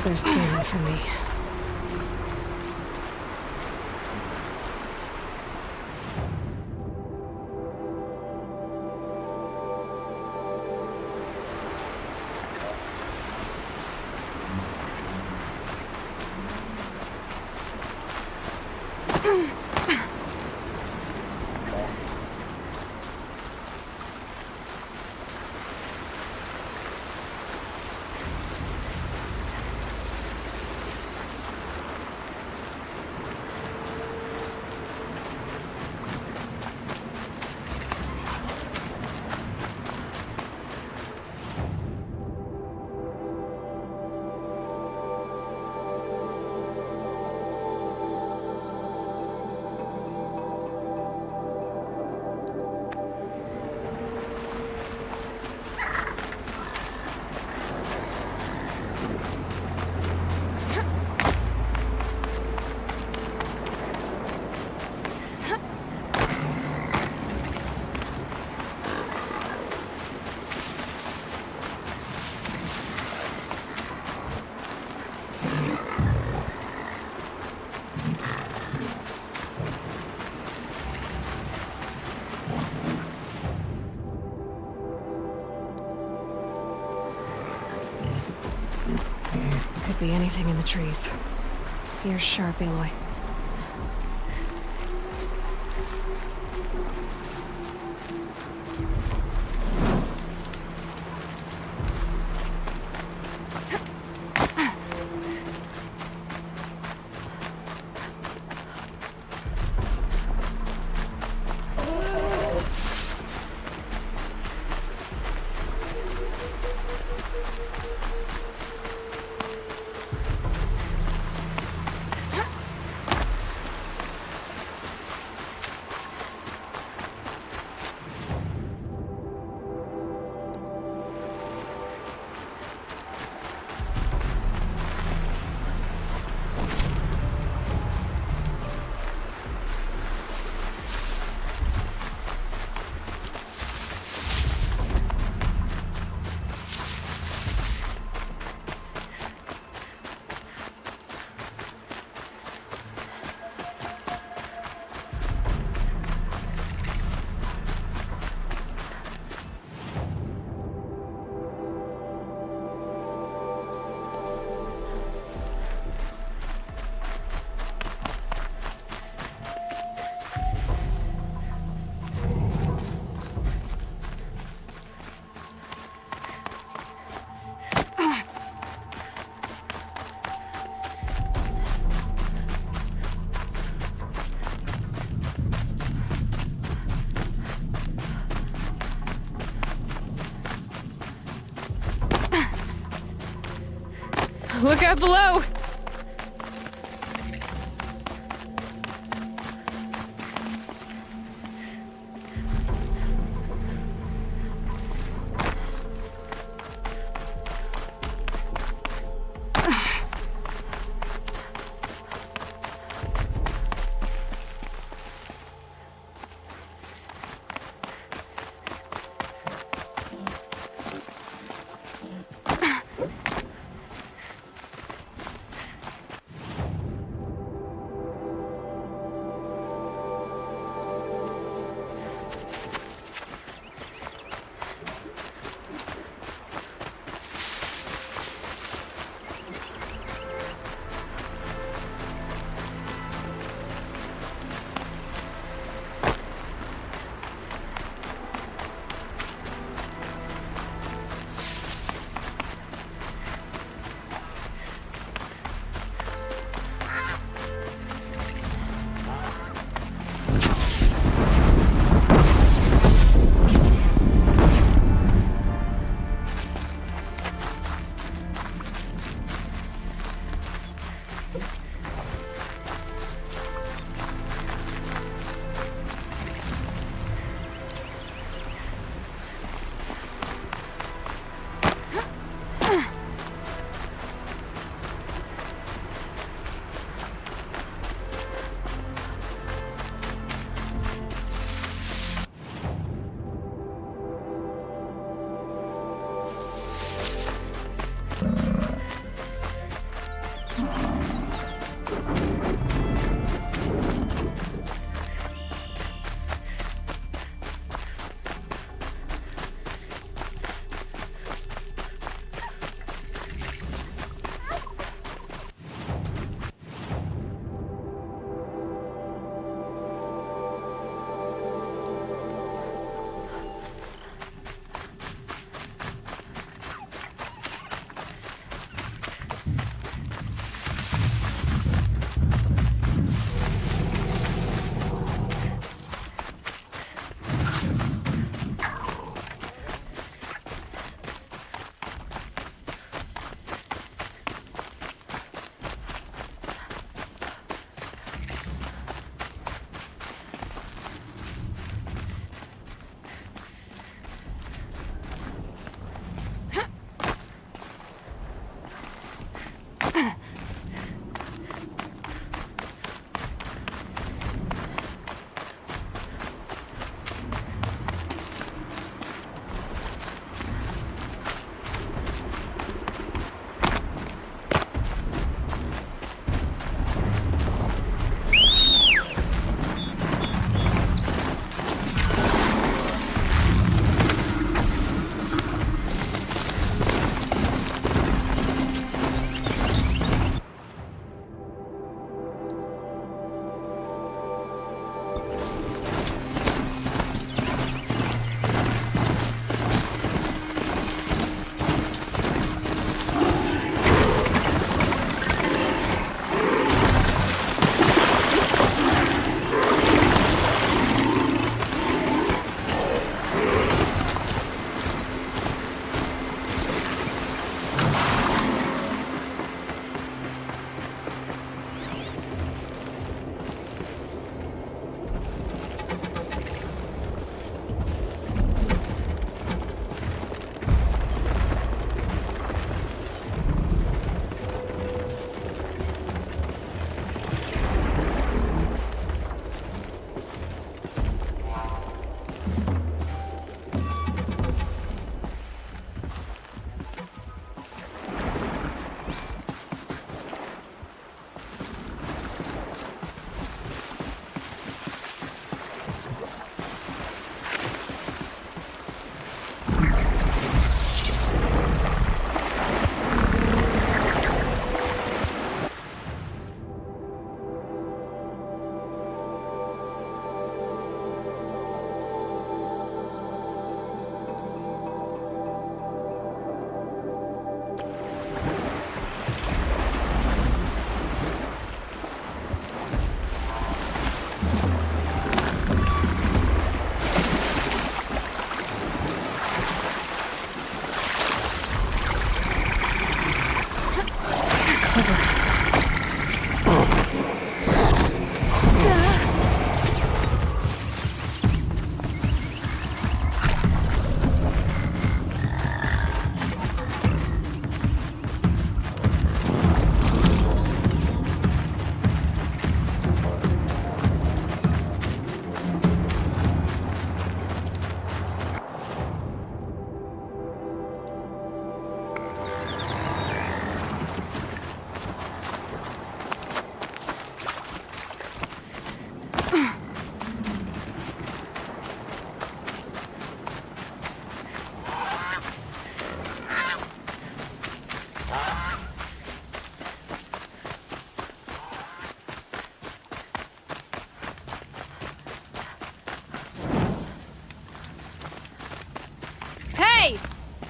They're scanning for me. Could be anything in the trees. Ears sharp, Aloy. Look out below!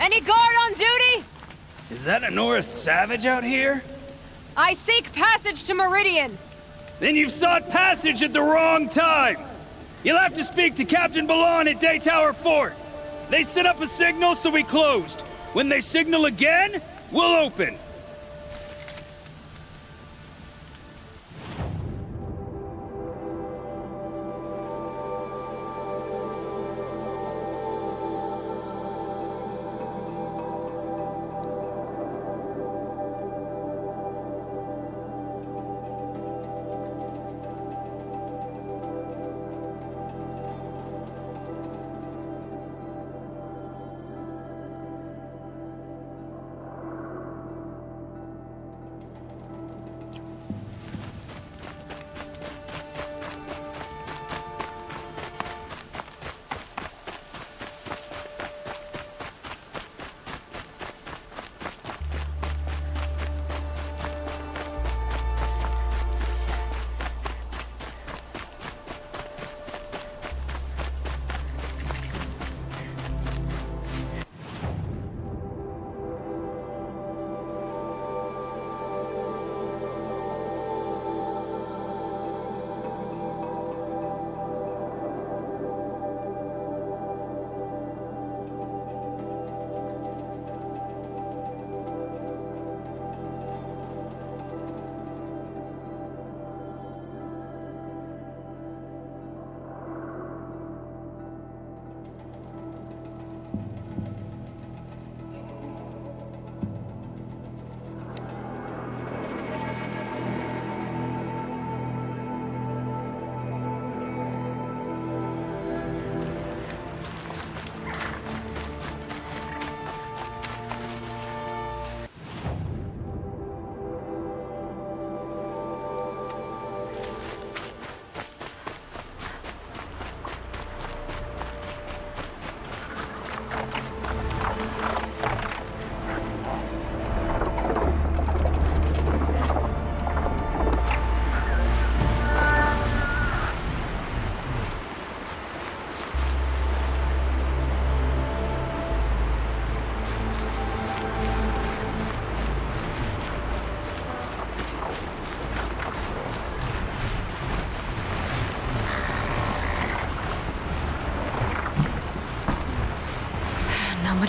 Any guard on duty? Is that a Norris Savage out here? I seek passage to Meridian. Then you've sought passage at the wrong time. You'll have to speak to Captain Ballon at Day Tower Fort. They set up a signal, so we closed. When they signal again, we'll open.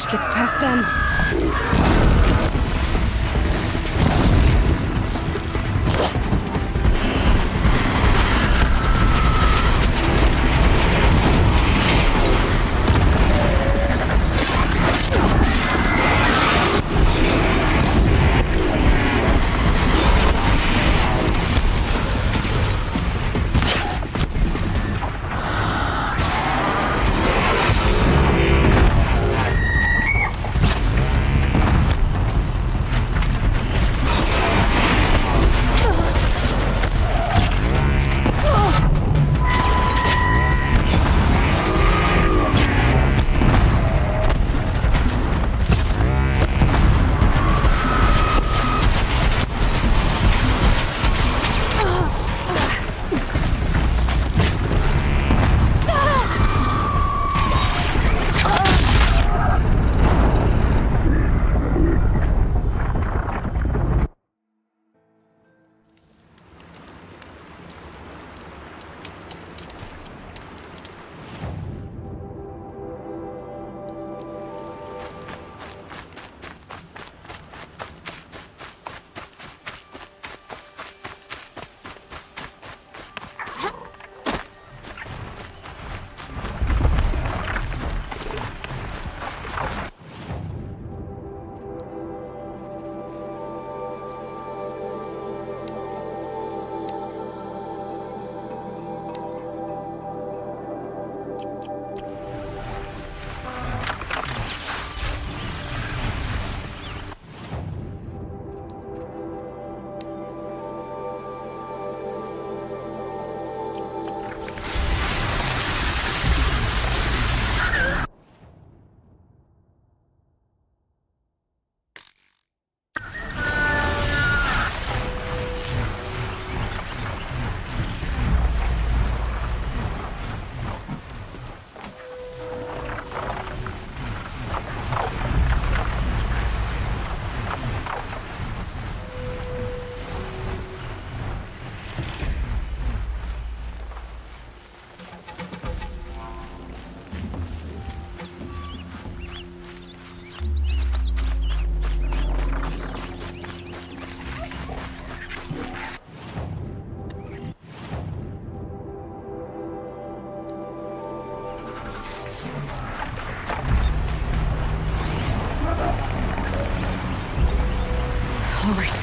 flash gets past them. All right.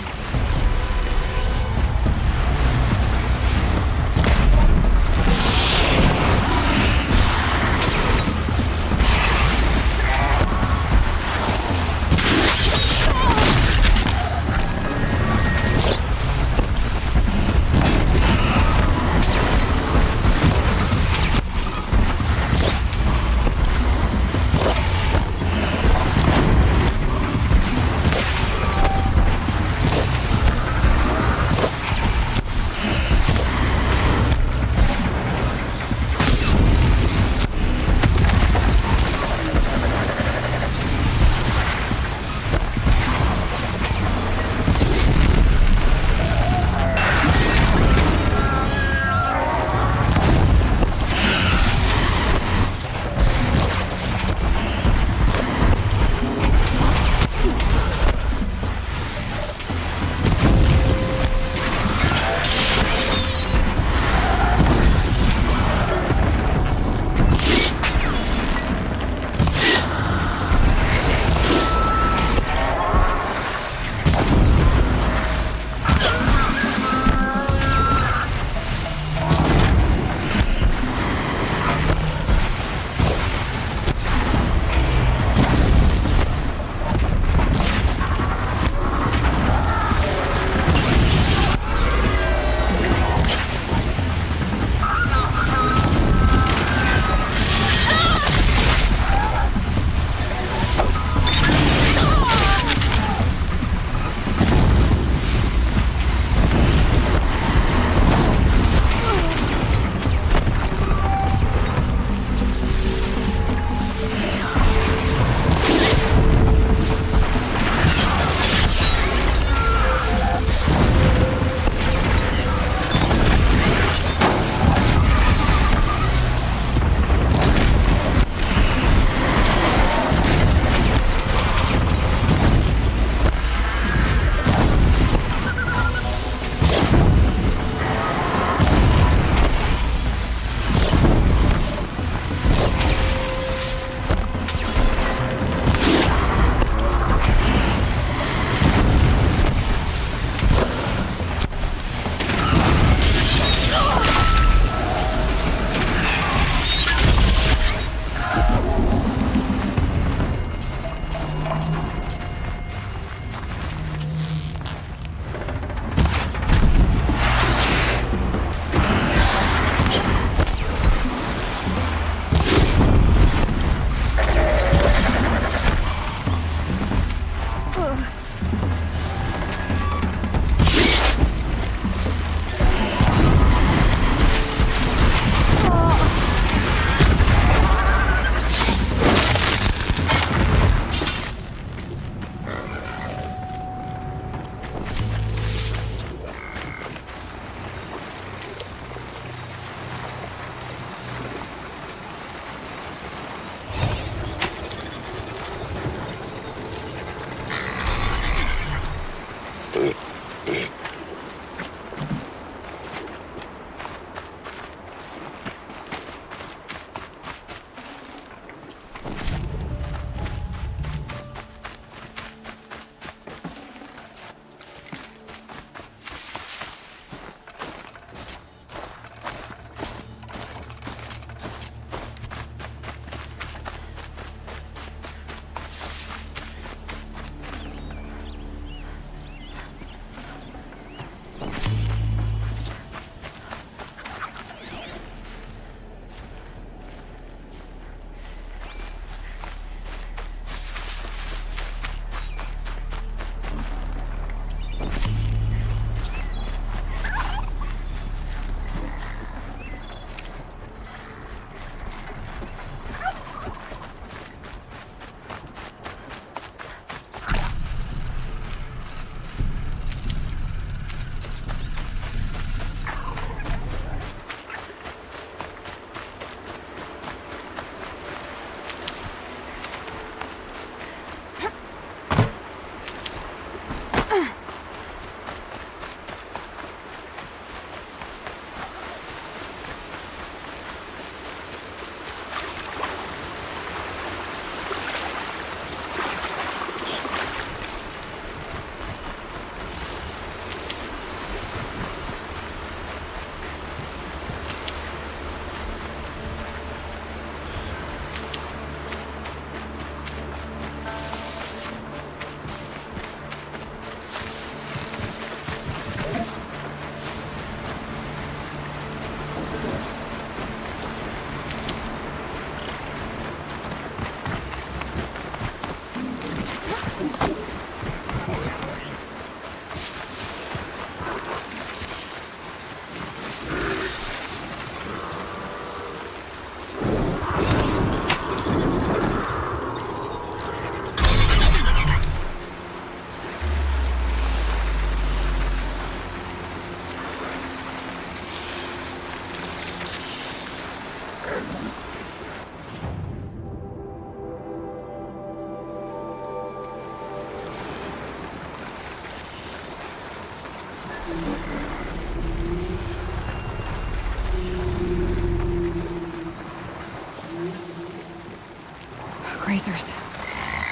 Grazers.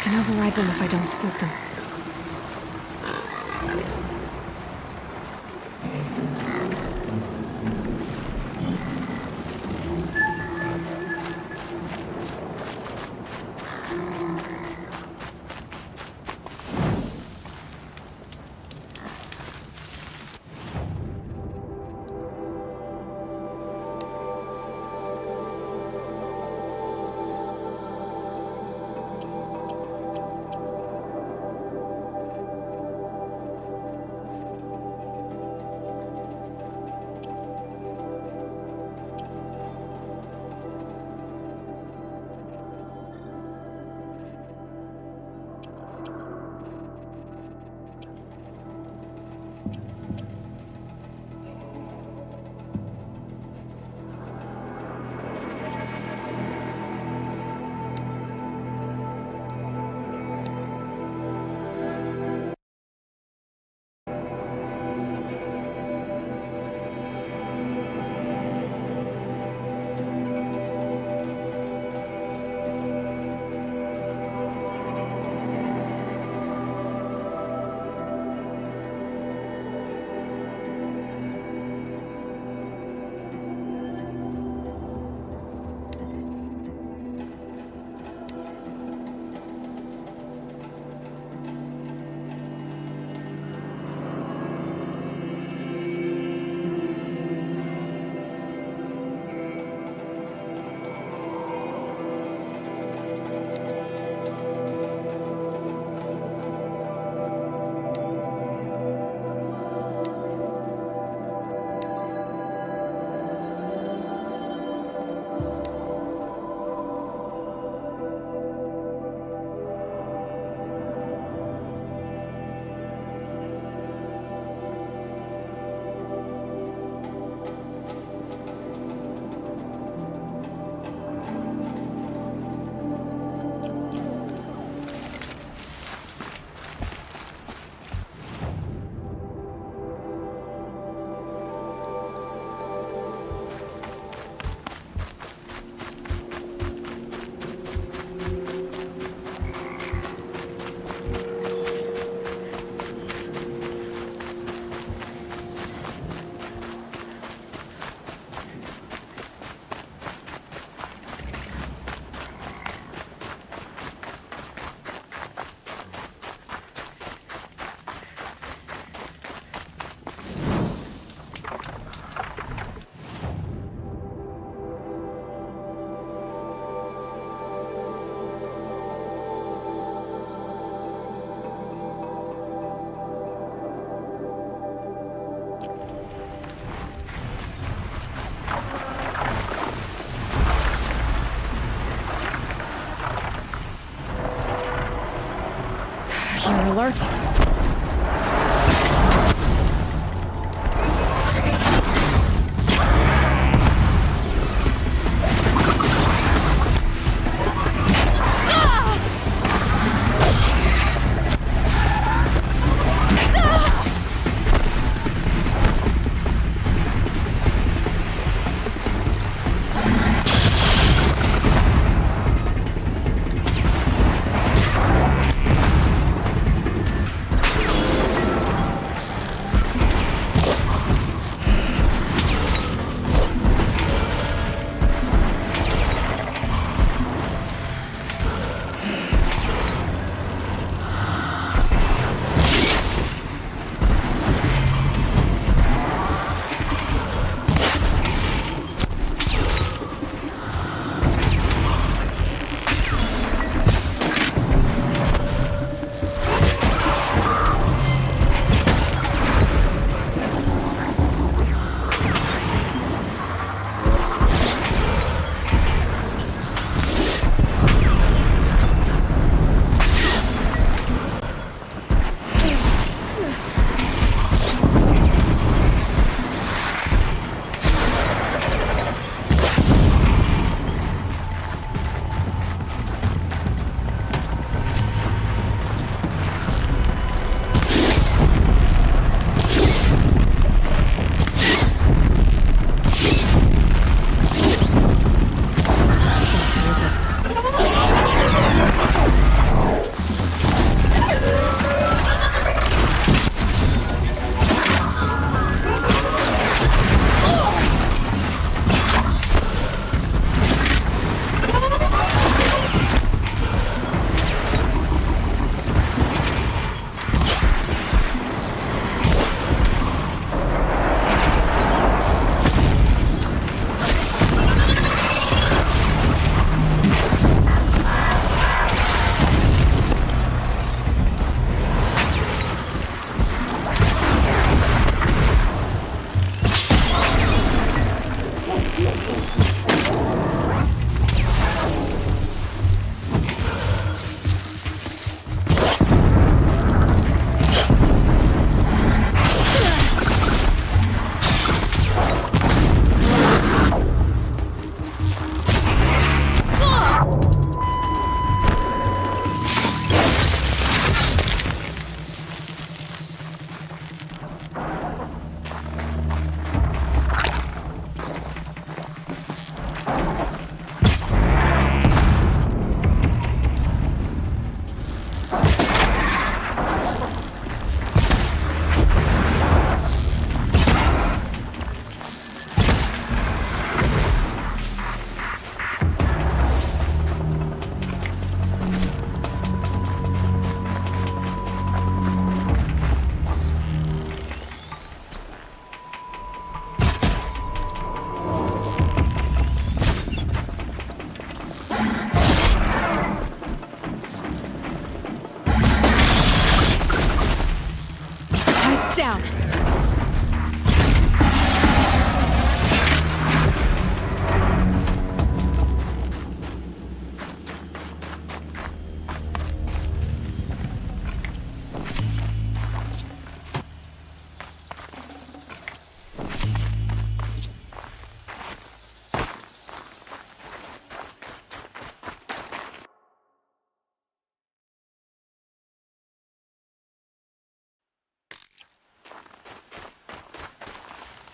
Can override them if I don't split them. You're alert. down.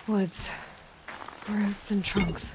Woods. Roots and trunks.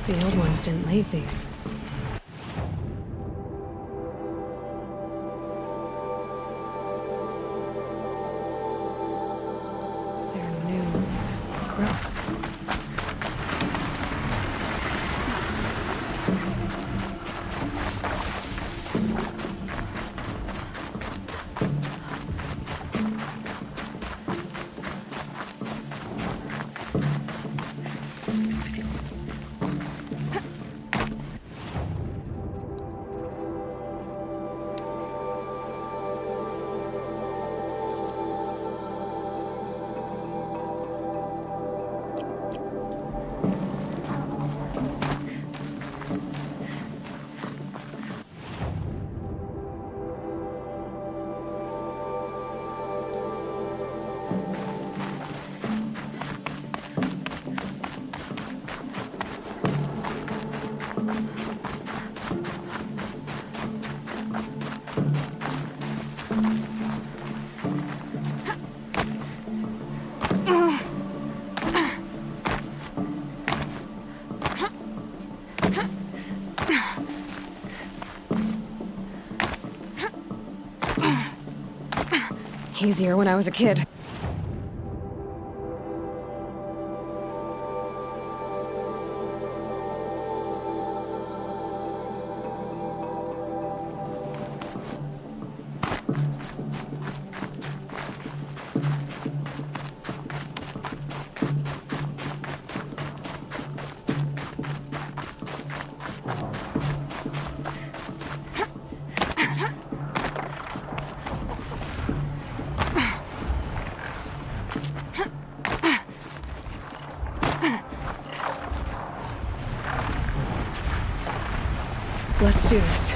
The old ones didn't leave these. They're new growth. Easier when I was a kid. Let's do this.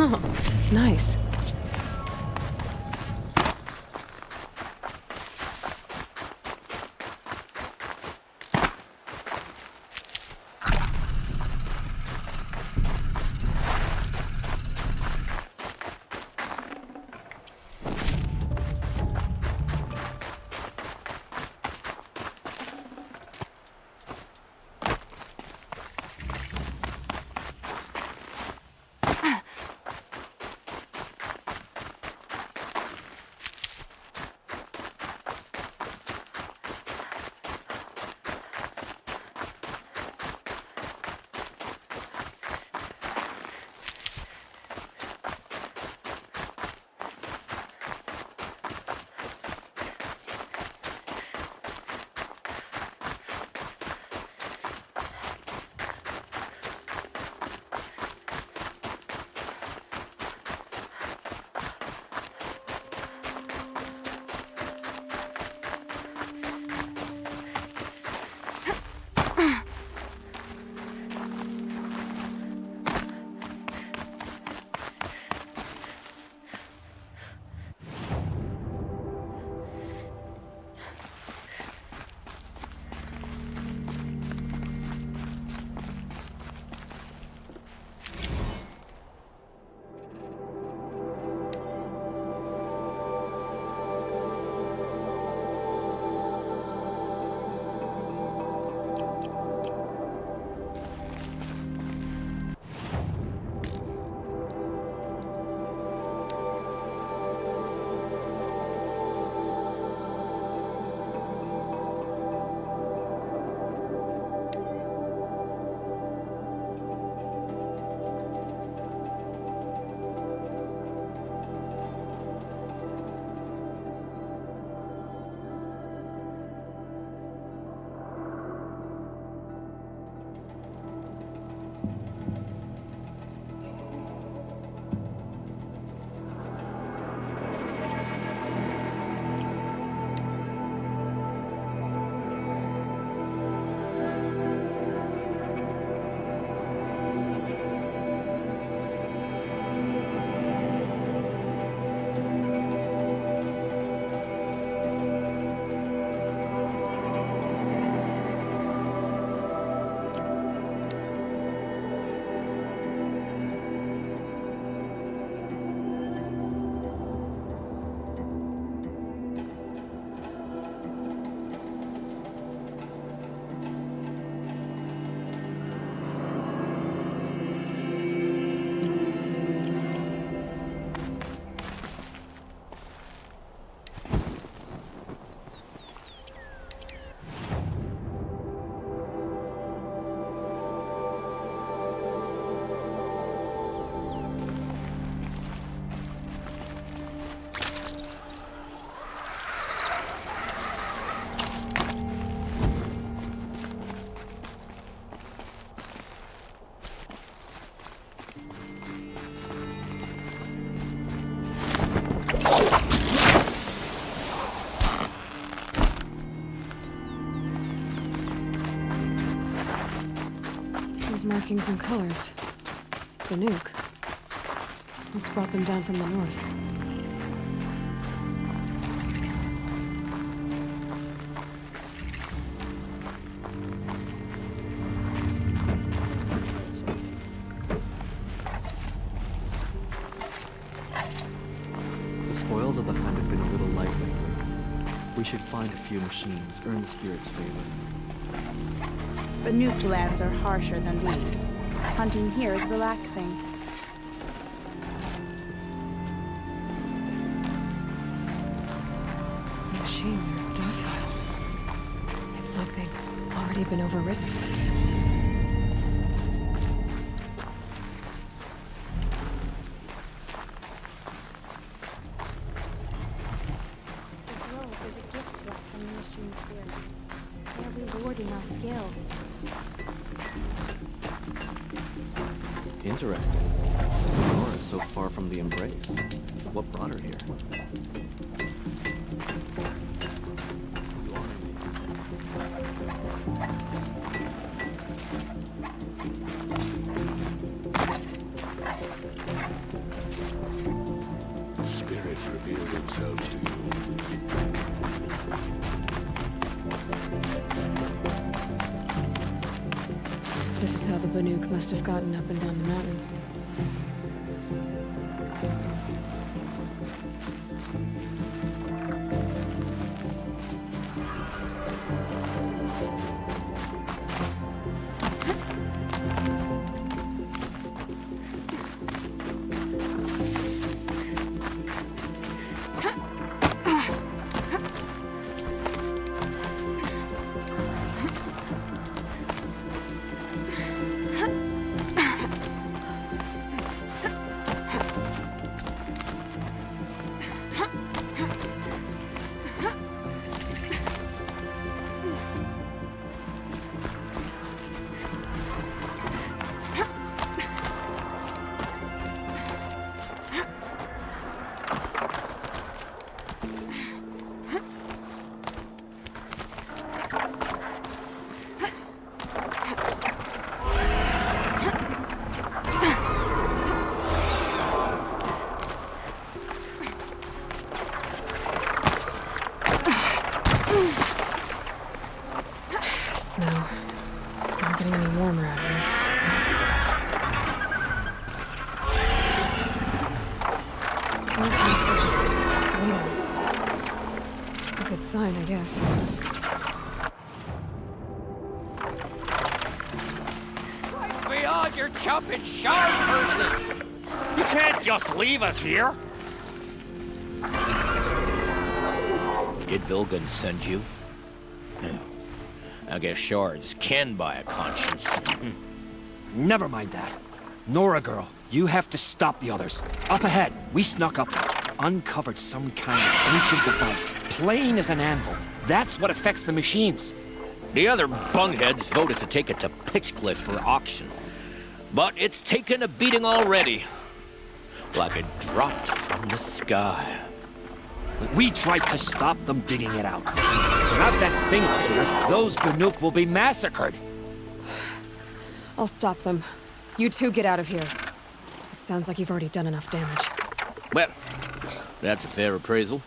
Oh, nice. Markings and colors. The nuke. What's brought them down from the north? The spoils of the hunt have been a little light lately. We should find a few machines, earn the spirit's favor. But nuke lands are harsher than these. Hunting here is relaxing. The machines are docile. It's like they've already been overridden. The grove is a gift to us from the machine spirit. They are rewarding our skill. Interesting. Nora is so far from the embrace. What brought her here? This is how the Banuk must have gotten up and down the mountain. Snow. It's not getting any warmer out here. More tanks are just waiting. A good sign, I guess. We are your jumping shark person. You can't just leave us here. Did Vilgan send you? I guess shards can buy a conscience. Never mind that. Nora girl, you have to stop the others. Up ahead, we snuck up, uncovered some kind of ancient device, plain as an anvil. That's what affects the machines. The other bungheads voted to take it to Pitchcliff for auction. But it's taken a beating already. Like it dropped from the sky. We tried to stop them digging it out. Without that thing up here, those Banuk will be massacred. I'll stop them. You two get out of here. It sounds like you've already done enough damage. Well, that's a fair appraisal.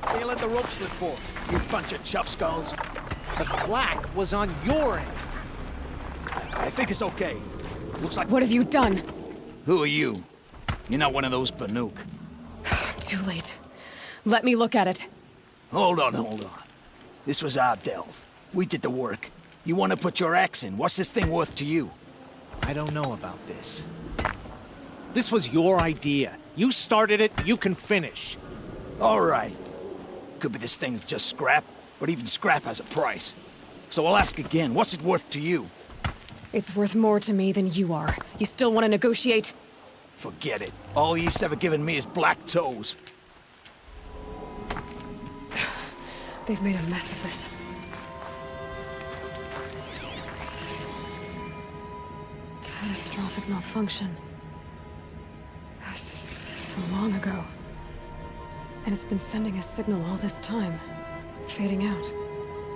What you let the rope slip for, you bunch of chuff skulls? The slack was on your end. I think it's okay. Looks like... What have you done? Who are you? You're not one of those Banuk. Too late. Let me look at it. Hold on. This was our delve. We did the work. You want to put your axe in? What's this thing worth to you? I don't know about this. This was your idea. You started it, you can finish. All right. Could be this thing's just scrap, but even scrap has a price. So I'll ask again, what's it worth to you? It's worth more to me than you are. You still want to negotiate? Forget it. All he's ever given me is black toes. They've made a mess of this. Catastrophic malfunction. This is from long ago. And it's been sending a signal all this time. Fading out.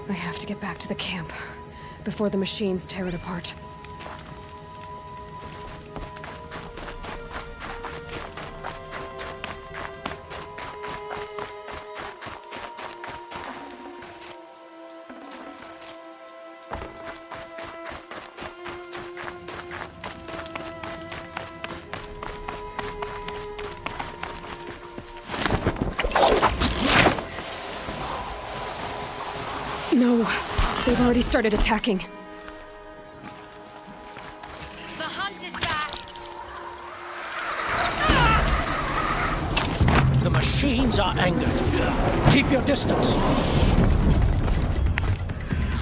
I have to get back to the camp before the machines tear it apart. No, they've already started attacking. The hunt is back. The machines are angered. Keep your distance.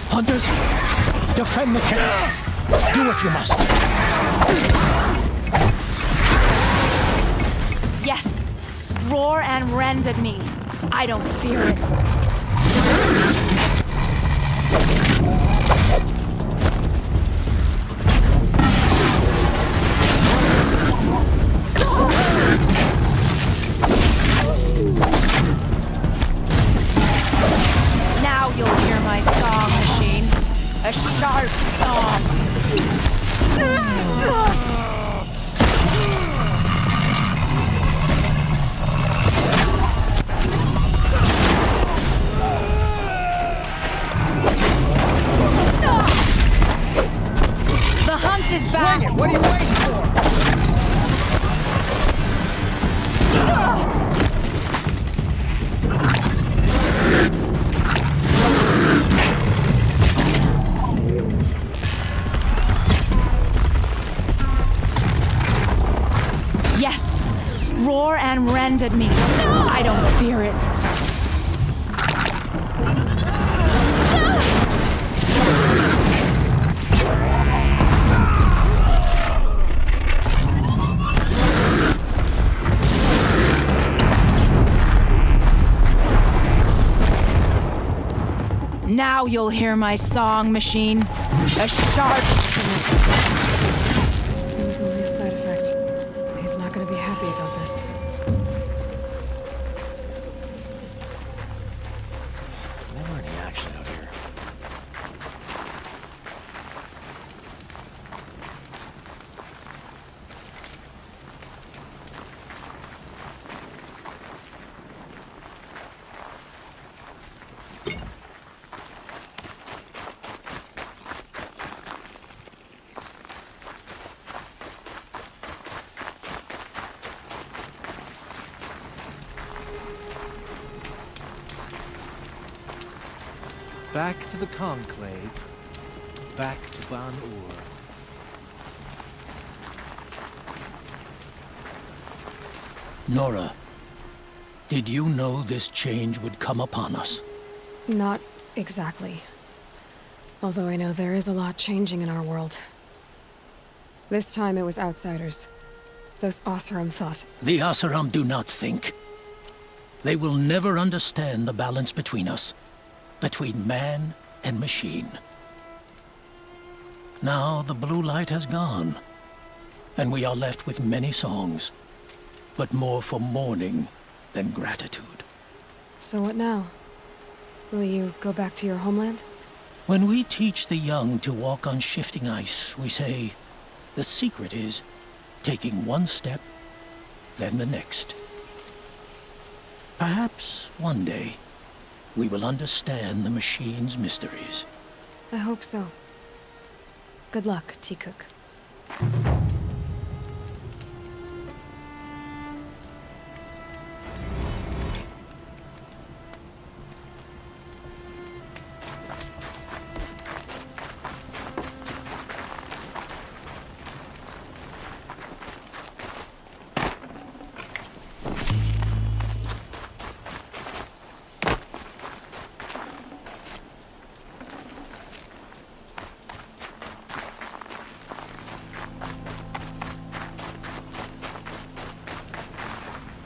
Hunters, defend the camp. Do what you must. Yes. Roar and rend at me. I don't fear it. Now you'll hear my song, machine. A sharp song. Yes! Roar and rend at me. I don't fear it. Now you'll hear my song, machine. A sharp... It was only a side effect. He's not gonna be happy about this. Never any action out here. Back to the Conclave. Back to Ban Ur. Nora, did you know this change would come upon us? Not exactly. Although I know there is a lot changing in our world. This time it was outsiders. Those Oseram thought. The Oseram do not think. They will never understand the balance between us. Between man and machine. Now the blue light has gone, and we are left with many songs, but more for mourning than gratitude. So what now? Will you go back to your homeland? When we teach the young to walk on shifting ice, we say, the secret is taking one step, then the next. Perhaps one day, we will understand the machine's mysteries. I hope so. Good luck, T-Cook.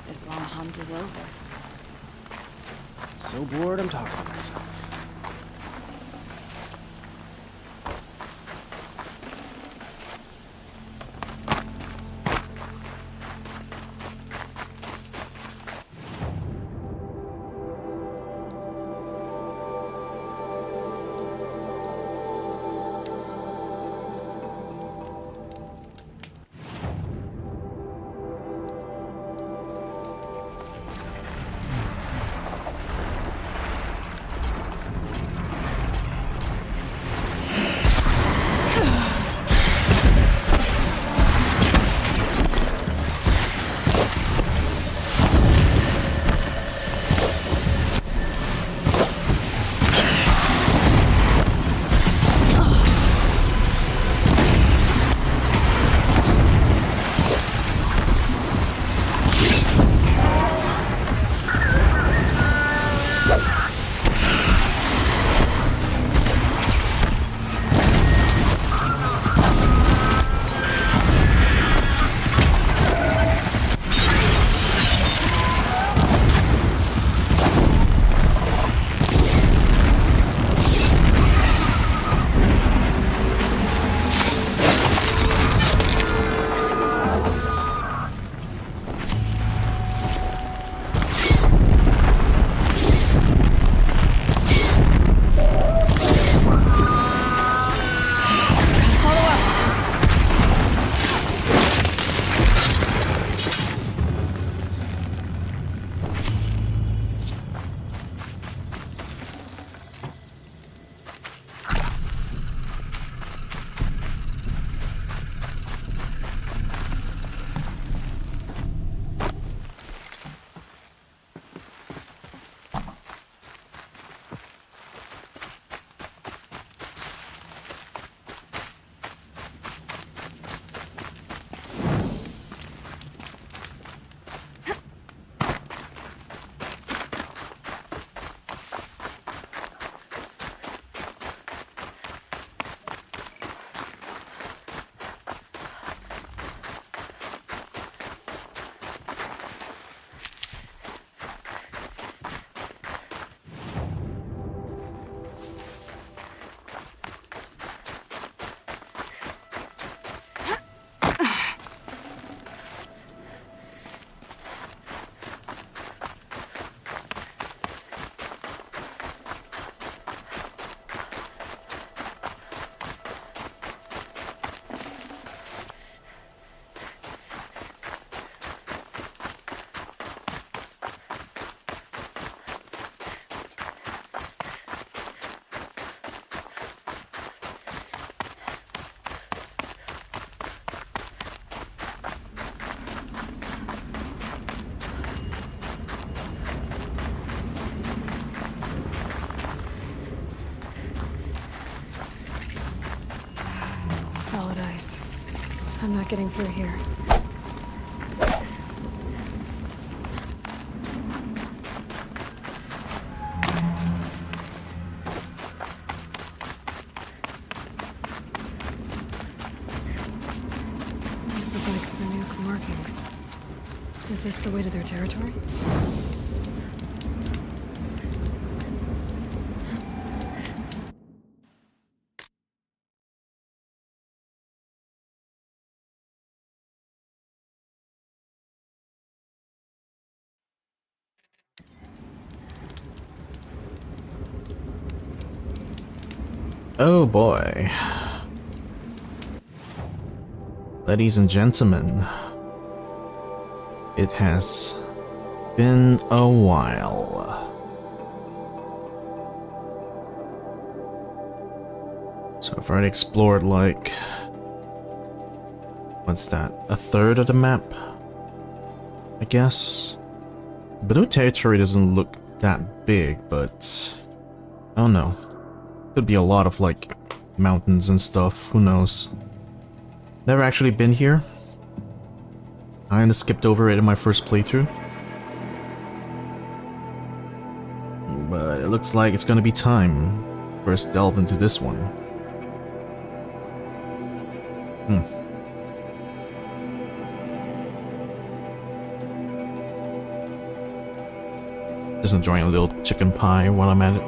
This long hunt is over. So bored I'm talking to myself. I'm not getting through here. These look like Banuk markings. Is this the way to their territory? Oh boy. Ladies and gentlemen, it has been a while. So I've already explored like, what's that, a third of the map, I guess? Banu territory doesn't look that big, but I don't know. Could be a lot of like mountains and stuff, who knows. Never actually been here. I kinda skipped over it in my first playthrough. But it looks like it's gonna be time for us to delve into this one. Just enjoying a little chicken pie while I'm at it.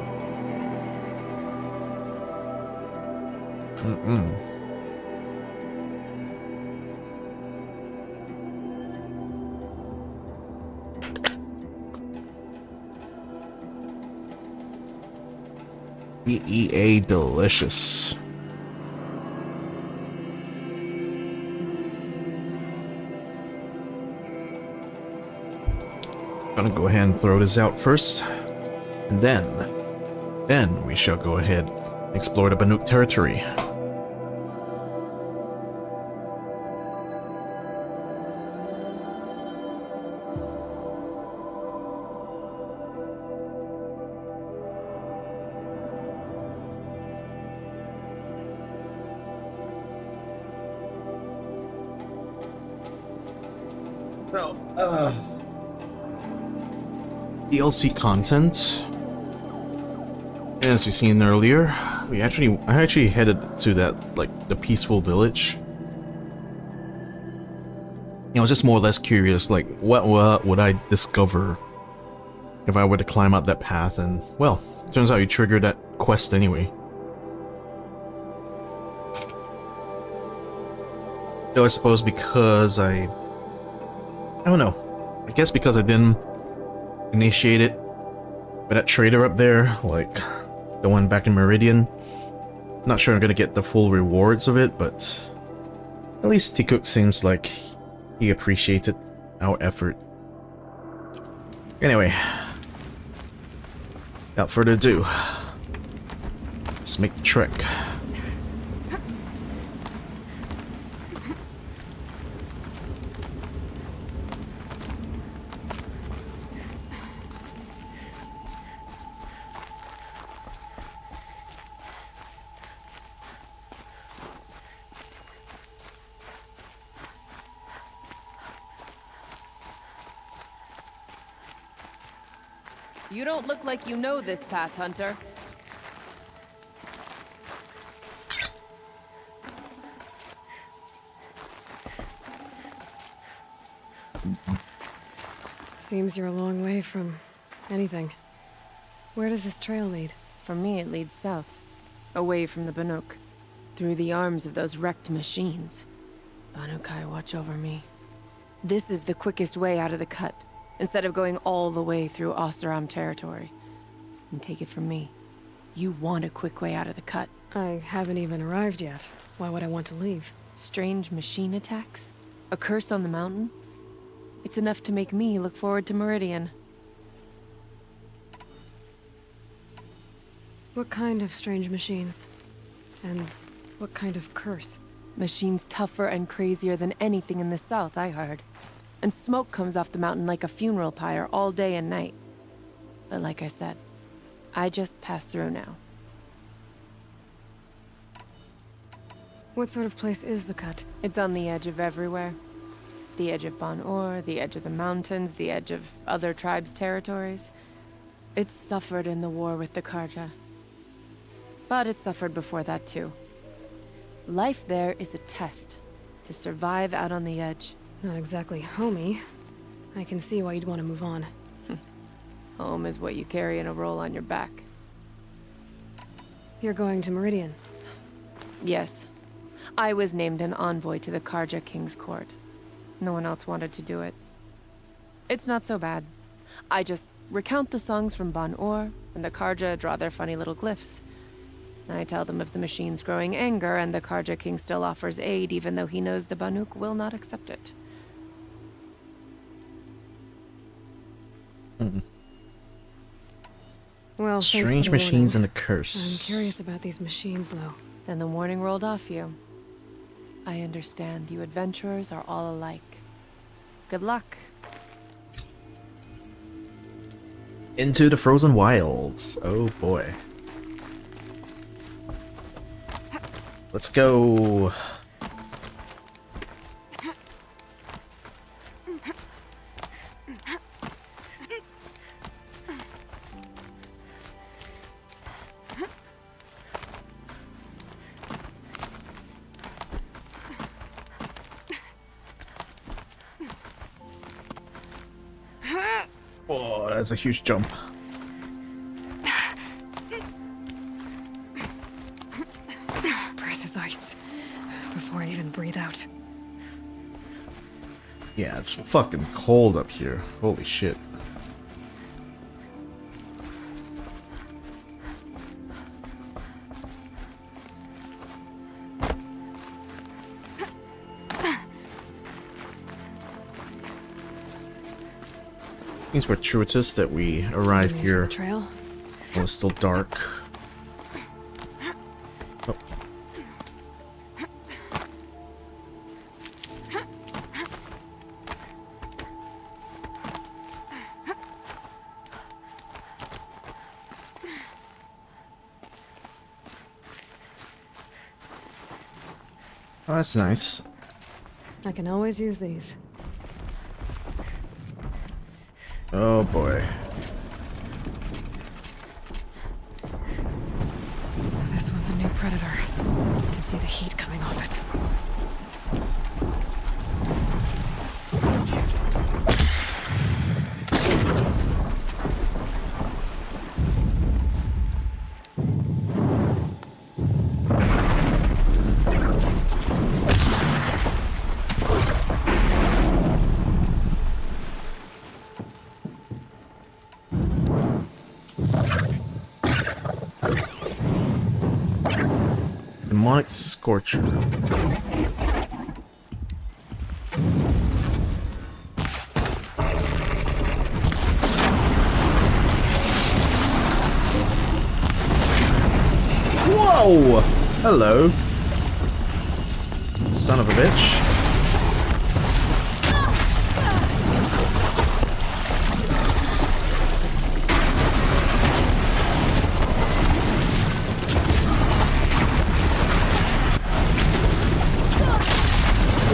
EA delicious. Gonna go ahead and throw this out first, and then we shall go ahead and explore the Banuk territory. DLC content. As we seen earlier, I actually headed to that, like, the peaceful village. I was just more or less curious, like, what would I discover if I were to climb up that path, and, well, turns out you triggered that quest anyway. Though I suppose because I don't know. I guess because I didn't initiate it with that trader up there, like the one back in Meridian. Not sure I'm gonna get the full rewards of it, but at least T-Cook seems like he appreciated our effort. Anyway, without further ado, let's make the trek. You don't look like you know this path, Hunter. Seems you're a long way from anything. Where does this trail lead? For me, it leads south. Away from the Banuk. Through the arms of those wrecked machines. Banukai, watch over me. This is the quickest way out of the cut, instead of going all the way through Oseram territory. And take it from me, you want a quick way out of the cut. I haven't even arrived yet. Why would I want to leave? Strange machine attacks? A curse on the mountain? It's enough to make me look forward to Meridian. What kind of strange machines? And what kind of curse? Machines tougher and crazier than anything in the south, I heard. And smoke comes off the mountain like a funeral pyre all day and night. But like I said, I just passed through now. What sort of place is the cut? It's on the edge of everywhere. The edge of Bon Or, the edge of the mountains, the edge of other tribes' territories. It's suffered in the war with the Karja. But it suffered before that too. Life there is a test to survive out on the edge. Not exactly homey. I can see why you'd want to move on. Home is what you carry in a roll on your back. You're going to Meridian. Yes. I was named an envoy to the Karja King's court. No one else wanted to do it. It's not so bad. I just recount the songs from Bon Or, and the Karja draw their funny little glyphs. I tell them of the machine's growing anger, and the Karja King still offers aid even though he knows the Banuk will not accept it. Well, Strange machines and a curse. I'm curious about these machines, though. Then the warning rolled off you. I understand you adventurers are all alike. Good luck. Into the frozen wilds. Oh boy. Let's go. Oh, that's a huge jump. Breath is ice. Before I even breathe out. Yeah, it's fucking cold up here. Holy shit. Seems fortuitous that we arrived here Trail. when it's still dark. Oh. Oh, that's nice. I can always use these. Oh boy. This one's a new predator. I can see the heat coming off it. Demonic Scorcher. Whoa! Hello. Son of a bitch.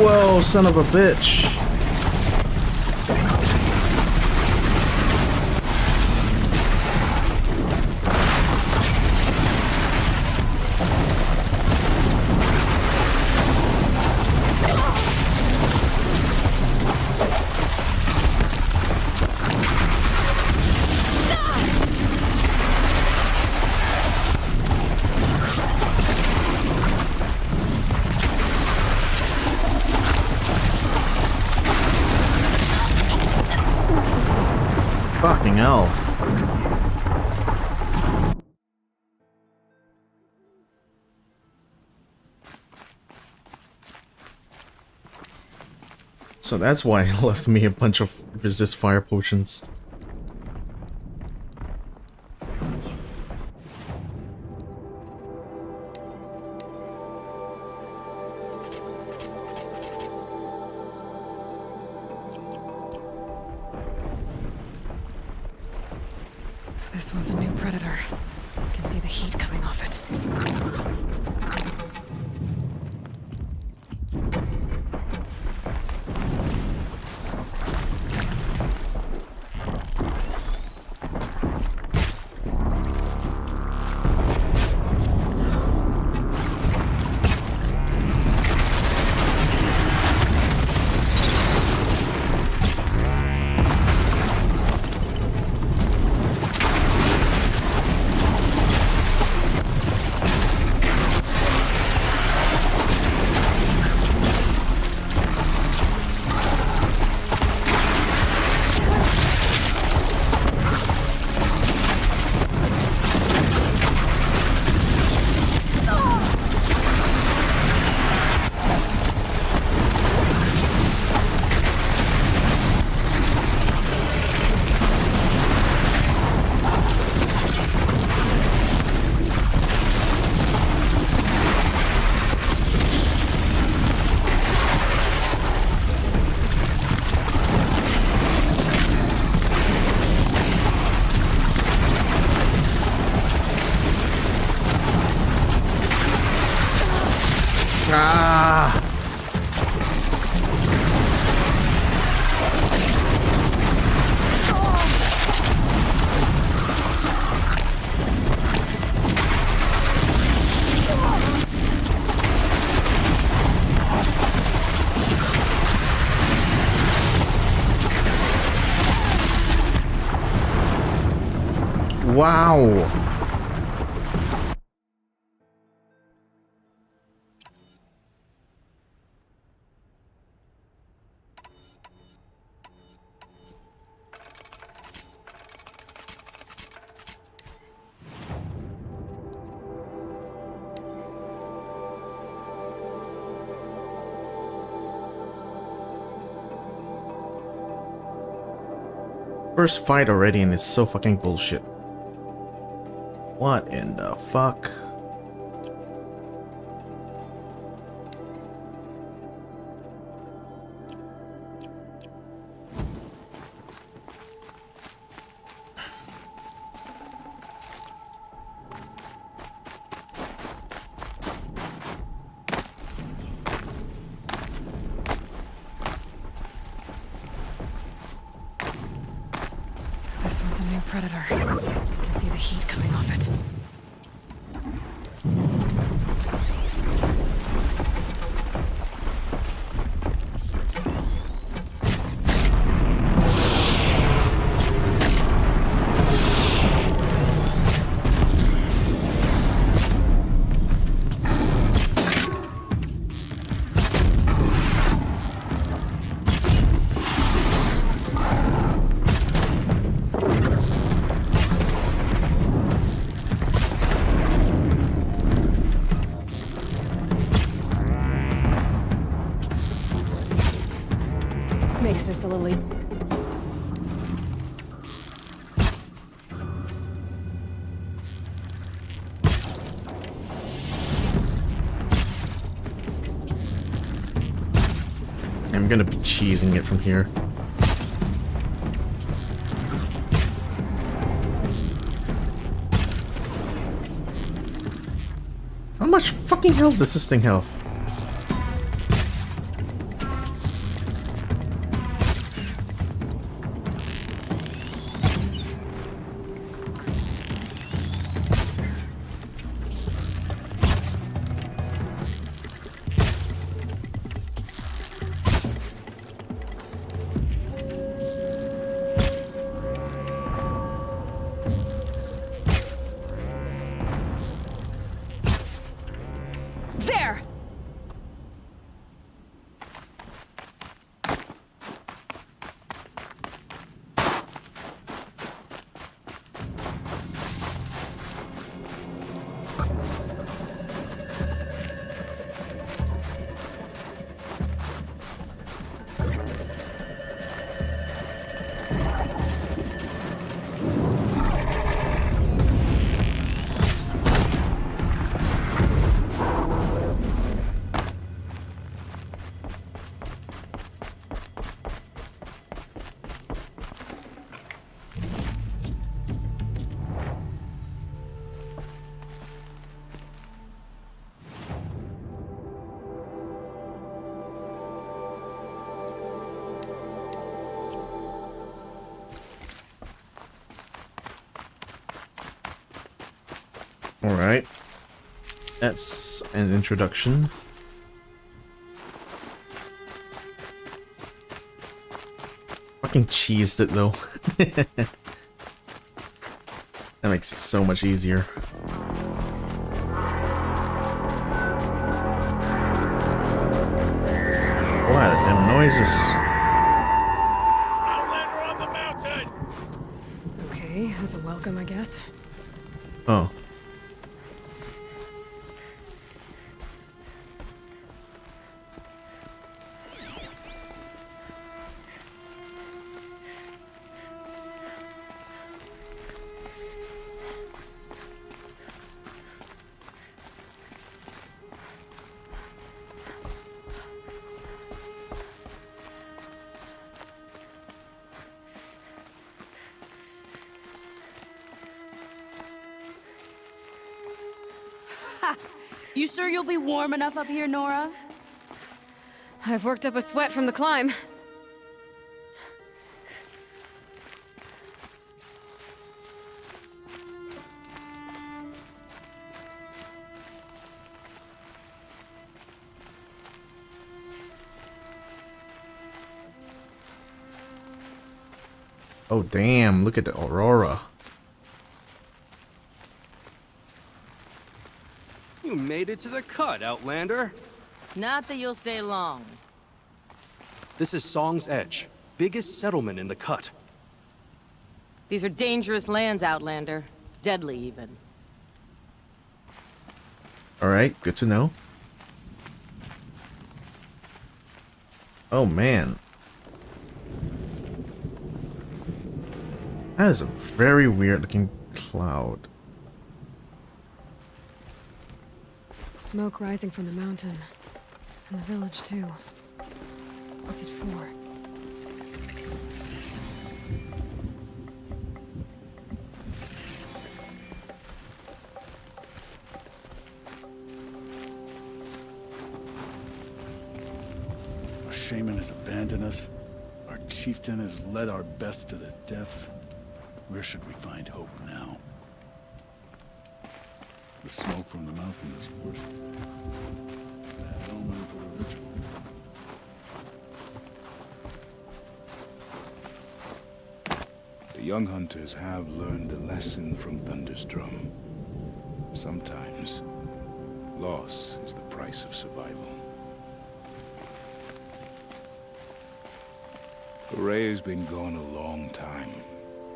Whoa, son of a bitch. Fucking hell. So that's why he left me a bunch of resist fire potions. This one's a new predator. I can see the heat coming off it. Wow. First fight already and it's so fucking bullshit. What in the fuck? This one's a new predator. I can see the heat coming off it. Makes this a little... I'm gonna be cheesing it from here. How much fucking health does this thing have? There! Alright. That's an introduction. Fucking cheesed it though. That makes it so much easier. What are them noises? Outlander on the mountain! Okay, that's a welcome, I guess. Oh. You sure you'll be warm enough up here, Nora? I've worked up a sweat from the climb. Oh damn, look at the aurora. You made it to the cut, Outlander. Not that you'll stay long. This is Song's Edge, biggest settlement in the cut. These are dangerous lands, Outlander. Deadly, even. Alright, good to know. Oh man. That is a very weird looking cloud. Smoke rising from the mountain. And the village, too. What's it for? Our shaman has abandoned us. Our chieftain has led our best to their deaths. Where should we find hope now? The smoke from the mountain is worse today. Bad omen for the ritual. The young hunters have learned a lesson from Thunderstrom. Sometimes, loss is the price of survival. Rhea's been gone a long time,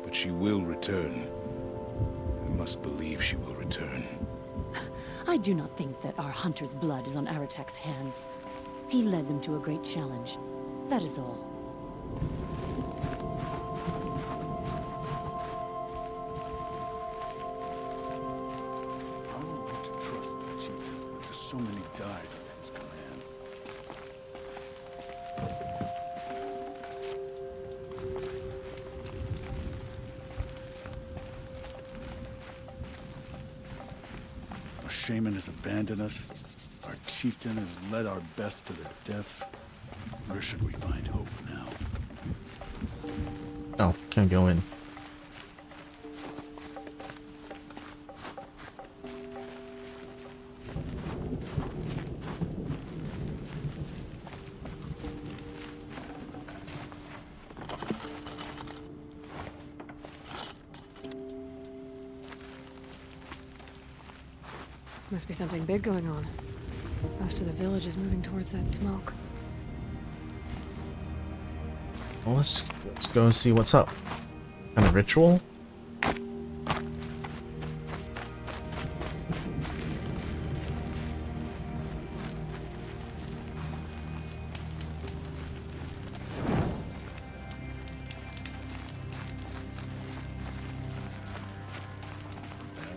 but she will return. I must believe she will return. I do not think that our hunter's blood is on Aratak's hands. He led them to a great challenge. That is all. How are we to trust the chieftain after so many died under his command? Our shaman has abandoned us. Our chieftain has led our best to their deaths. Where should we find hope now? Oh, can't go in. Must be something big going on. Most of the village is moving towards that smoke. Well, let's go and see what's up. Kind of ritual? Bad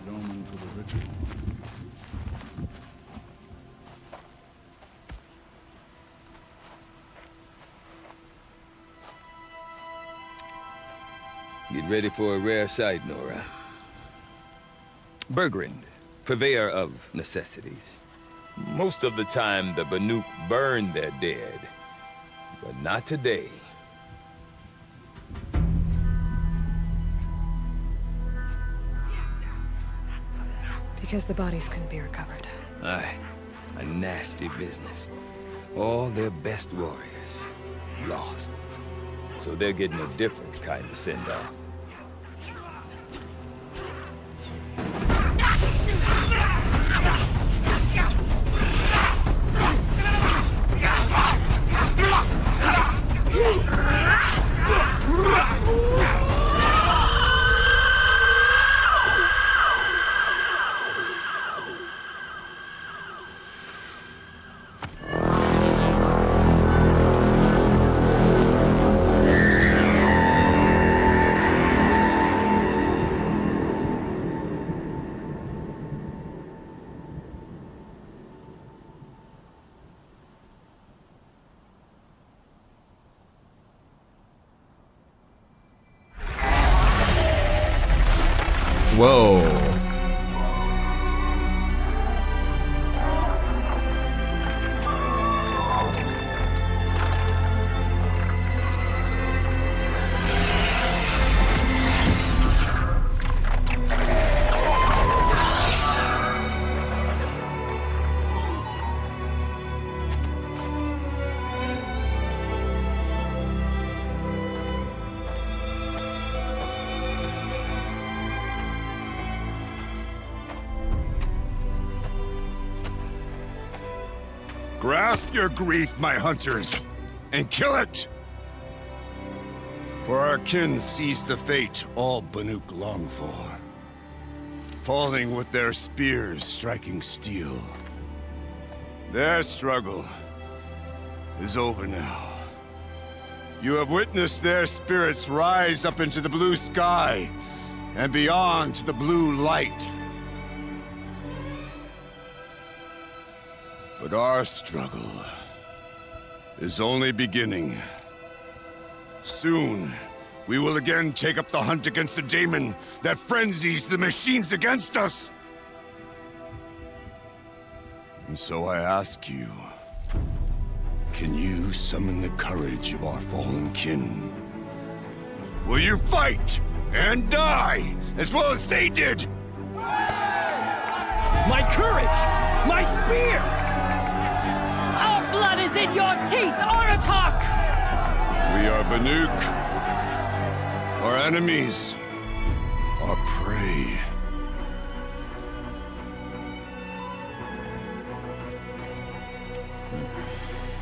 omen for the ritual. Get ready for a rare sight, Nora. Bergrind, purveyor of necessities. Most of the time, the Banuk burn their dead. But not today. Because the bodies couldn't be recovered. Aye, a nasty business. All their best warriors lost. So they're getting a different kind of send-off. Whoa. Grasp your grief, my hunters, and kill it! For our kin sees the fate all Banuk long for. Falling with their spears striking steel. Their struggle is over now. You have witnessed their spirits rise up into the blue sky and beyond to the blue light. But our struggle is only beginning. Soon, we will again take up the hunt against the daemon that frenzies the machines against us. And so I ask you, can you summon the courage of our fallen kin? Will you fight and die as well as they did? My courage! My spear! Our blood is in your teeth, Aratak! We are Banuk. Our enemies are prey.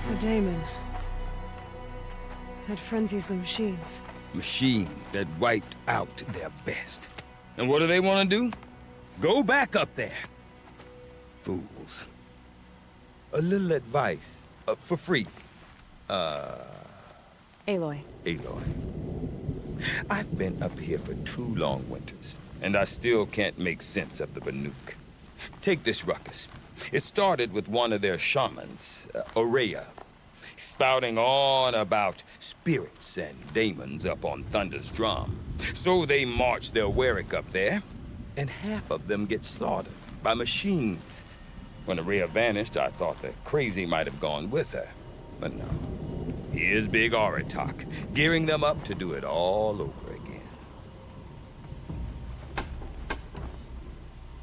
The daemon. That frenzies the machines. Machines that wiped out their best. And what do they want to do? Go back up there. Fools. A little advice. For free. Aloy. Aloy. I've been up here for 2 long winters, and I still can't make sense of the Banuk. Take this ruckus. It started with one of their shamans, Aurea, spouting on about spirits and daemons up on Thunder's drum. So they march their Warwick up there, and half of them get slaughtered by machines. When Aurea vanished, I thought the crazy might have gone with her, but no. Here's Big Aratak, gearing them up to do it all over again.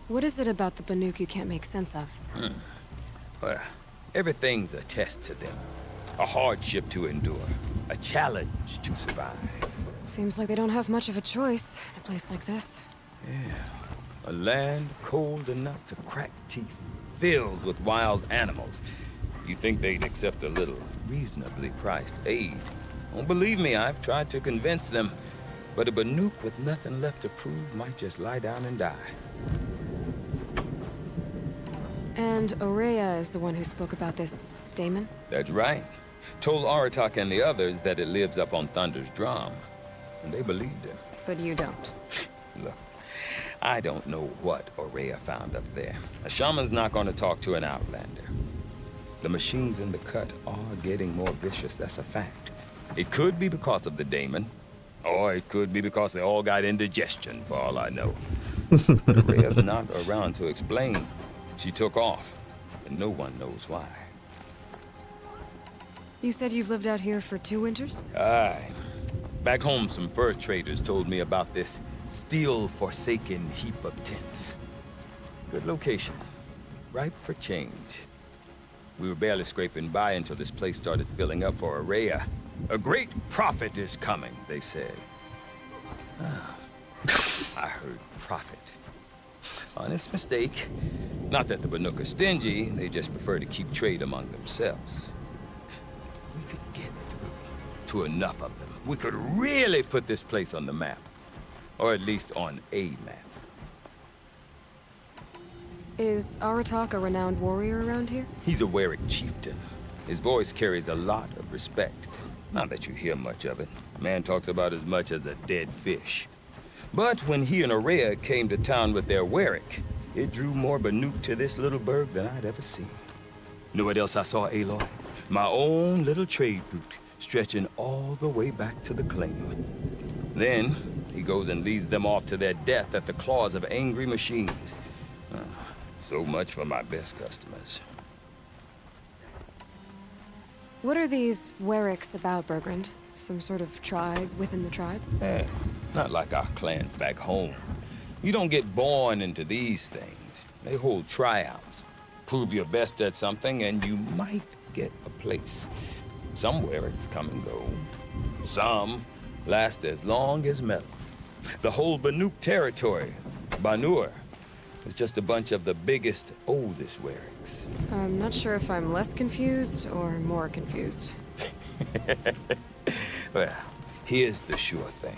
What is it about the Banuk you can't make sense of? Well, everything's a test to them. A hardship to endure. A challenge to survive. Seems like they don't have much of a choice in a place like this. Yeah. A land cold enough to crack teeth, filled with wild animals. You'd think they'd accept a little reasonably priced aid. Don't believe me, I've tried to convince them. But a Banuk with nothing left to prove might just lie down and die. And Aurea is the one who spoke about this daemon? That's right. Told Aratak and the others that it lives up on Thunder's drum. And they believed him. But you don't. Look, I don't know what Aurea found up there. A shaman's not going to talk to an outlander. The machines in the cut are getting more vicious, that's a fact. It could be because of the daemon, or it could be because they all got indigestion, for all I know. Aurea's not around to explain. She took off, and no one knows why. You said you've lived out here for 2 winters? Aye. Back home, some fur traders told me about this steel-forsaken heap of tents. Good location. Ripe for change. We were barely scraping by until this place started filling up for Aurea. A great prophet is coming, they said. I heard prophet. Honest mistake. Not that the Banuk are stingy, they just prefer to keep trade among themselves. We could get through to enough of them. We could really put this place on the map. Or at least on a map. Is Aratak a renowned warrior around here? He's a Warwick chieftain. His voice carries a lot of respect. Not that you hear much of it. Man talks about as much as a dead fish. But when he and Aurea came to town with their Warwick, it drew more Banuk to this little burg than I'd ever seen. Know what else I saw, Aloy? My own little trade route, stretching all the way back to the claim. Then, he goes and leads them off to their death at the claws of angry machines. So much for my best customers. What are these Warwicks about, Bergrand? Some sort of tribe within the tribe? Not like our clans back home. You don't get born into these things. They hold tryouts. Prove your best at something and you might get a place. Some Warwicks come and go. Some last as long as metal. The whole Banuk territory, Banur, It's just a bunch of the biggest, oldest Werricks. I'm not sure if I'm less confused or more confused. Well, here's the sure thing.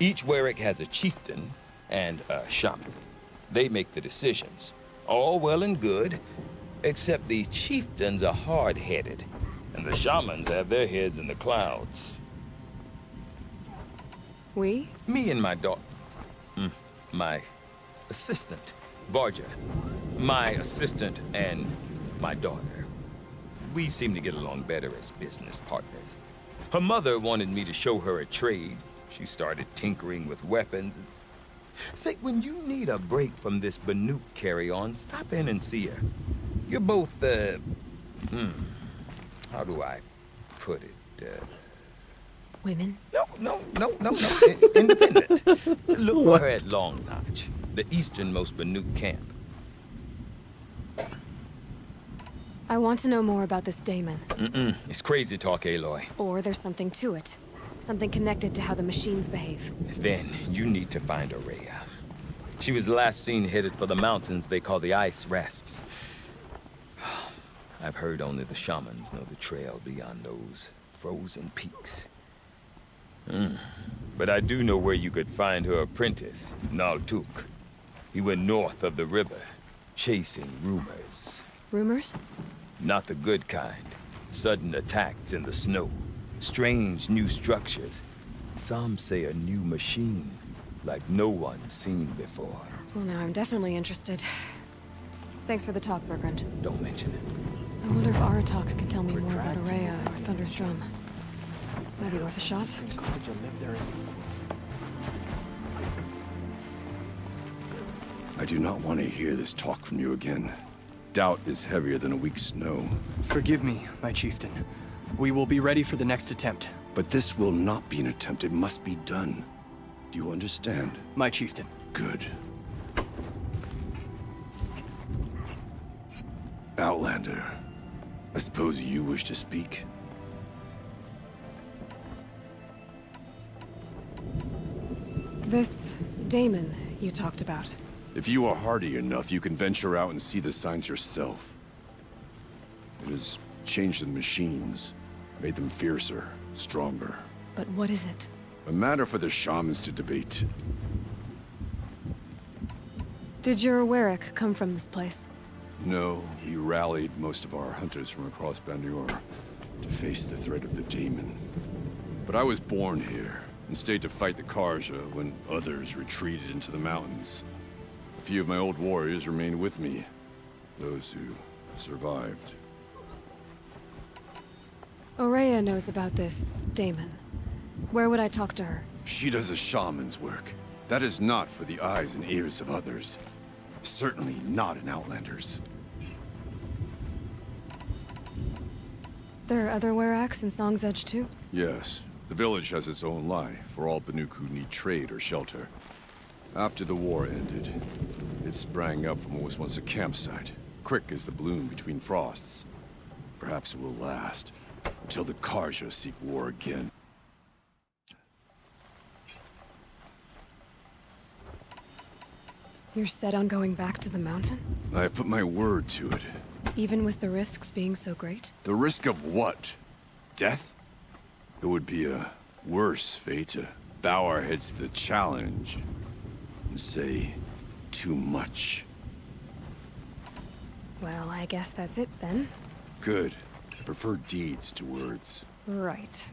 Each Werrick has a chieftain and a shaman. They make the decisions. All well and good, except the chieftains are hard-headed, and the shamans have their heads in the clouds. We? Me and my daughter. My assistant, Varja. My assistant and my daughter. We seem to get along better as business partners. Her mother wanted me to show her a trade. She started tinkering with weapons. Say, when you need a break from this Banuk carry-on, stop in and see her. You're both, how do I put it, Women? No. Independent. Look for her at Long Notch, the easternmost Banuk camp. I want to know more about this Damon. It's crazy talk, Aloy. Or there's something to it. Something connected to how the machines behave. Then you need to find Aurea. She was last seen headed for the mountains they call the Ice Rafts. I've heard only the shamans know the trail beyond those frozen peaks. But I do know where you could find her apprentice, Naltuk. He went north of the river, chasing rumors. Rumors? Not the good kind. Sudden attacks in the snow. Strange new structures. Some say a new machine, like no one's seen before. Well, now I'm definitely interested. Thanks for the talk, Bergrund. Don't mention it. I wonder if Aratak can tell me more about Aurea or Thunderstrom. Might be worth a shot. I do not want to hear this talk from you again. Doubt is heavier than a week's snow. Forgive me, my chieftain. We will be ready for the next attempt. But this will not be an attempt. It must be done. Do you understand? My chieftain. Good. Outlander, I suppose you wish to speak? This Damon you talked about. If you are hardy enough, you can venture out and see the signs yourself. It has changed the machines, made them fiercer, stronger. But what is it? A matter for the shamans to debate. Did your Werrick come from this place? No, we rallied most of our hunters from across Banur to face the threat of the demon. But I was born here and stayed to fight the Karja when others retreated into the mountains. A few of my old warriors remained with me, those who survived. Aurea knows about this Damon. Where would I talk to her? She does a shaman's work. That is not for the eyes and ears of others. Certainly not an Outlander's. There are other Werracks in Song's Edge too? Yes. The village has its own life for all Banuk who need trade or shelter. After the war ended, it sprang up from what was once a campsite, quick as the bloom between frosts. Perhaps it will last, until the Karja seek war again. You're set on going back to the mountain? I have put my word to it. Even with the risks being so great? The risk of what? Death? It would be a worse fate to bow our heads to the challenge and say too much. Well, I guess that's it then. Good. I prefer deeds to words. Right.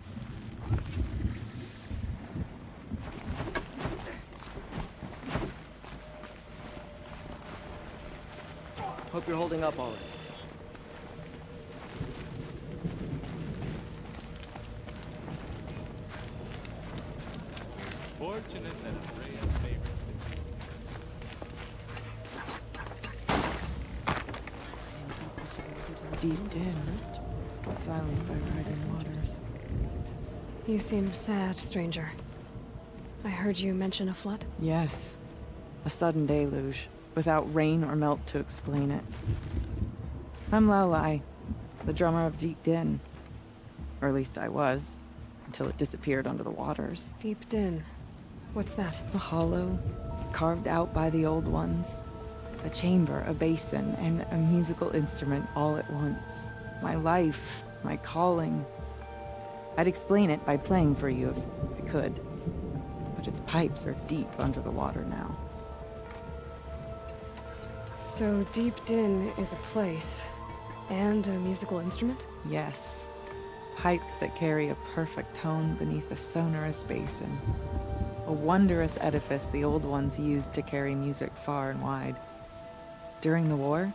Hope you're holding up all right. Fortunate that Aurea's favorite Deep din, silenced by rising waters. You seem sad, stranger. I heard you mention a flood? Yes. A sudden deluge, without rain or melt to explain it. I'm Laolai, the drummer of Deep Din. Or at least I was, until it disappeared under the waters. Deep Din. What's that? A hollow, carved out by the old ones. A chamber, a basin, and a musical instrument all at once. My life, my calling. I'd explain it by playing for you if I could. But its pipes are deep under the water now. So Deep Din is a place, and a musical instrument? Yes. Pipes that carry a perfect tone beneath a sonorous basin. A wondrous edifice the old ones used to carry music far and wide. During the war,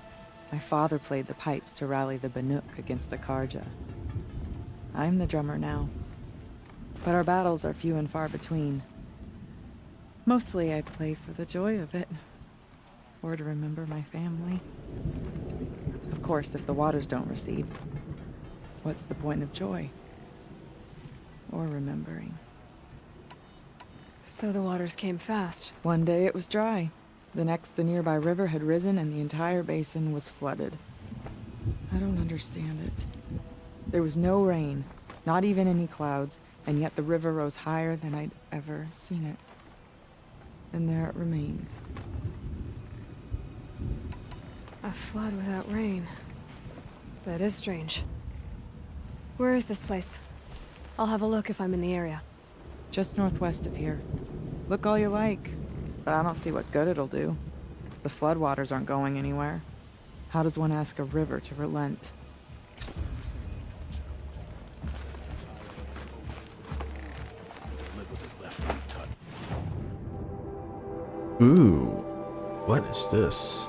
my father played the pipes to rally the Banuk against the Karja. I'm the drummer now, but our battles are few and far between. Mostly I play for the joy of it, or to remember my family. Of course, if the waters don't recede, what's the point of joy? Or remembering? So the waters came fast. One day it was dry. The next, the nearby river had risen and the entire basin was flooded. I don't understand it. There was no rain, not even any clouds, and yet the river rose higher than I'd ever seen it. And there it remains. A flood without rain. That is strange. Where is this place? I'll have a look if I'm in the area. Just northwest of here. Look all you like, but I don't see what good it'll do. The floodwaters aren't going anywhere. How does one ask a river to relent? Ooh, what is this?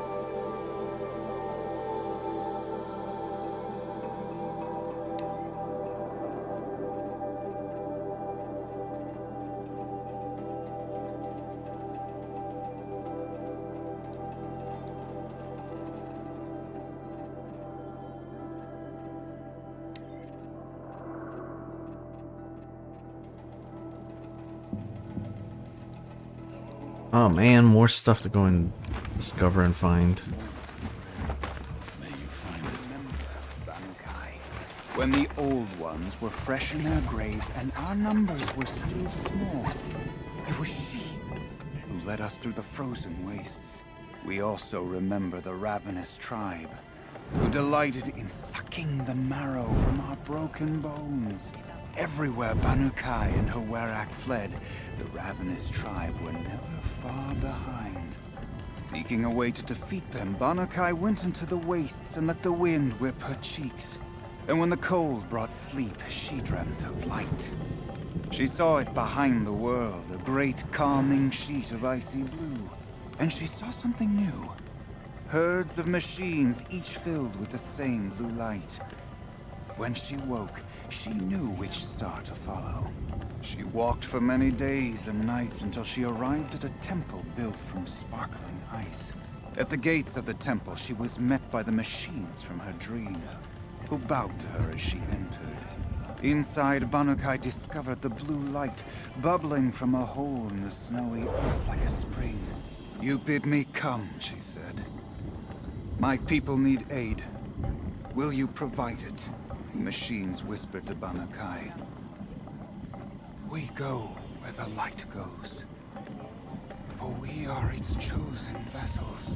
Oh man, more stuff to go and discover and find. When the old ones were fresh in their graves and our numbers were still small, it was she who led us through the frozen wastes. We also remember the ravenous tribe, who delighted in sucking the marrow from our broken bones. Everywhere Banu Kai and her Werak fled, the ravenous tribe were never far behind. Seeking a way to defeat them, Banu Kai went into the wastes and let the wind whip her cheeks. And when the cold brought sleep, she dreamt of light. She saw it behind the world, a great calming sheet of icy blue. And she saw something new. Herds of machines, each filled with the same blue light. When she woke, she knew which star to follow. She walked for many days and nights until she arrived at a temple built from sparkling ice. At the gates of the temple, she was met by the machines from her dream, who bowed to her as she entered. Inside, Banu Kai discovered the blue light bubbling from a hole in the snowy earth like a spring. "You bid me come," she said. "My people need aid. Will you provide it?" The machines whispered to Banu Kai. "We go where the light goes, for we are its chosen vessels.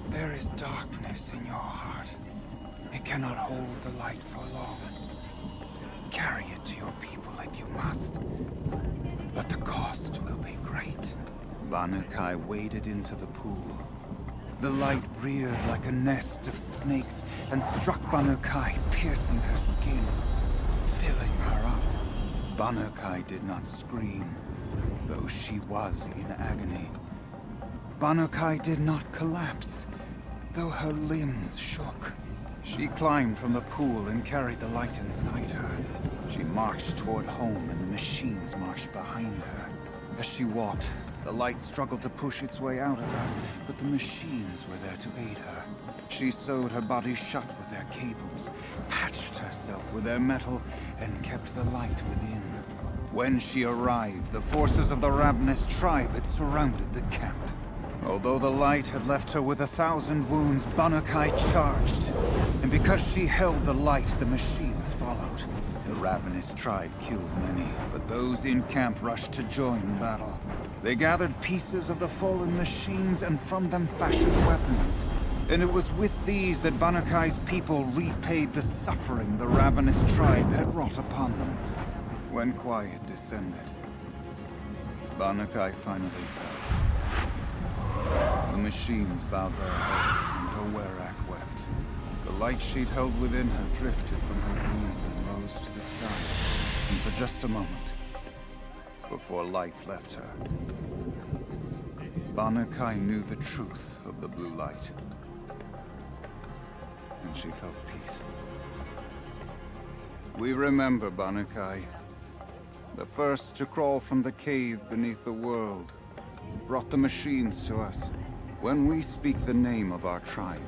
There is darkness in your heart. It cannot hold the light for long. Carry it to your people if you must, but the cost will be great." Banu Kai waded into the pool. The light reared like a nest of snakes and struck Banu Kai, piercing her skin, filling her up. Banu Kai did not scream, though she was in agony. Banu Kai did not collapse, though her limbs shook. She climbed from the pool and carried the light inside her. She marched toward home and the machines marched behind her. As she walked, the light struggled to push its way out of her, but the machines were there to aid her. She sewed her body shut with their cables, patched herself with their metal, and kept the light within. When she arrived, the forces of the ravenous tribe had surrounded the camp. Although the light had left her with 1,000 wounds, Banu Kai charged. And because she held the light, the machines followed. The ravenous tribe killed many, but those in camp rushed to join the battle. They gathered pieces of the fallen machines and from them fashioned weapons. And it was with these that Banukai's people repaid the suffering the ravenous tribe had wrought upon them. When quiet descended, Banukai finally fell. The machines bowed their heads, and her Werak wept. The light she'd held within her drifted from her knees and rose to the sky. And for just a moment, before life left her, Banukai knew the truth of the blue light. And she felt peace. We remember Banukai, the first to crawl from the cave beneath the world, brought the machines to us. When we speak the name of our tribe,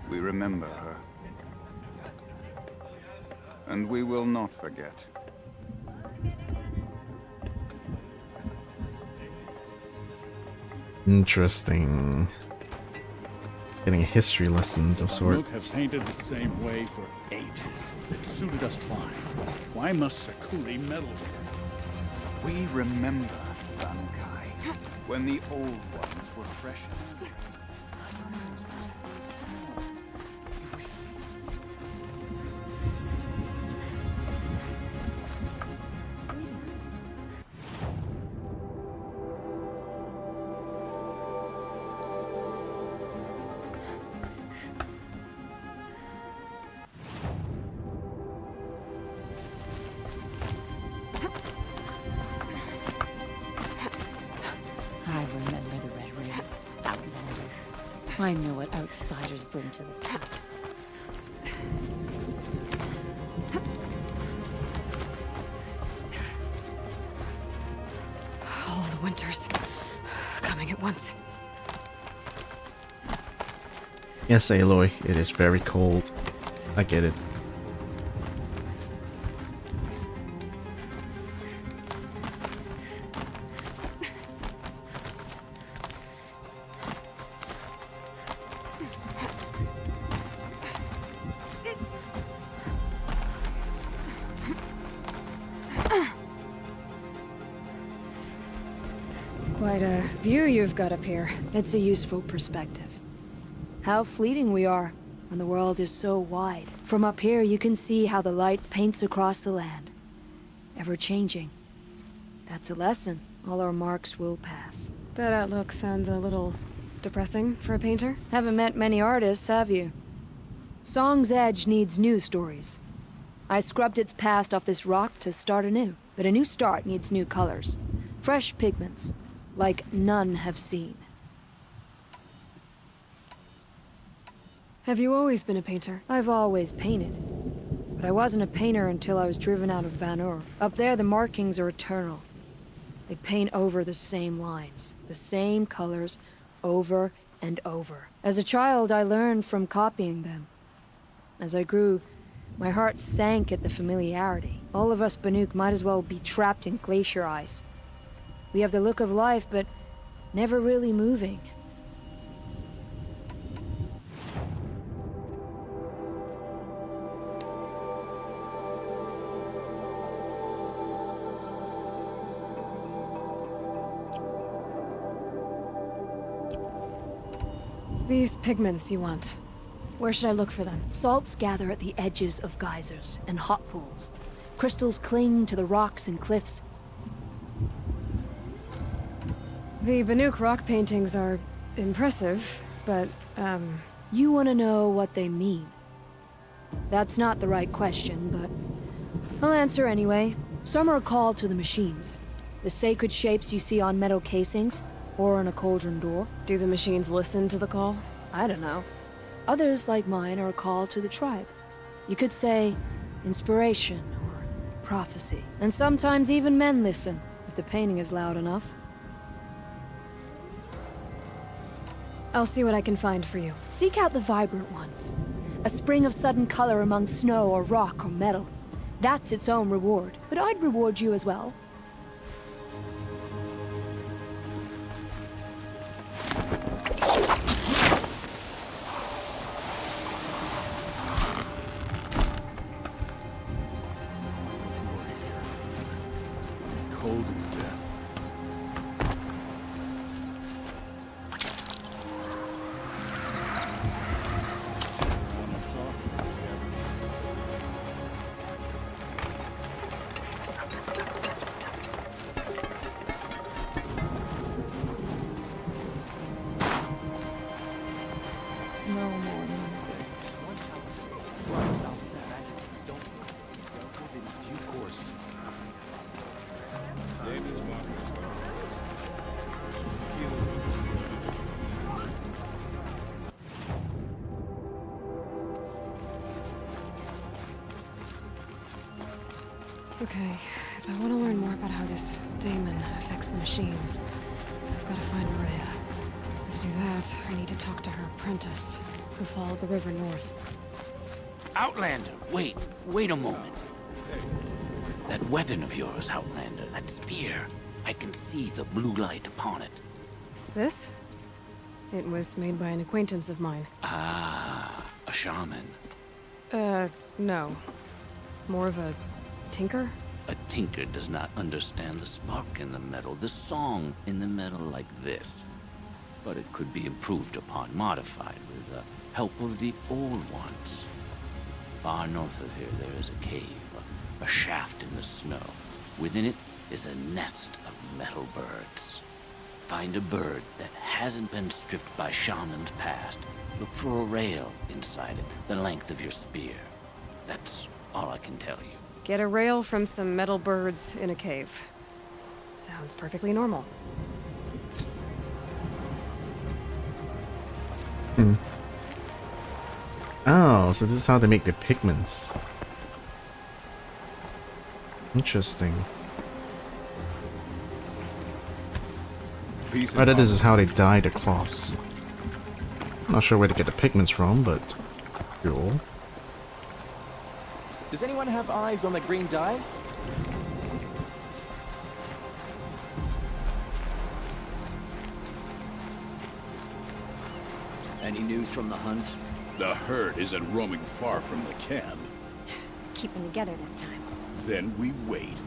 we remember her. And we will not forget. Interesting. Getting history lessons of Banuk have sorts. painted the same way for ages. It suited us fine. Why must Sakuli meddle with it? We remember Banukai, when the old ones were fresh. I remember the Red Raids, Outlander. I know what outsiders bring to the table. All the winters coming at once. Yes, Aloy, it is very cold. I get it. Quite a view you've got up here. It's a useful perspective. How fleeting we are when the world is so wide. From up here, you can see how the light paints across the land. Ever changing. That's a lesson. All our marks will pass. That outlook sounds a little depressing for a painter. Haven't met many artists, have you? Song's Edge needs new stories. I scrubbed its past off this rock to start anew. But a new start needs new colors. Fresh pigments. Like none have seen. Have you always been a painter? I've always painted. But I wasn't a painter until I was driven out of Banur. Up there, the markings are eternal. They paint over the same lines, the same colors, over and over. As a child, I learned from copying them. As I grew, my heart sank at the familiarity. All of us Banuk might as well be trapped in glacier ice. We have the look of life, but never really moving. These pigments you want. Where should I look for them? Salts gather at the edges of geysers and hot pools. Crystals cling to the rocks and cliffs. The Banuk rock paintings are impressive, but, You want to know what they mean? That's not the right question, but I'll answer anyway. Some are a call to the machines. The sacred shapes you see on metal casings, or on a cauldron door. Do the machines listen to the call? I don't know. Others, like mine, are a call to the tribe. You could say inspiration or prophecy. And sometimes even men listen, if the painting is loud enough. I'll see what I can find for you. Seek out the vibrant ones. A spring of sudden color among snow or rock or metal. That's its own reward. But I'd reward you as well. Cold to death. Okay, if I want to learn more about how this daemon affects the machines, I've got to find Maria. And to do that, I need to talk to her apprentice, who followed the river north. Outlander, wait a moment. That weapon of yours, Outlander, that spear. I can see the blue light upon it. This? It was made by an acquaintance of mine. Ah, a shaman. No. More of a tinker? A tinker does not understand the spark in the metal, the song in the metal like this. But it could be improved upon, modified with the help of the old ones. Far north of here, there is a cave, a shaft in the snow. Within it is a nest of metal birds. Find a bird that hasn't been stripped by shamans past. Look for a rail inside it, the length of your spear. That's all I can tell you. Get a rail from some metal birds in a cave. Sounds perfectly normal. Oh, so this is how they make the pigments. Interesting. Oh, that is how they dye the cloths. Not sure where to get the pigments from, but cool. Does anyone have eyes on the green dye? Any news from the hunt? The herd isn't roaming far from the camp. Keeping together this time. Then we wait.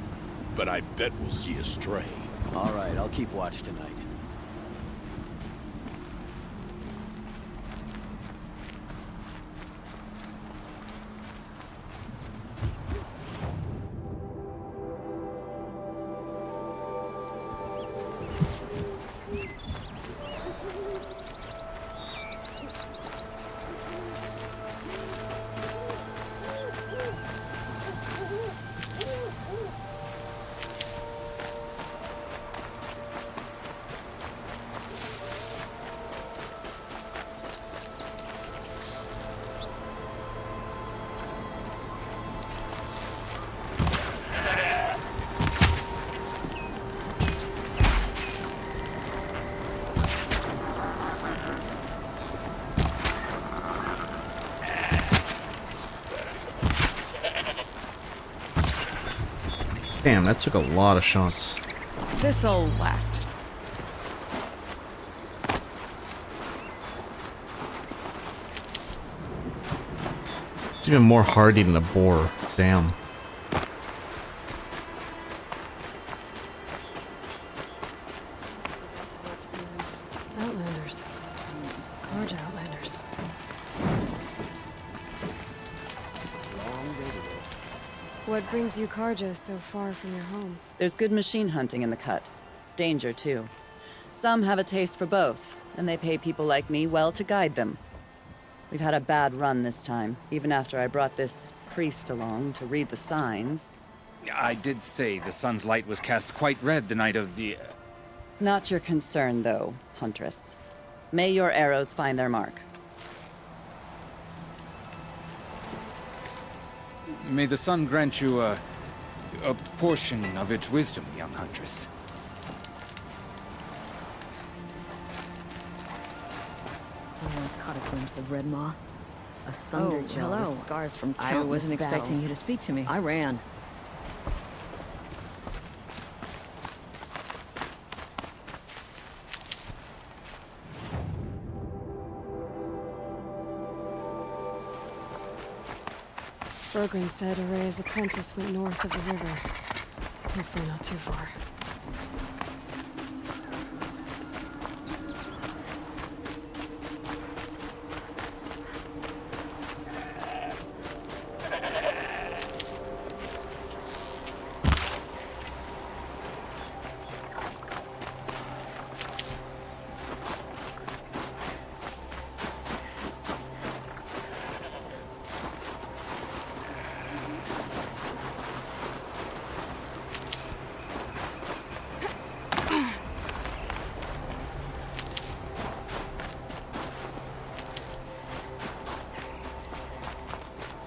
But I bet we'll see a stray. All right, I'll keep watch tonight. Damn, that took a lot of shots. This'll last. It's even more hardy than a boar. Damn. Outlanders. Large outlanders. What brings you Karja so far from your home? There's good machine hunting in the cut. Danger, too. Some have a taste for both, and they pay people like me well to guide them. We've had a bad run this time, even after I brought this priest along to read the signs. I did say the sun's light was cast quite red the night of the... Not your concern, though, Huntress. May your arrows find their mark. May the sun grant you a portion of its wisdom, young Huntress. I once caught a glimpse of Red Maw. A thunder gel with scars from countless I wasn't expecting battles. you to speak to me. I ran. Bergren said Araya's apprentice went north of the river. Hopefully not too far.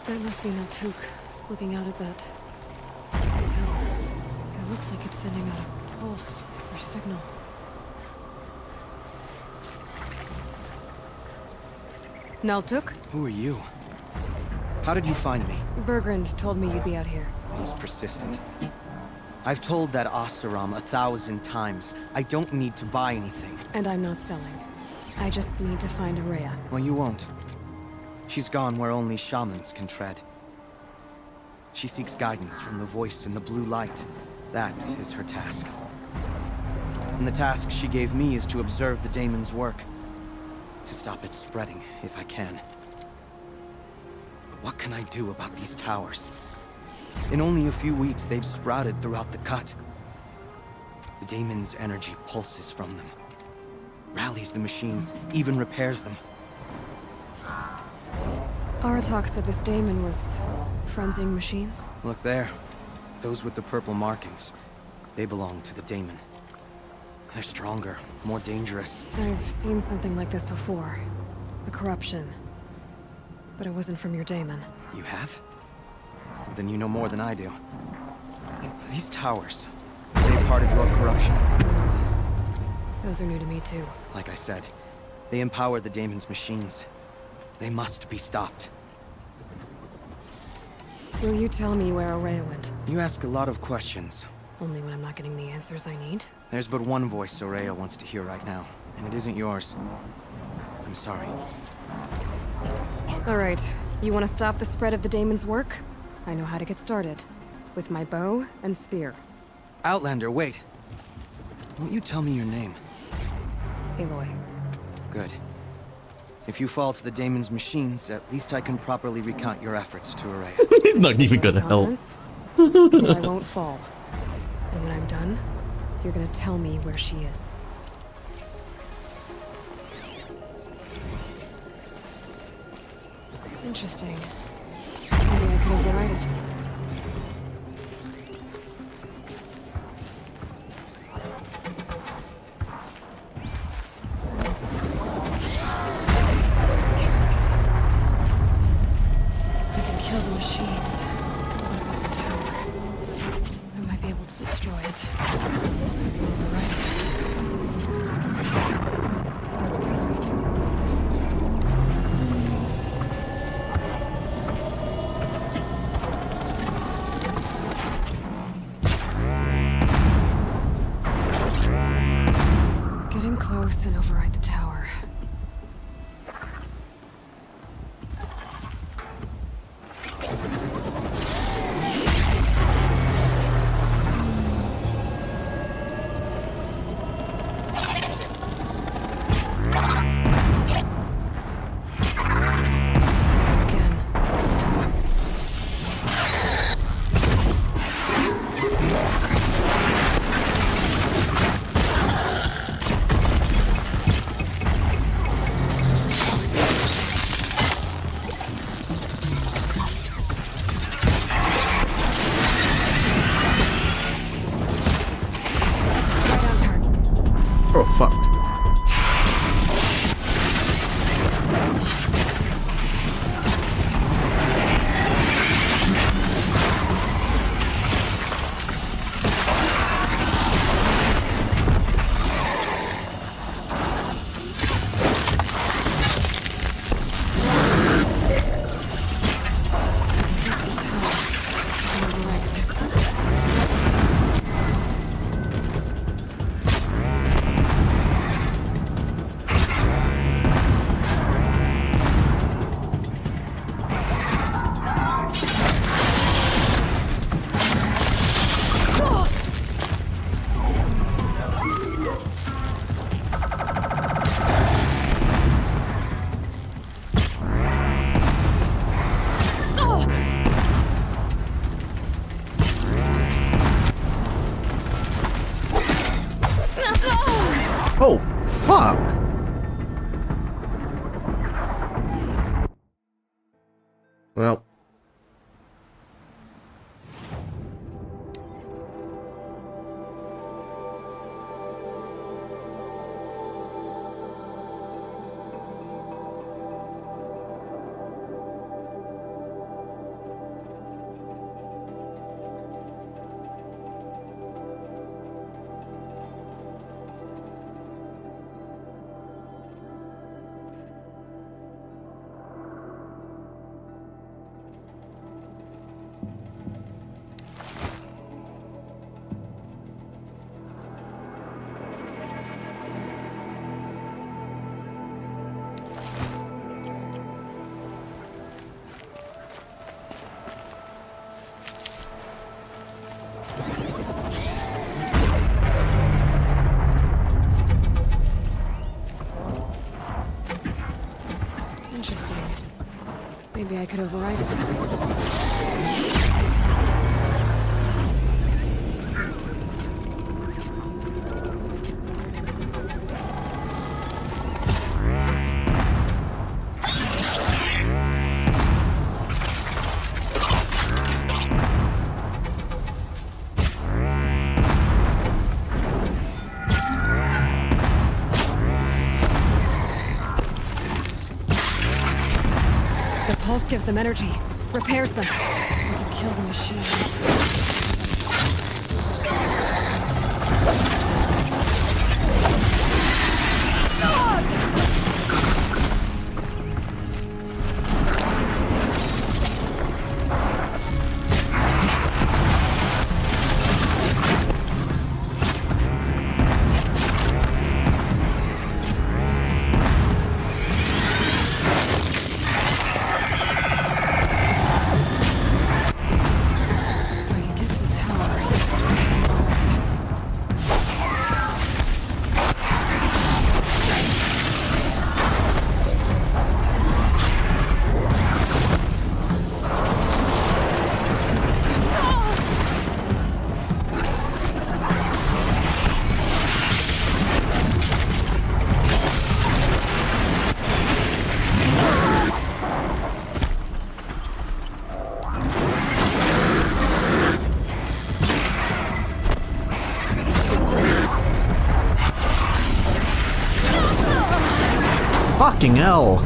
That must be Naltuk, looking out at that Looks like it's sending out a pulse or signal. Naltuk? Who are you? How did you find me? Bergrand told me you'd be out here. He's persistent. I've told that Oseram 1,000 times. I don't need to buy anything. And I'm not selling. I just need to find Araya. Well, you won't. She's gone where only shamans can tread. She seeks guidance from the voice in the blue light. That is her task. And the task she gave me is to observe the daemon's work. To stop it spreading, if I can. But what can I do about these towers? In only a few weeks, they've sprouted throughout the cut. The daemon's energy pulses from them. Rallies the machines, even repairs them. Aratak said this daemon was frenzying machines. Look there. Those with the purple markings. They belong to the daemon. They're stronger, more dangerous. I've seen something like this before. The corruption. But it wasn't from your daemon. You have? Then you know more than I do. These towers, are they part of your corruption? Those are new to me too. Like I said, they empower the daemon's machines. They must be stopped. Will you tell me where Araya went? You ask a lot of questions. Only when I'm not getting the answers I need? There's but one voice Araya wants to hear right now, and it isn't yours. I'm sorry. All right. You want to stop the spread of the daemon's work? I know how to get started. With my bow and spear. Outlander, wait. Won't you tell me your name? Aloy. Good. If you fall to the daemon's machines, at least I can properly recount your efforts to Araya. He's not even gonna help. Well, I won't fall. And when I'm done, you're gonna tell me where she is. Interesting. Maybe I could override it. I can kill the machines. What about the tower? I might be able to destroy it. Override Getting close and override the tower. Oh, fuck. Oh, fuck! Well. I could override it. The pulse gives them energy, repairs them. We can kill the machines. Fucking hell!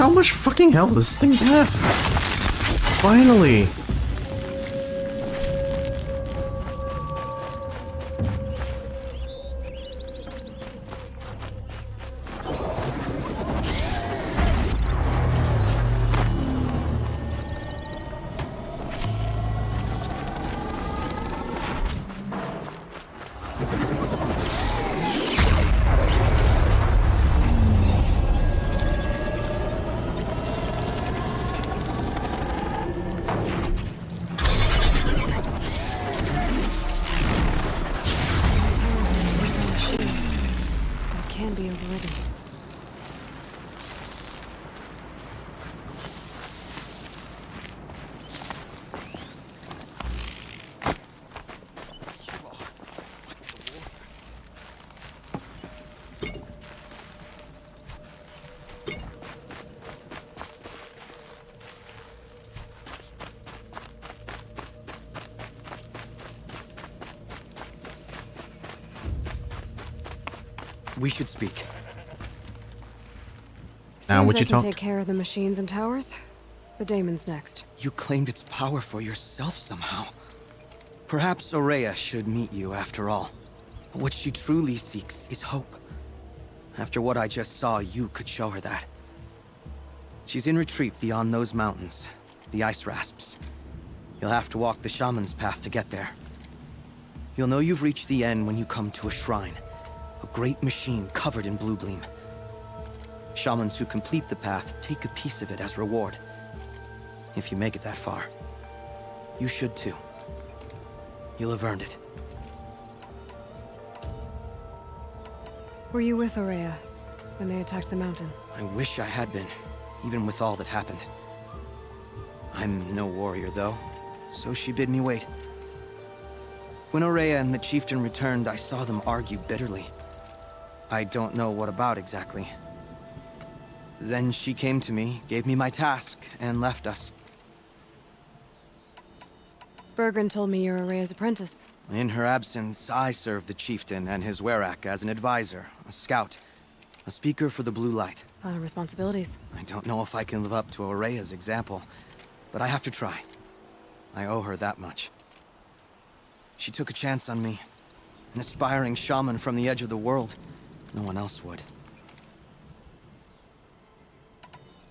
how much fucking health does this thing have? Finally. Can be overridden. We should speak. Now, Seems would I you can talk? take care of the machines and towers. The daemon's next. You claimed its power for yourself somehow. Perhaps Aurea should meet you after all. What she truly seeks is hope. After what I just saw, you could show her that. She's in retreat beyond those mountains, the ice rasps. You'll have to walk the shaman's path to get there. You'll know you've reached the end when you come to a shrine. A great machine covered in blue gleam. Shamans who complete the path take a piece of it as reward. If you make it that far, you should too. You'll have earned it. Were you with Aurea when they attacked the mountain? I wish I had been, even with all that happened. I'm no warrior, though, so she bid me wait. When Aurea and the chieftain returned, I saw them argue bitterly. I don't know what about exactly. Then she came to me, gave me my task, and left us. Bergren told me you're Aurea's apprentice. In her absence, I served the chieftain and his werak as an advisor, a scout, a speaker for the Blue Light. A lot of responsibilities. I don't know if I can live up to Aurea's example, but I have to try. I owe her that much. She took a chance on me. An aspiring shaman from the edge of the world. No one else would.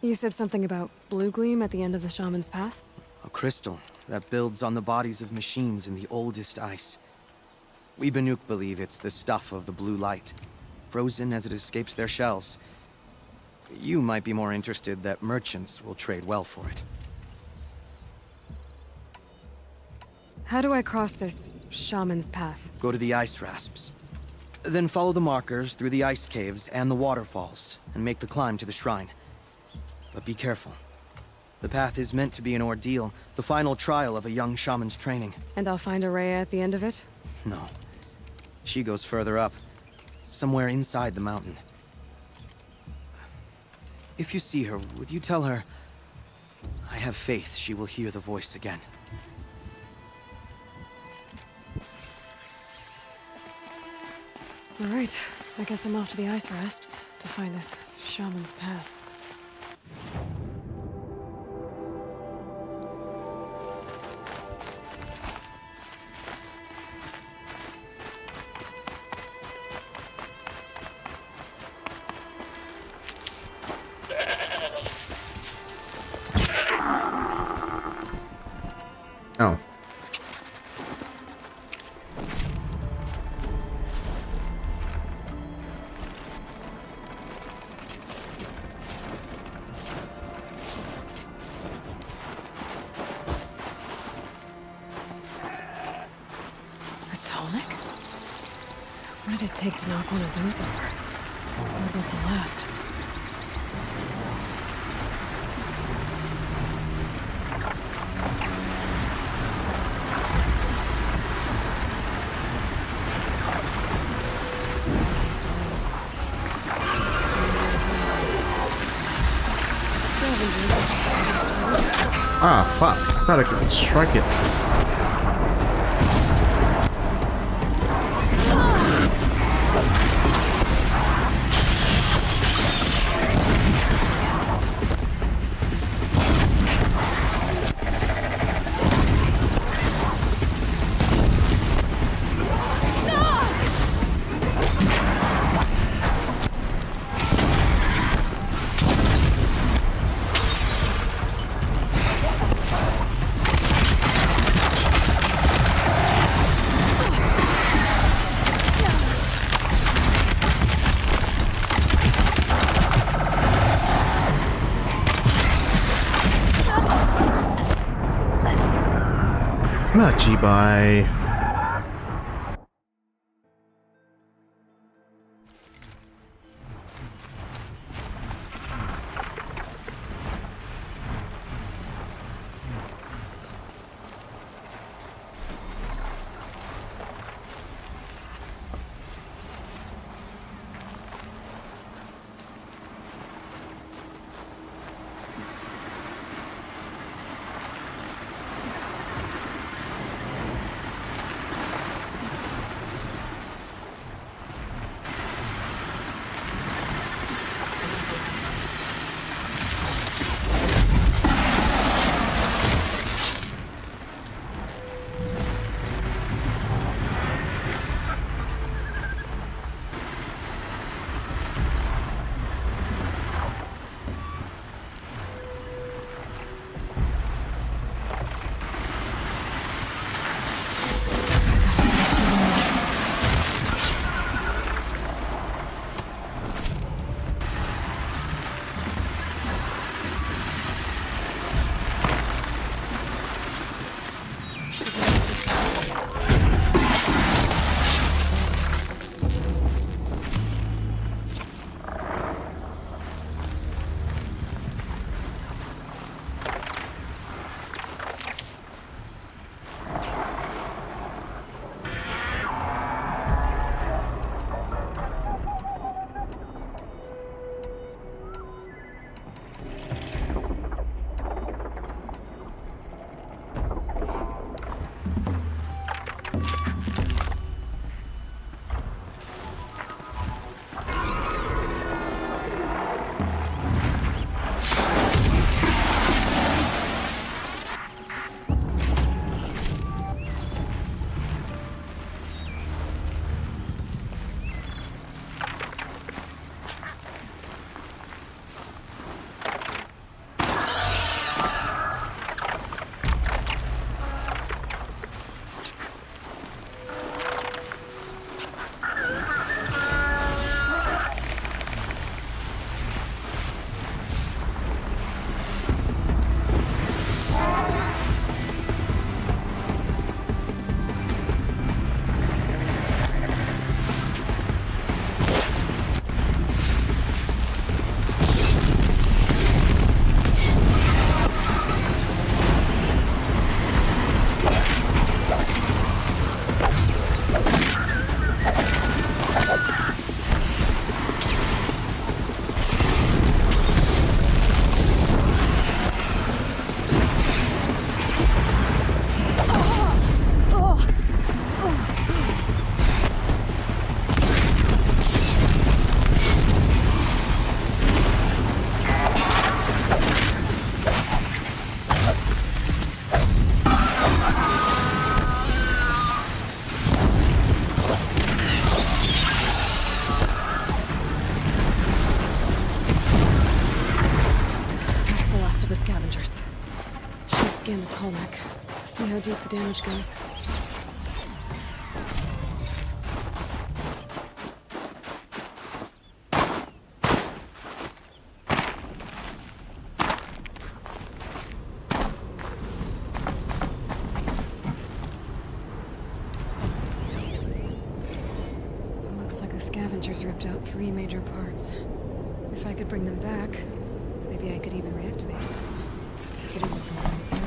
You said something about blue gleam at the end of the shaman's path? A crystal that builds on the bodies of machines in the oldest ice. We Banuk believe it's the stuff of the blue light, frozen as it escapes their shells. You might be more interested that merchants will trade well for it. How do I cross this shaman's path? Go to the ice rasps. Then follow the markers through the ice caves and the waterfalls, and make the climb to the shrine. But be careful. The path is meant to be an ordeal, the final trial of a young shaman's training. And I'll find Aurea at the end of it? No. She goes further up, somewhere inside the mountain. If you see her, would you tell her, I have faith she will hear the voice again. All right, I guess I'm off to the ice rasps to find this shaman's path. Oh. What did it take to knock one of those over? What built to last? Ah, fuck. I thought I could strike it. Machi bye. See how deep the damage goes. Looks like the scavengers ripped out 3 major parts. If I could bring them back, maybe I could even reactivate it. Get it with some science here.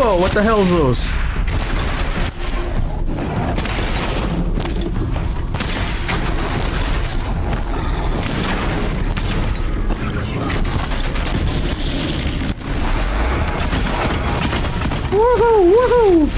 Whoa, what the hell's those? Woohoo! Woohoo!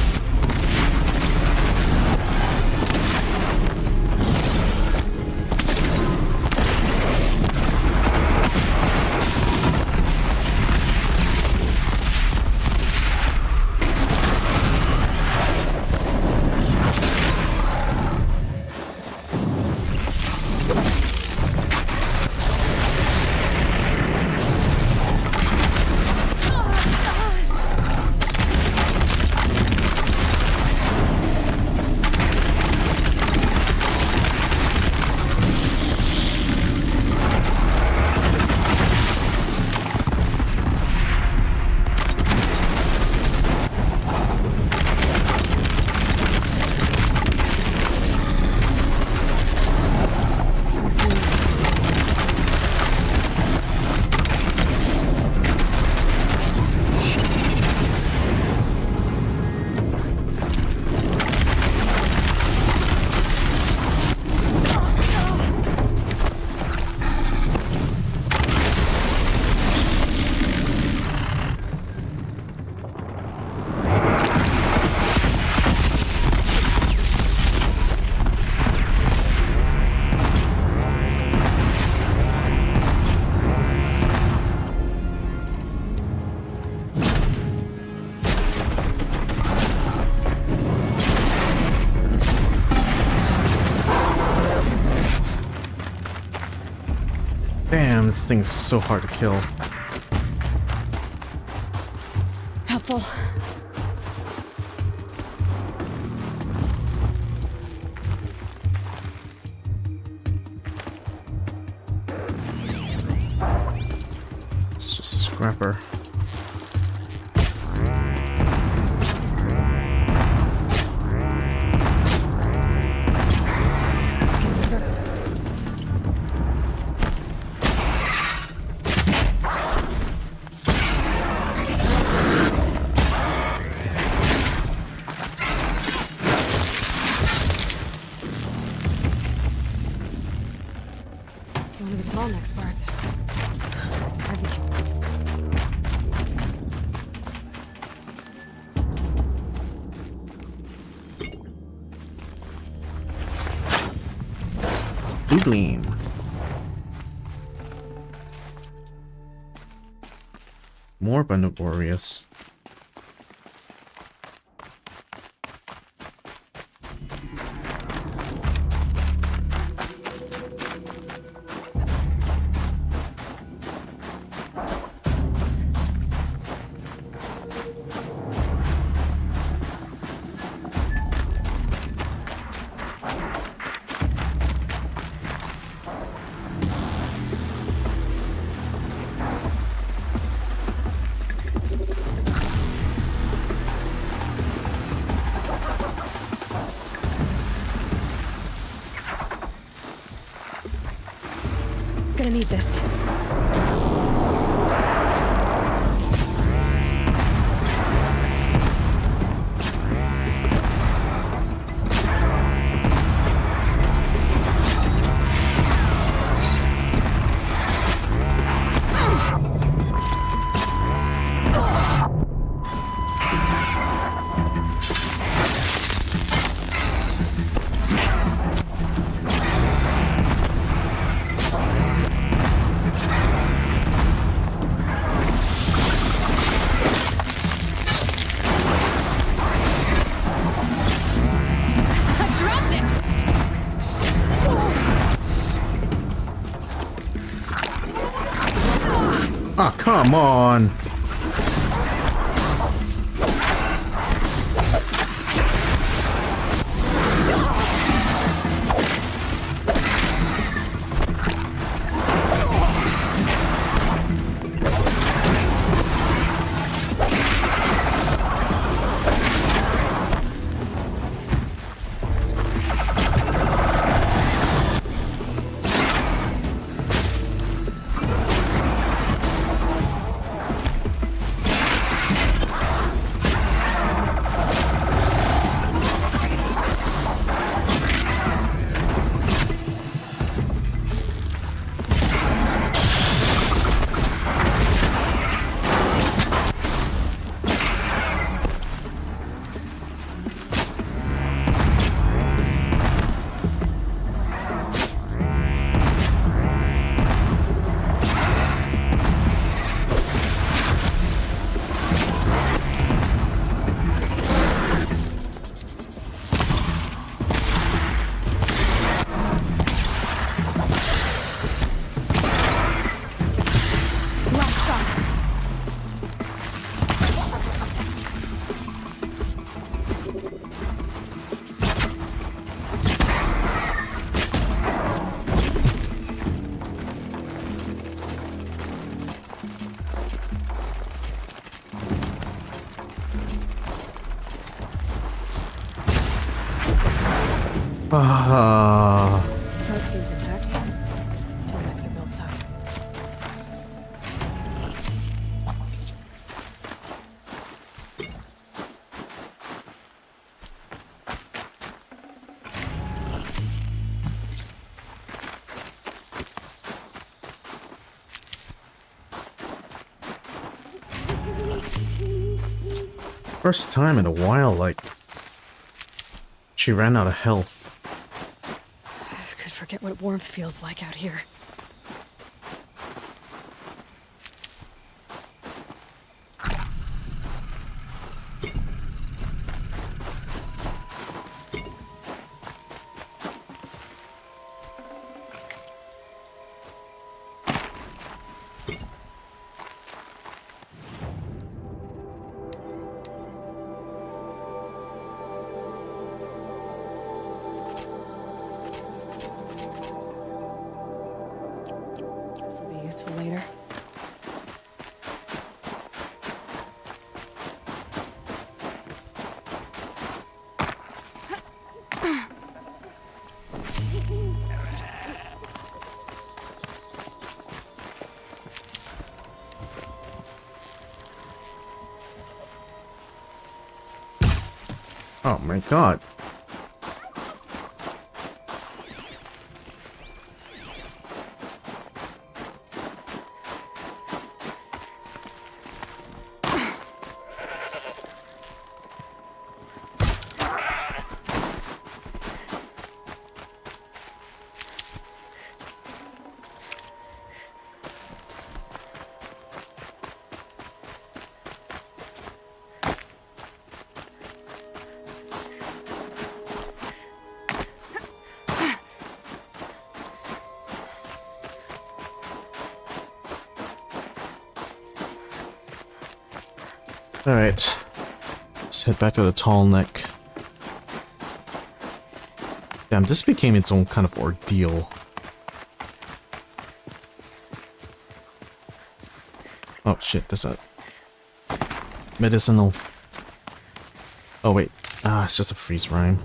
Damn, this thing's so hard to kill. Helpful. It's just a scrapper. One of the tall next parts. It's heavy. Blue gleam. More Banuk warriors. Gonna need this. Ah, come on. That seems intact. Telemax are built tough. First time in a while, like, she ran out of health. I could forget what warmth feels like out here. Useful later. Oh my god. Alright. Let's head back to the tall neck. Damn, this became its own kind of ordeal. Oh shit, that's a medicinal. Oh wait, it's just a freeze rhyme.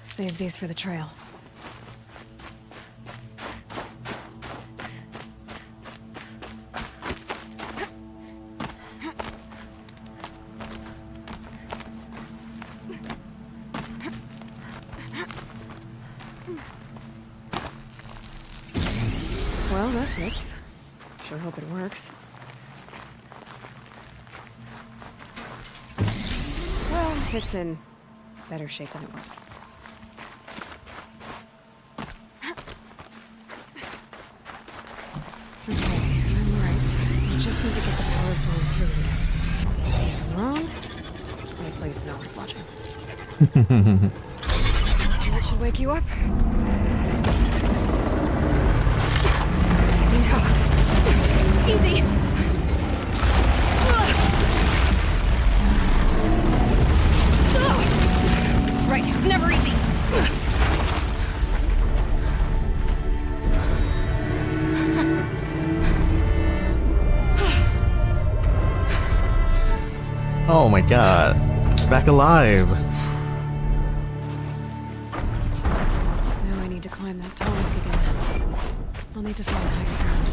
Save these for the trail. Well, that fits. Sure hope it works. Well, it's in better shape than it was. Okay, I'm right. I just need to get the power flowing through here. If I'm wrong, any place no one's watching. That should wake you up. Easy now. Easy! Right, it's never easy. Oh my god, it's back alive. Now I need to climb that tall rock again. I'll need to find higher ground.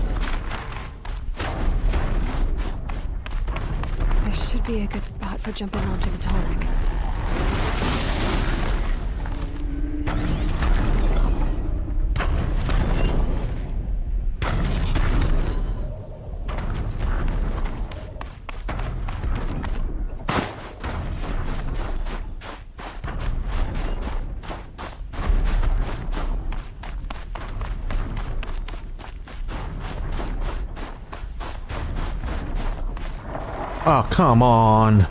This should be a good spot for jumping onto the tall neck. Oh, come on.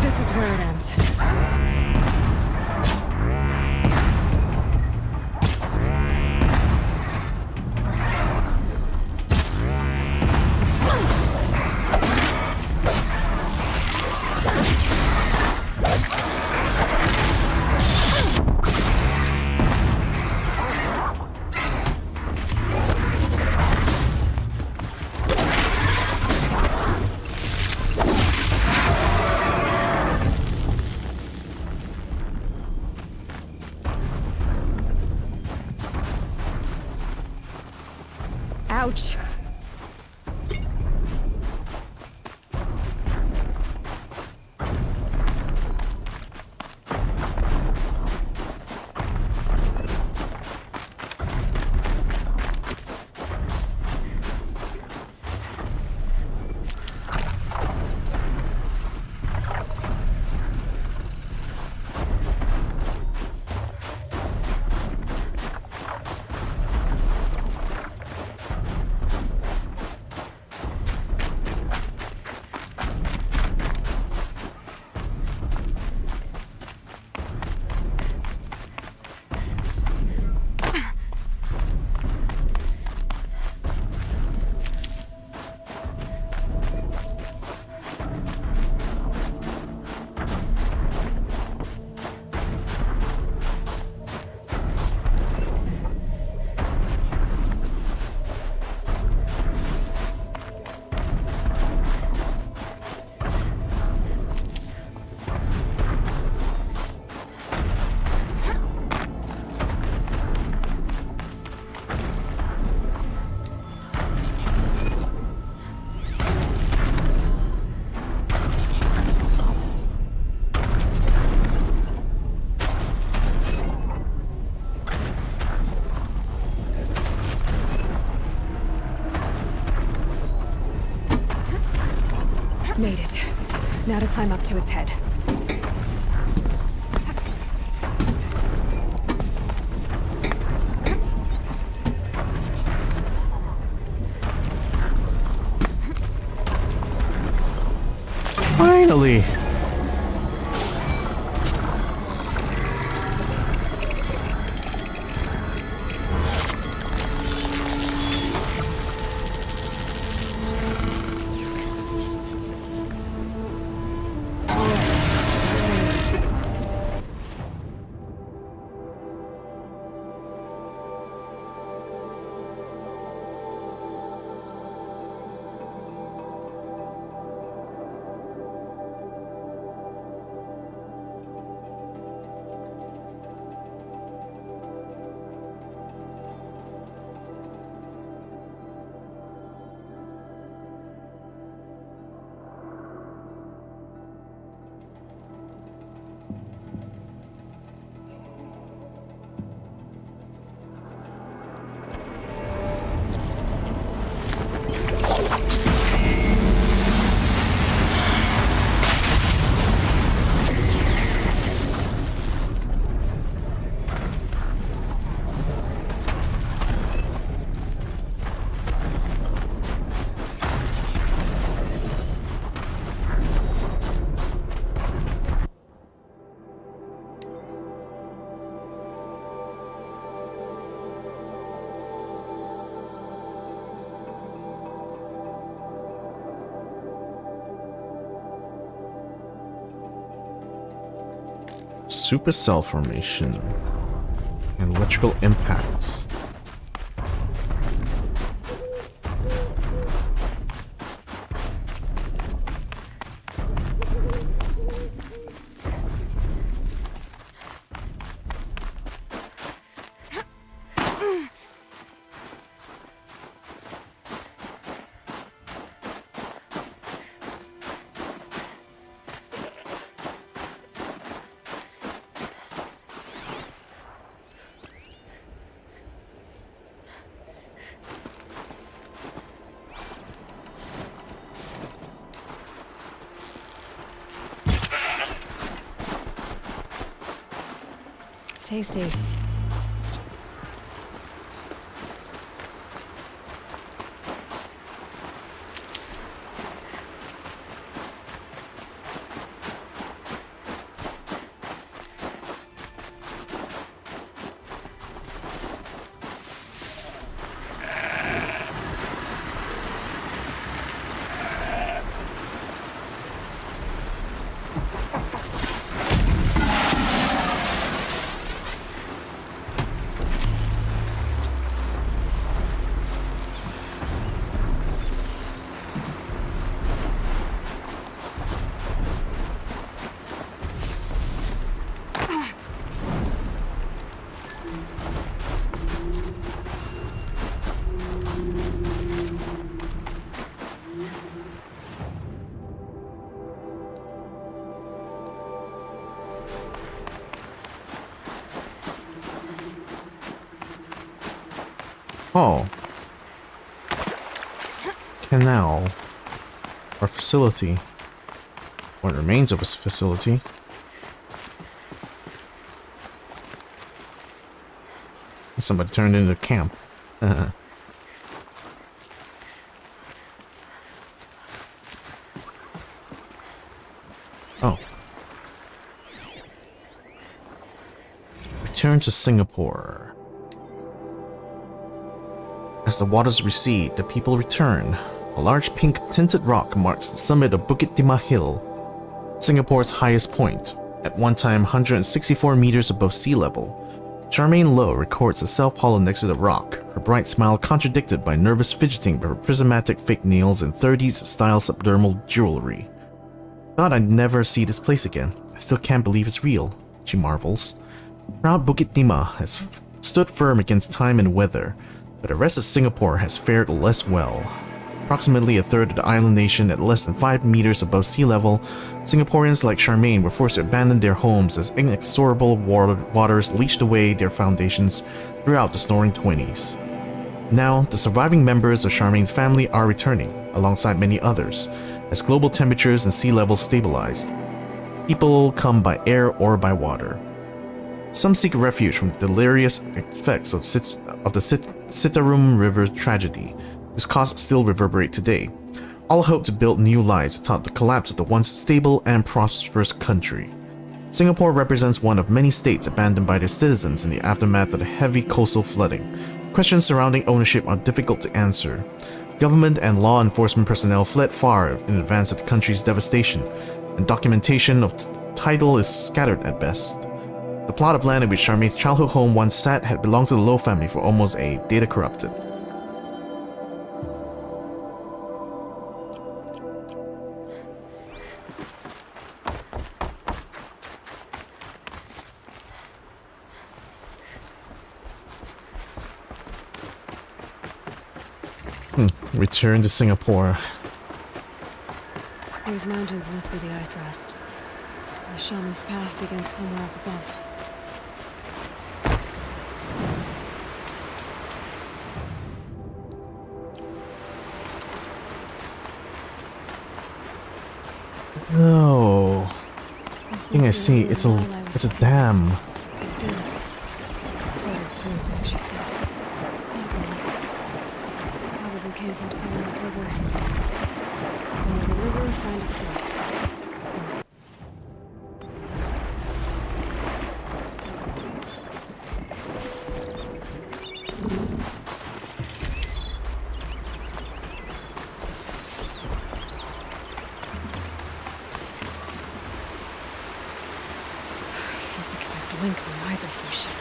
This is where it ends. Ouch. Made it. Now to climb up to its head. Finally! Supercell formation and electrical impacts. Tasty. Oh. Canal. Or facility. What remains of a facility. Somebody turned into a camp. Oh. Return to Singapore. As the waters recede, the people return. A large pink tinted rock marks the summit of Bukit Timah Hill, Singapore's highest point, at one time 164 meters above sea level. Charmaine Lowe records a self-hollow next to the rock, her bright smile contradicted by nervous fidgeting of her prismatic fake nails and 30s-style subdermal jewelry. Thought I'd never see this place again. I still can't believe it's real, she marvels. Proud Bukit Timah has stood firm against time and weather, but the rest of Singapore has fared less well. Approximately a third of the island nation at less than 5 meters above sea level, Singaporeans like Charmaine were forced to abandon their homes as inexorable waters leached away their foundations throughout the snoring 20s. Now, the surviving members of Charmaine's family are returning, alongside many others, as global temperatures and sea levels stabilized. People come by air or by water. Some seek refuge from the delirious effects of the Citarum River tragedy, whose costs still reverberate today. All hope to build new lives atop the collapse of the once stable and prosperous country. Singapore represents one of many states abandoned by their citizens in the aftermath of the heavy coastal flooding. Questions surrounding ownership are difficult to answer. Government and law enforcement personnel fled far in advance of the country's devastation, and documentation of title is scattered at best. The plot of land in which Charmaine's childhood home once sat had belonged to the Lowe family for almost a data corrupted. Return to Singapore. These mountains must be the ice rasps. The shaman's path begins somewhere up above. Oh, I think I see. It's a dam. Came from somewhere upriver. Follow the river, find its source. Seems feels like if I blink, my eyes will fall shut.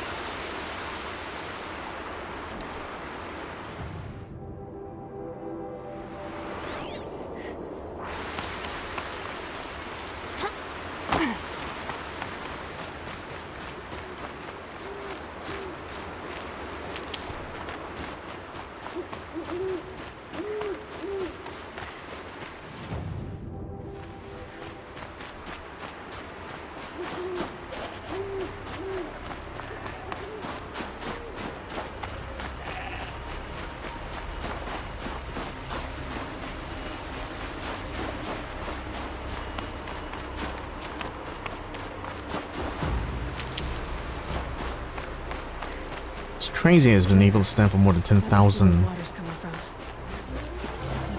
Crazy has been able to stand for more than 10,000.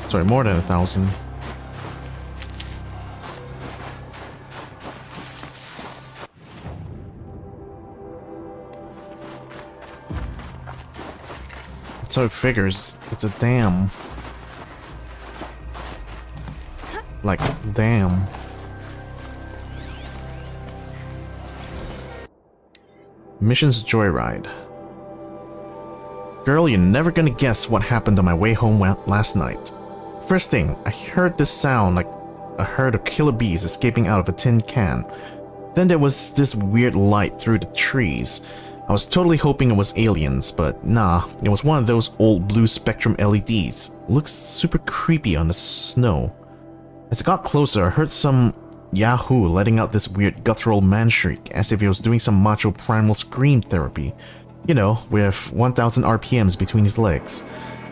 Sorry, more than 1,000. So it figures it's a dam. Like, damn. Missions Joyride. Girl, you're never gonna guess what happened on my way home last night. First thing, I heard this sound like a herd of killer bees escaping out of a tin can. Then there was this weird light through the trees. I was totally hoping it was aliens, but nah, it was one of those old blue spectrum LEDs. Looks super creepy on the snow. As I got closer, I heard some yahoo letting out this weird guttural man shriek as if he was doing some macho primal scream therapy. You know, with 1000 RPMs between his legs.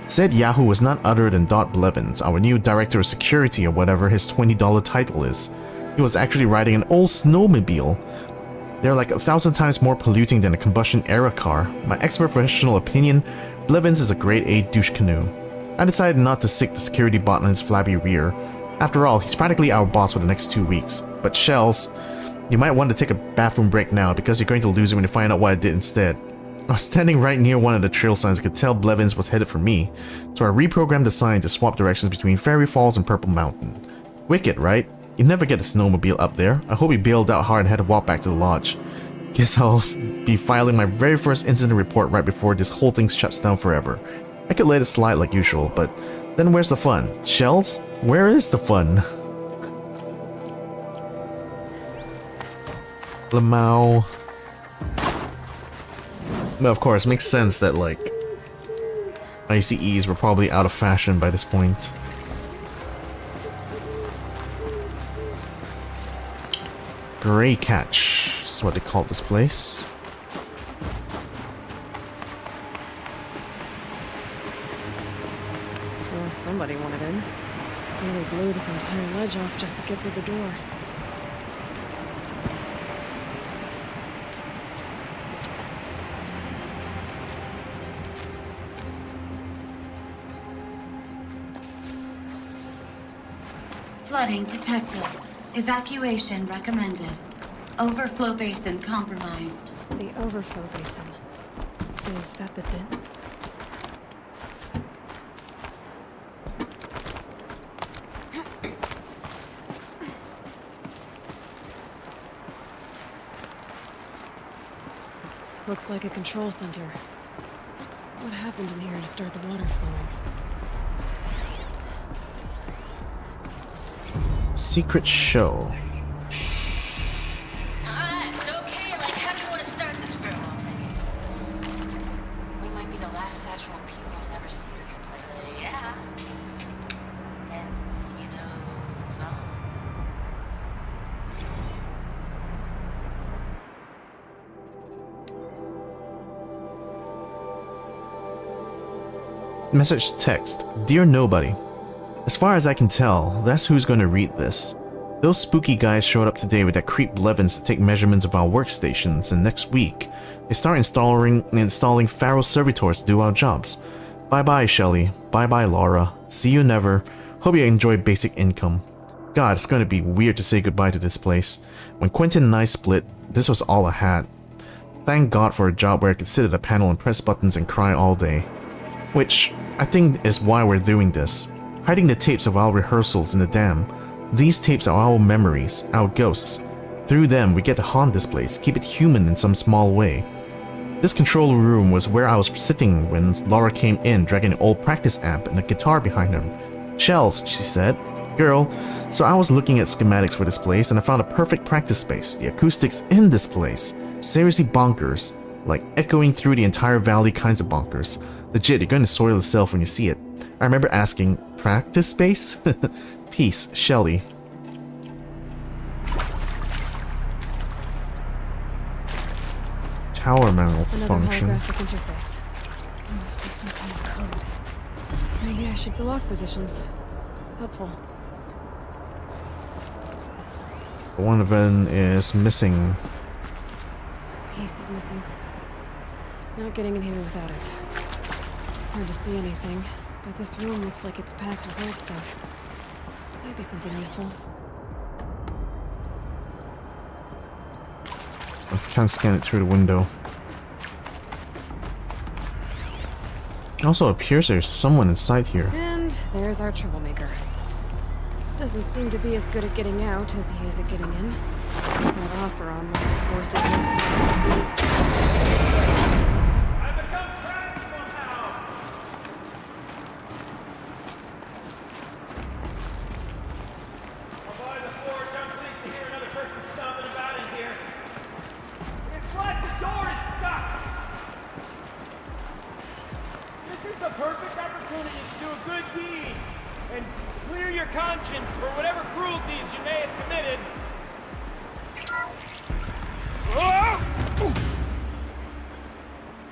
Said Yahoo was none other than Dot Blevins, our new director of security or whatever his $20 title is. He was actually riding an old snowmobile. They're like 1,000 times more polluting than a combustion-era car. My ex-professional opinion, Blevins is a grade A douche canoe. I decided not to sick the security bot on his flabby rear. After all, he's practically our boss for the next 2 weeks. But Shells, you might want to take a bathroom break now because you're going to lose it when you find out what I did instead. I was standing right near one of the trail signs and could tell Blevins was headed for me, so I reprogrammed the sign to swap directions between Fairy Falls and Purple Mountain. Wicked, right? You never get a snowmobile up there. I hope he bailed out hard and had to walk back to the lodge. Guess I'll be filing my very first incident report right before this whole thing shuts down forever. I could let it slide like usual, but then where's the fun? Shells? Where is the fun? Lamau. But of course, it makes sense that, like, ICEs were probably out of fashion by this point. Grey Catch is what they call this place. Well, somebody wanted in. Nearly blew this entire ledge off just to get through the door. Flooding detected. Evacuation recommended. Overflow basin compromised. The overflow basin. Is that the den? Looks like a control center. What happened in here to start the water flowing? Secret show. Alright, so okay, like how do you want to start this girl? We might be the last Saturn people who's never seen this place. Yeah. Hence, you know, song. Message text. Dear Nobody. As far as I can tell, that's who's going to read this. Those spooky guys showed up today with that creep Blevins to take measurements of our workstations, and next week, they start installing Pharaoh servitors to do our jobs. Bye-bye, Shelly. Bye-bye, Laura. See you never. Hope you enjoy basic income. God, it's going to be weird to say goodbye to this place. When Quentin and I split, this was all I had. Thank God for a job where I could sit at a panel and press buttons and cry all day. Which, I think is why we're doing this. Hiding the tapes of our rehearsals in the dam. These tapes are our memories, our ghosts. Through them, we get to haunt this place, keep it human in some small way. This control room was where I was sitting when Laura came in, dragging an old practice amp and a guitar behind her. Shells, she said. Girl, so I was looking at schematics for this place and I found a perfect practice space. The acoustics in this place, seriously bonkers. Like echoing through the entire valley kinds of bonkers. Legit, you're going to soil yourself when you see it. I remember asking, practice space? Peace, Shelly. Tower malfunction. Another holographic interface. There must be some kind of code. Maybe I should block positions. Helpful. One of them is missing. Piece is missing. Not getting in here without it. Hard to see anything, but this room looks like it's packed with old stuff. Might be something useful. I can't scan it through the window. It also appears there's someone inside here. And there's our troublemaker. Doesn't seem to be as good at getting out as he is at getting in. That Oseron must have forced his way.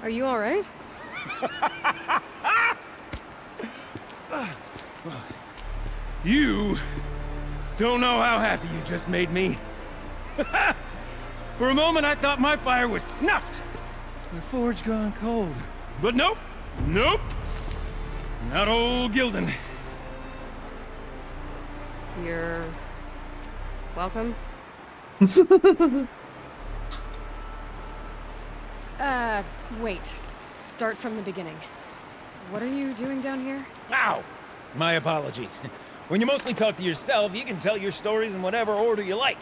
Are you alright? You don't know how happy you just made me. For a moment, I thought my fire was snuffed. The forge gone cold. But nope. Nope. Not old Gildan. You're... welcome? Wait. Start from the beginning. What are you doing down here? Ow! My apologies. When you mostly talk to yourself, you can tell your stories in whatever order you like.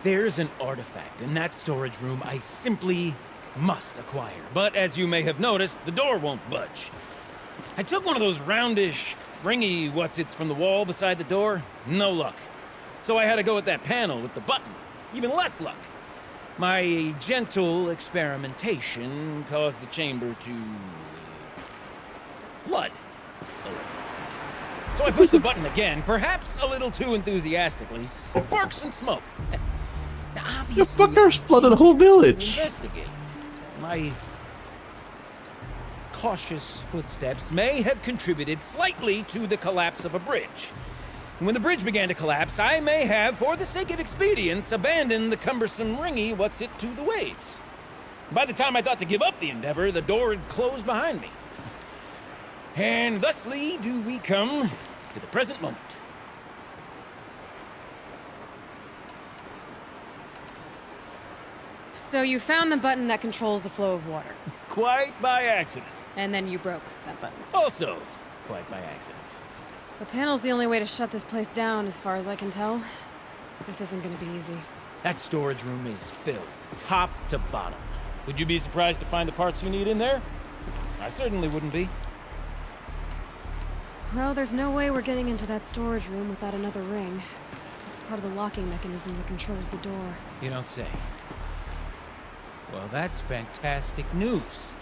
There's an artifact in that storage room I simply must acquire. But as you may have noticed, the door won't budge. I took one of those roundish, ringy what's-its from the wall beside the door. No luck. So I had to go with that panel with the button. Even less luck. My gentle experimentation caused the chamber to... flood. So I pushed the button again, perhaps a little too enthusiastically. Sparks and smoke. Now, obviously, the fuckers flooded the whole village. Investigate. My cautious footsteps may have contributed slightly to the collapse of a bridge. And when the bridge began to collapse, I may have, for the sake of expedience, abandoned the cumbersome ringy what's-it to the waves. By the time I thought to give up the endeavor, the door had closed behind me. And thusly do we come to the present moment. So you found the button that controls the flow of water. Quite by accident. And then you broke that button. Also, quite by accident. The panel's the only way to shut this place down, as far as I can tell. This isn't gonna be easy. That storage room is filled, top to bottom. Would you be surprised to find the parts you need in there? I certainly wouldn't be. Well, there's no way we're getting into that storage room without another ring. It's part of the locking mechanism that controls the door. You don't say. Well, that's fantastic news.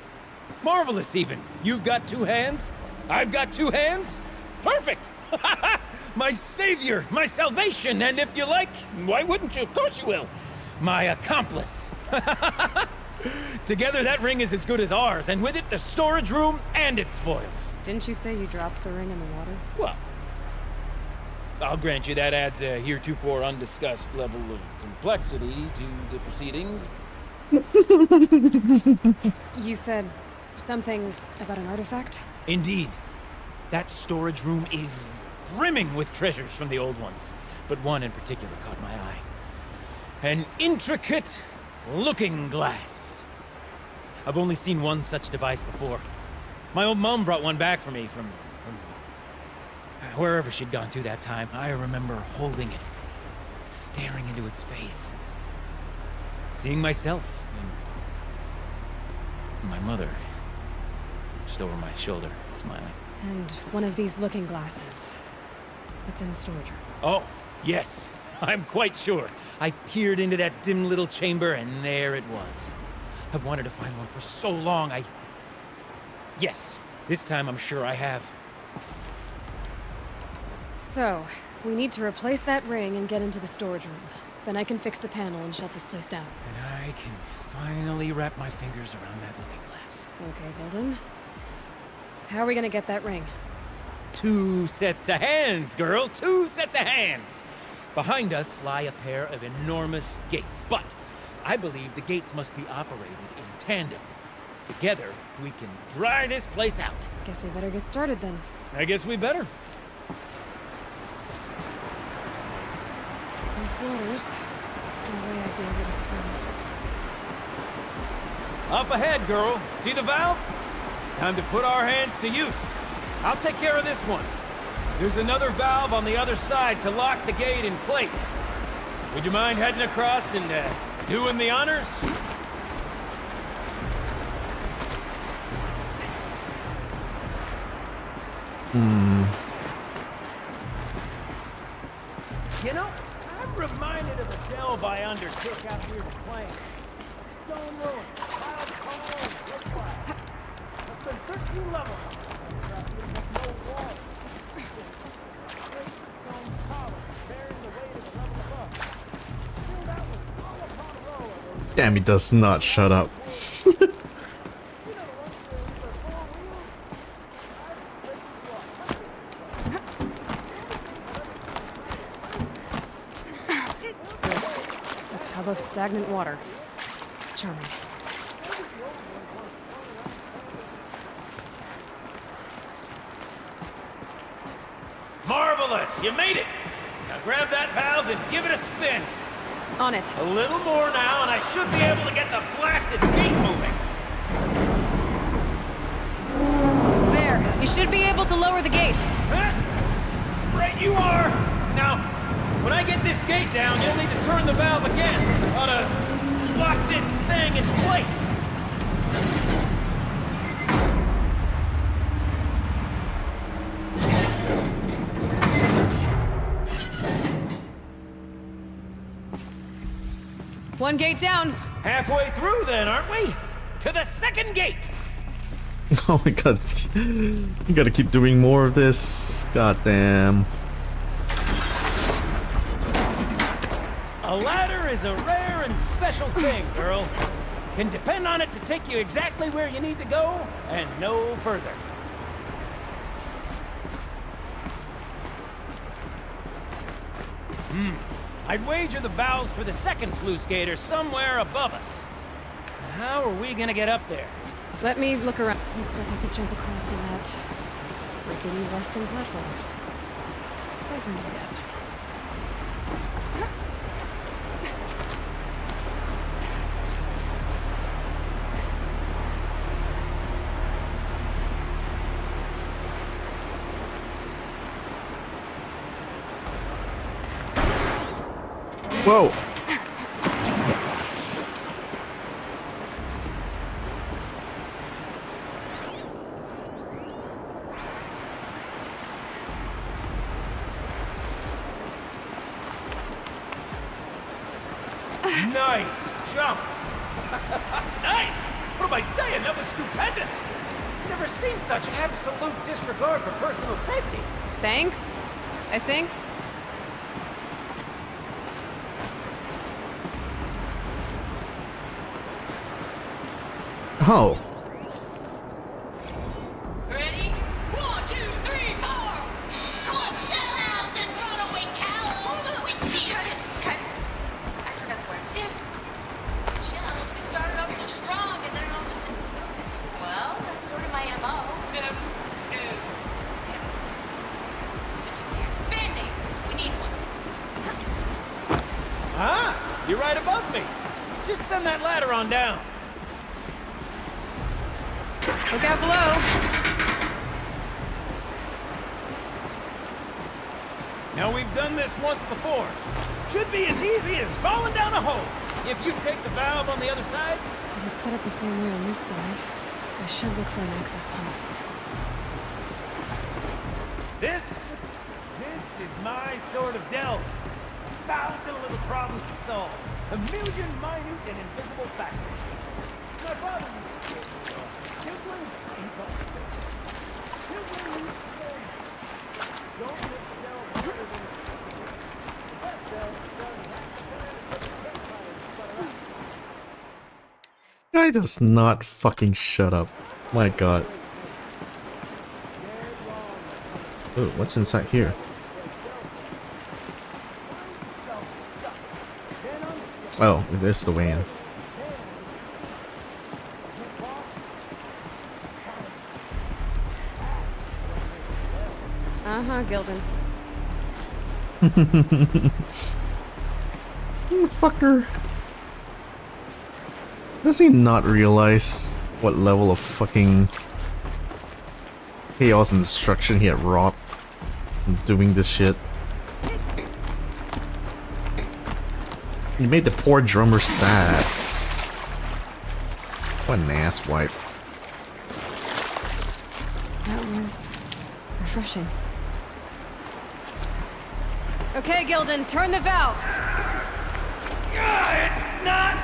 Marvelous, even. You've got two hands. I've got two hands. Perfect! My savior, my salvation, and if you like, why wouldn't you? Of course you will. My accomplice. Together, that ring is as good as ours, and with it, the storage room and its spoils. Didn't you say you dropped the ring in the water? Well, I'll grant you that adds a heretofore undiscussed level of complexity to the proceedings. You said something about an artifact? Indeed. That storage room is brimming with treasures from the old ones, but one in particular caught my eye. An intricate looking glass. I've only seen one such device before. My old mom brought one back for me from wherever she'd gone to that time. I remember holding it, staring into its face, seeing myself and my mother just over my shoulder, smiling. And one of these looking glasses. It's in the storage room. Oh, yes. I'm quite sure. I peered into that dim little chamber, and there it was. I've wanted to find one for so long, Yes, this time I'm sure I have. So, we need to replace that ring and get into the storage room. Then I can fix the panel and shut this place down. And I can finally wrap my fingers around that looking glass. Okay, Gildan. How are we gonna get that ring? 2 sets of hands, girl! 2 sets of hands! Behind us lie a pair of enormous gates, but I believe the gates must be operated in tandem. Together, we can dry this place out. Guess we better get started then. I guess we better. Rough waters. No way I'd be able to swim. Up ahead, girl. See the valve? Time to put our hands to use. I'll take care of this one. There's another valve on the other side to lock the gate in place. Would you mind heading across and doing the honors? You know, I'm reminded of a delve I undertook out here to Plain. Stone ruin, wild tunnel, woodfire. I've been 13 levels. No wall. Great stone column bearing the weight of the level above. Filled out with all upon row of those. Damn, he does not shut up. above stagnant water. Charming. Marvelous! You made it! Now grab that valve and give it a spin. On it. A little more now, and I should be able to get the blasted gate moving. There. You should be able to lower the gate. Huh? Right you are! Now, when I get this gate down, you'll need to turn the valve again. Ought to lock this thing in place. One gate down. Halfway through then, aren't we? To the second gate! Oh my god. You gotta keep doing more of this. God damn. A ladder is a rare and special thing, girl. Can depend on it to take you exactly where you need to go, and no further. I'd wager the valves for the second sluice gate are somewhere above us. How are we gonna get up there? Let me look around. Looks like I could jump across on that rickety rusting platform. Never knew that. Whoa. Nice jump! Nice! What am I saying? That was stupendous! Never seen such absolute disregard for personal safety. Thanks, I think. Oh. Ready? 1, 2, 3, 4! Come on, sellouts and runaway cows! We see you! Cut it. I forgot the words. Yeah. Shells, we started off so strong and then it all just didn't focus. Well, that's sort of my MO. Expanding. We need one. Ah, you're right above me. Just send that ladder on down. Look out below. Now we've done this once before. Should be as easy as falling down a hole. If you take the valve on the other side. If it's set up the same way on this side, I should look for an access tunnel. This is my sort of delve. 1,000 little problems to solve. A million minute and invisible factors. My father used to say, simply impossible. Simply don't make the delve harder than it's supposed to be. The best delve Guy does not fucking shut up. My god. Oh, what's inside here? Oh, it is the way in. Uh-huh, Gildan. You fucker. Does he not realize what level of fucking chaos and destruction he had wrought from doing this shit? He made the poor drummer sad. What an asswipe. That was refreshing. Okay, Gildan, turn the valve. It's not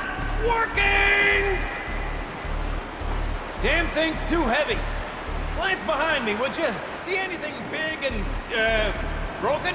working! Damn thing's too heavy. Glance behind me, would you? See anything big and, broken?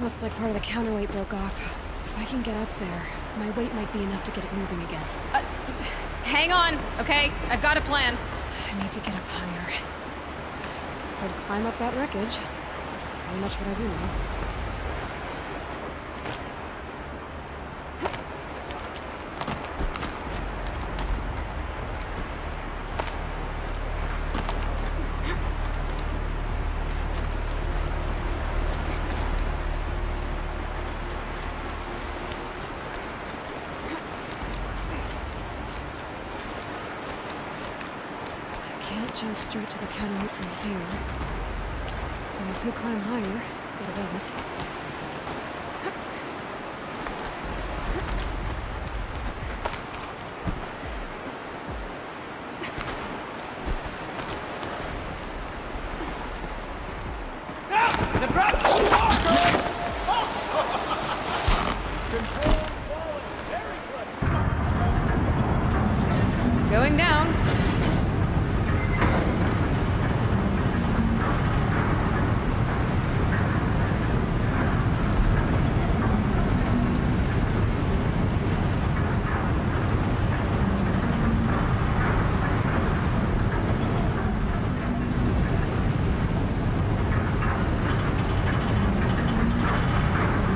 Looks like part of the counterweight broke off. If I can get up there, my weight might be enough to get it moving again. Hang on, okay? I've got a plan. I need to get up higher. I'd climb up that wreckage. That's pretty much what I do now. Jump straight to the counterweight from here. And I could climb higher, get above it. Going down.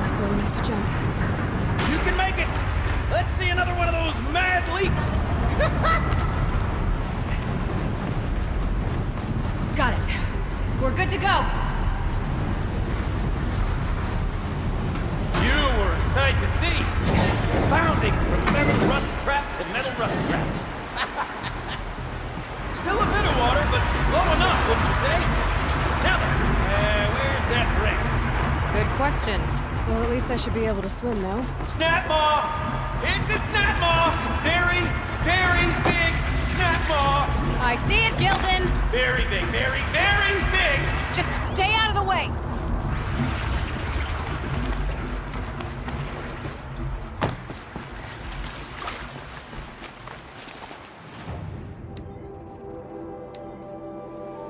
Slow enough to jump. You can make it! Let's see another one of those mad leaps! Got it. We're good to go. You were a sight to see. Bounding from metal rust trap to metal rust trap. Still a bit of water, but low enough, wouldn't you say? Now then, where's that ring? Good question. Well, at least I should be able to swim now. Snap maw! It's a snap maw! Very, very big snap maw! I see it, Gildan. Very big, very, very big! Just stay out of the way.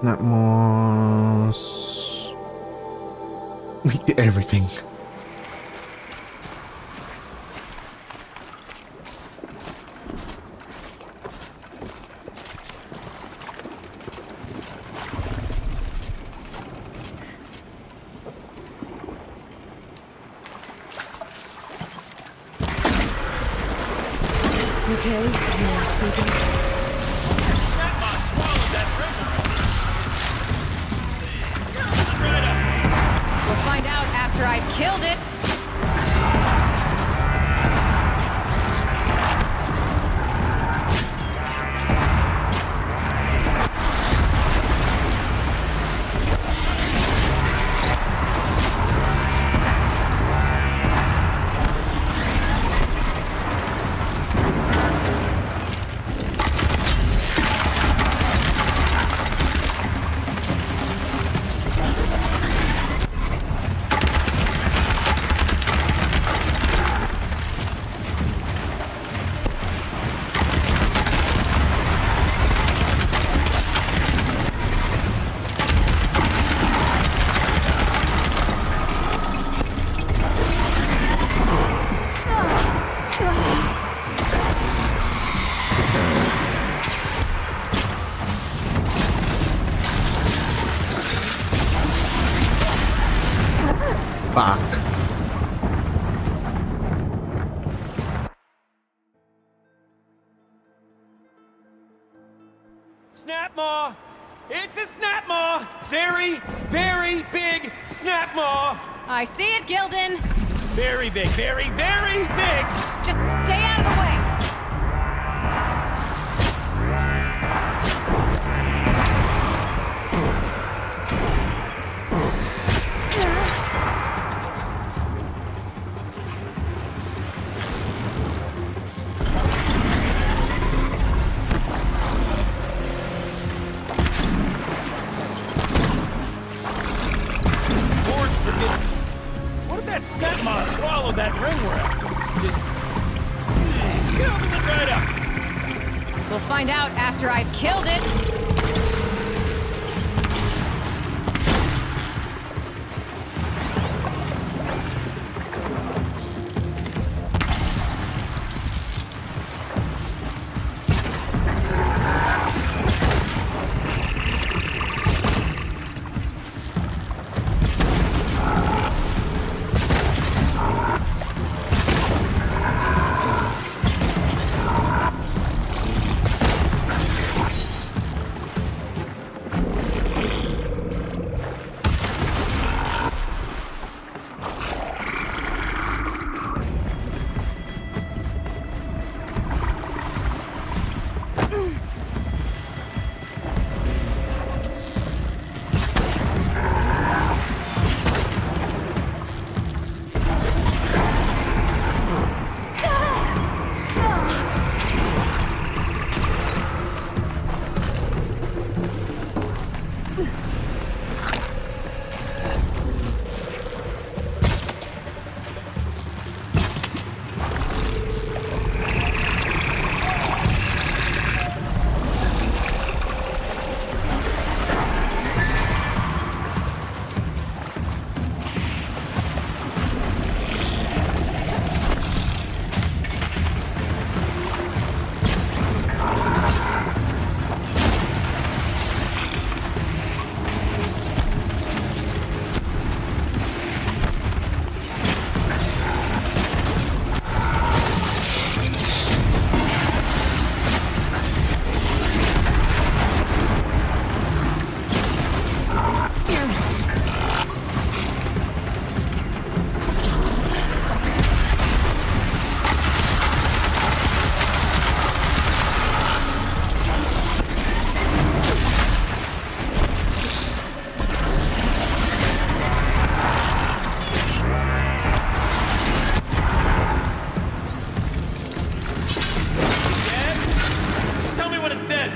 Not more. We did everything. Okay, you're sleeping. We'll find out after I've killed it. Fuck. Snap maw! It's a snap maw! Very, very big snap maw! I see it, Gildan. Very big, very, very big! Just stay out of the way. What if that snap maw swallowed that ring we're at? Just... gobbled it right up. We'll find out after I've killed it.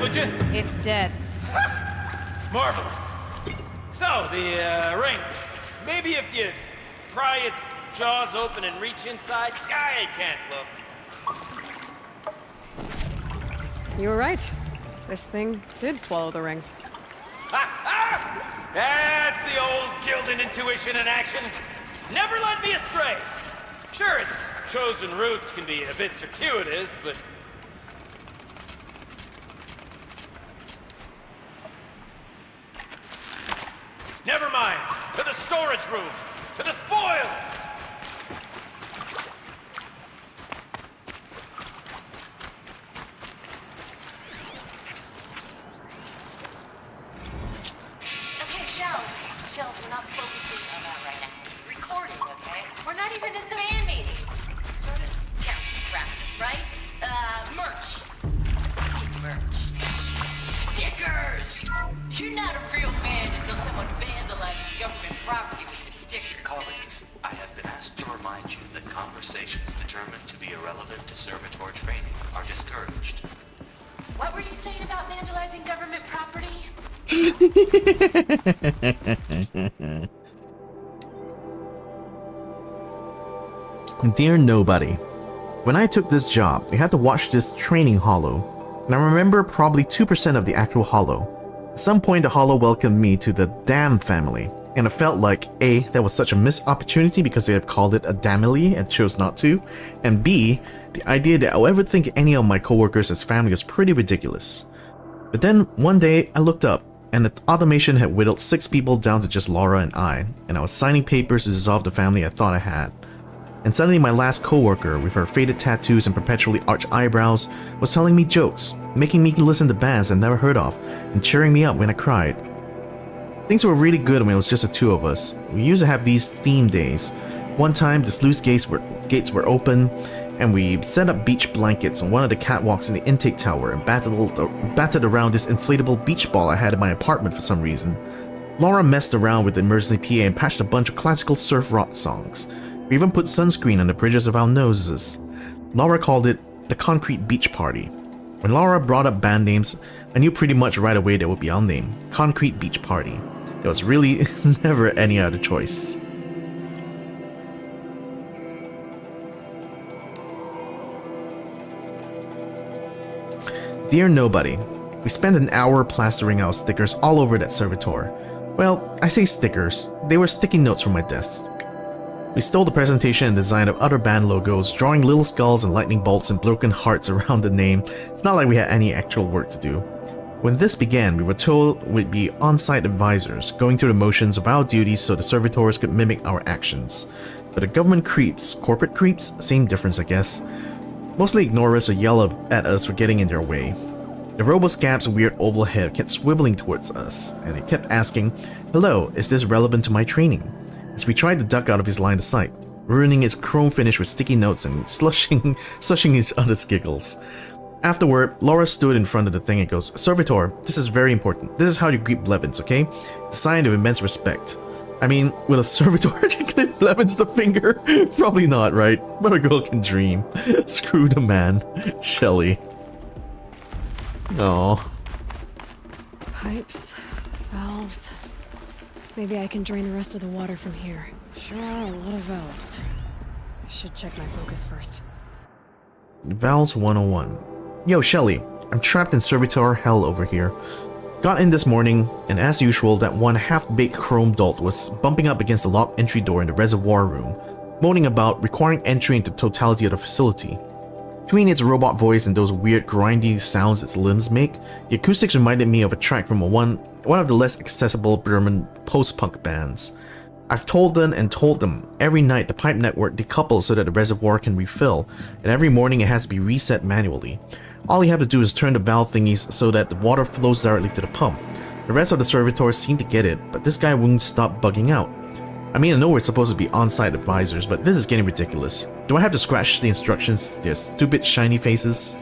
would you? It's dead. Marvelous. So, the ring. Maybe if you pry its jaws open and reach inside, I can't look. You were right. This thing did swallow the ring. That's the old Gildan intuition in action. It's never led me astray. Sure, its chosen routes can be a bit circuitous, but... Never mind. To the storage room. To the spoils. Okay, shells. Shells, we're not focusing on that right now. Recording, okay? We're not even in the band meeting. Sort of counts as practice, right? Merch. Merch. Stickers! You're not a real band until someone vandalizes government property with your sticker. Colleagues, I have been asked to remind you that conversations determined to be irrelevant to servitor training are discouraged. What were you saying about vandalizing government property? Dear Nobody, when I took this job, I had to watch this training holo, and I remember probably 2% of the actual holo. At some point, the holo welcomed me to the Damn family, and it felt like A, that was such a missed opportunity because they have called it a Damily and chose not to, and B, the idea that I'll ever think any of my coworkers as family was pretty ridiculous. But then, one day, I looked up, and the automation had whittled 6 people down to just Laura and I was signing papers to dissolve the family I thought I had. And suddenly my last coworker, with her faded tattoos and perpetually arched eyebrows, was telling me jokes, making me listen to bands I'd never heard of, and cheering me up when I cried. Things were really good when it was just the 2 of us. We used to have these theme days. One time, the sluice gates were open, and we set up beach blankets on one of the catwalks in the intake tower and batted around this inflatable beach ball I had in my apartment for some reason. Laura messed around with the emergency PA and patched a bunch of classical surf rock songs. We even put sunscreen on the bridges of our noses. Laura called it the Concrete Beach Party. When Laura brought up band names, I knew pretty much right away that would be our name, Concrete Beach Party. There was really never any other choice. Dear Nobody, we spent an hour plastering our stickers all over that servitor. Well, I say stickers, they were sticky notes from my desk. We stole the presentation and design of other band logos, drawing little skulls and lightning bolts and broken hearts around the name. It's not like we had any actual work to do. When this began, we were told we'd be on-site advisors, going through the motions of our duties so the servitors could mimic our actions. But the government creeps, corporate creeps, same difference I guess, mostly ignore us or yell at us for getting in their way. The roboscap's weird oval head kept swiveling towards us, and it kept asking, "Hello, is this relevant to my training?" As we tried to duck out of his line of sight, ruining its chrome finish with sticky notes and slushing each other's giggles. Afterward, Laura stood in front of the thing and goes, "Servitor, this is very important. This is how you greet Blevins, okay? It's a sign of immense respect." I mean, will a servitor give Blevins the finger? Probably not, right? But a girl can dream. Screw the man. Shelley. Aww. Pipes, valves. Maybe I can drain the rest of the water from here. Sure are a lot of valves. I should check my focus first. Valves 101. Yo, Shelley, I'm trapped in servitor hell over here. Got in this morning, and as usual, that one half-baked chrome dolt was bumping up against the locked entry door in the reservoir room, moaning about requiring entry into the totality of the facility. Between its robot voice and those weird grindy sounds its limbs make, the acoustics reminded me of a track from one of the less accessible German post-punk bands. I've told them and told them, every night the pipe network decouples so that the reservoir can refill, and every morning it has to be reset manually. All you have to do is turn the valve thingies so that the water flows directly to the pump. The rest of the servitors seem to get it, but this guy won't stop bugging out. I mean, I know we're supposed to be on-site advisors, but this is getting ridiculous. Do I have to scratch the instructions to their stupid shiny faces?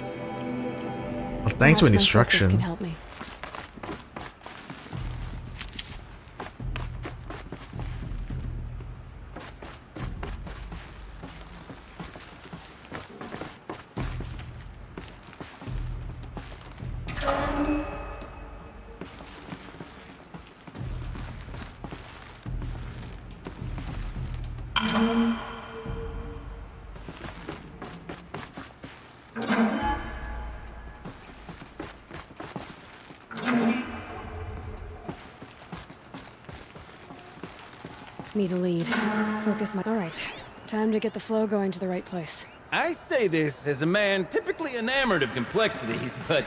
Well, thanks for the instruction. Can help me. Need a lead. Focus my... Alright. Time to get the flow going to the right place. I say this as a man typically enamored of complexities, but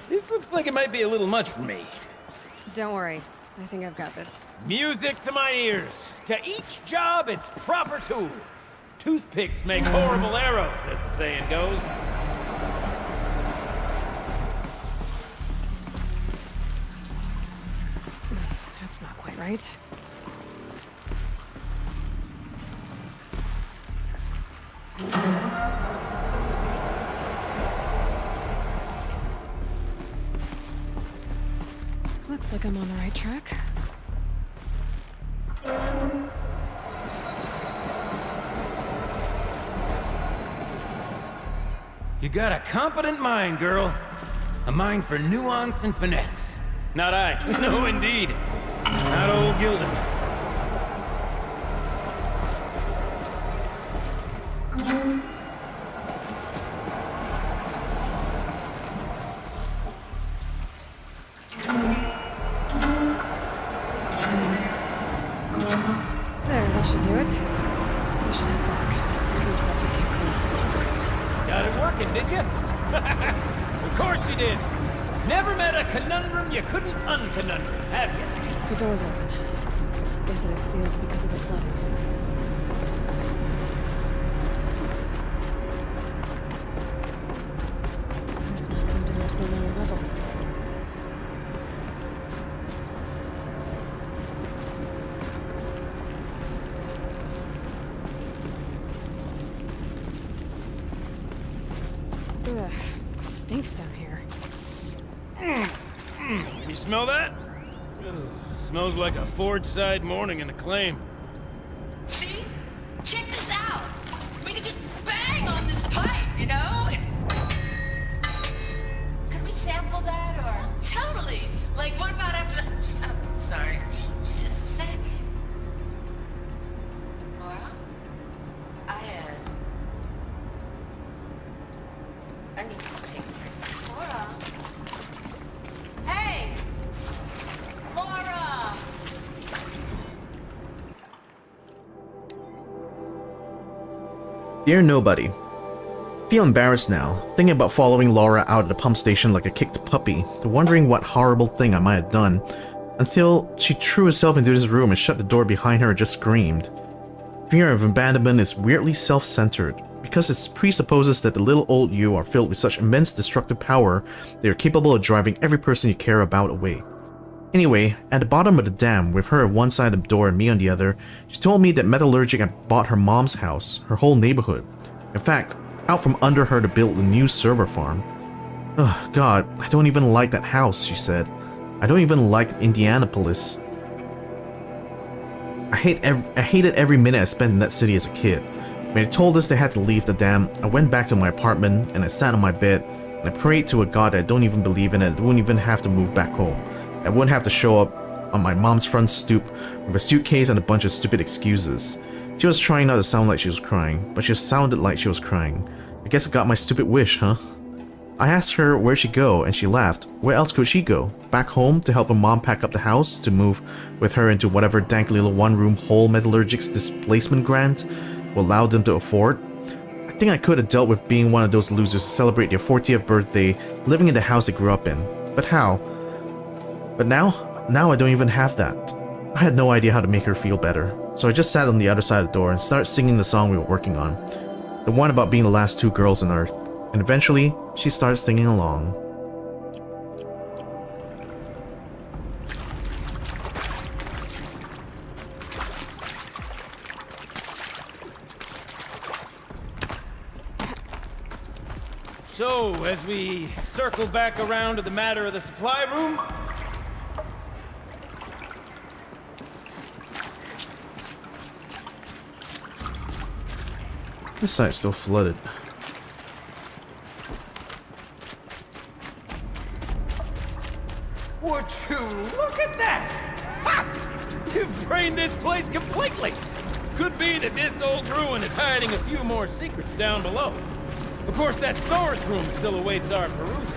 this looks like it might be a little much for me. Don't worry. I think I've got this. Music to my ears. To each job, its proper tool. Toothpicks make horrible arrows, as the saying goes. That's not quite right. Looks like I'm on the right track. You got a competent mind, girl. A mind for nuance and finesse. Not I. No, indeed. Not old Gildan. There, that should do it. I should head back. See if that's okay. Got it working, did you? Of course you did. Never met a conundrum you couldn't unconundrum, have you? The door's open. Guess it's sealed because of the flooding. This must go down to the lower level. Ugh, it stinks down here. You smell that? Ugh, smells like a forge-side morning in the claim. See? Check this out. We could just bang on this pipe, you know? Could we sample that or? Totally. Like, what about after the... Oh, sorry. Just a sec. Laura? I need to take a break. Laura? Hey! Laura! Dear Nobody. Feel embarrassed now, thinking about following Laura out at the pump station like a kicked puppy, wondering what horrible thing I might have done, until she threw herself into this room and shut the door behind her and just screamed. Fear of abandonment is weirdly self-centered, because it presupposes that the little old you are filled with such immense destructive power they are capable of driving every person you care about away. Anyway, at the bottom of the dam, with her at one side of the door and me on the other, she told me that Metallurgic had bought her mom's house, her whole neighborhood. In fact, out from under her to build a new server farm. Ugh, God, I don't even like that house, she said. I don't even like Indianapolis. I hated every minute I spent in that city as a kid. When they told us they had to leave the dam, I went back to my apartment and I sat on my bed and I prayed to a God I don't even believe in and I wouldn't even have to move back home. I wouldn't have to show up on my mom's front stoop with a suitcase and a bunch of stupid excuses. She was trying not to sound like she was crying, but she sounded like she was crying. I guess I got my stupid wish, huh? I asked her where'd she go, and she laughed. Where else could she go? Back home to help her mom pack up the house, to move with her into whatever dank little one-room hole Metallurgic's displacement grant will allow them to afford? I think I could have dealt with being one of those losers to celebrate their 40th birthday, living in the house they grew up in. But how? But now I don't even have that. I had no idea how to make her feel better, so I just sat on the other side of the door and started singing the song we were working on. The one about being the last two girls on Earth. And eventually, she started singing along. So, as we circle back around to the matter of the supply room, This side's still flooded. Would you look at that? Ha! You've drained this place completely. Could be that this old ruin is hiding a few more secrets down below. Of course, that storage room still awaits our perusal.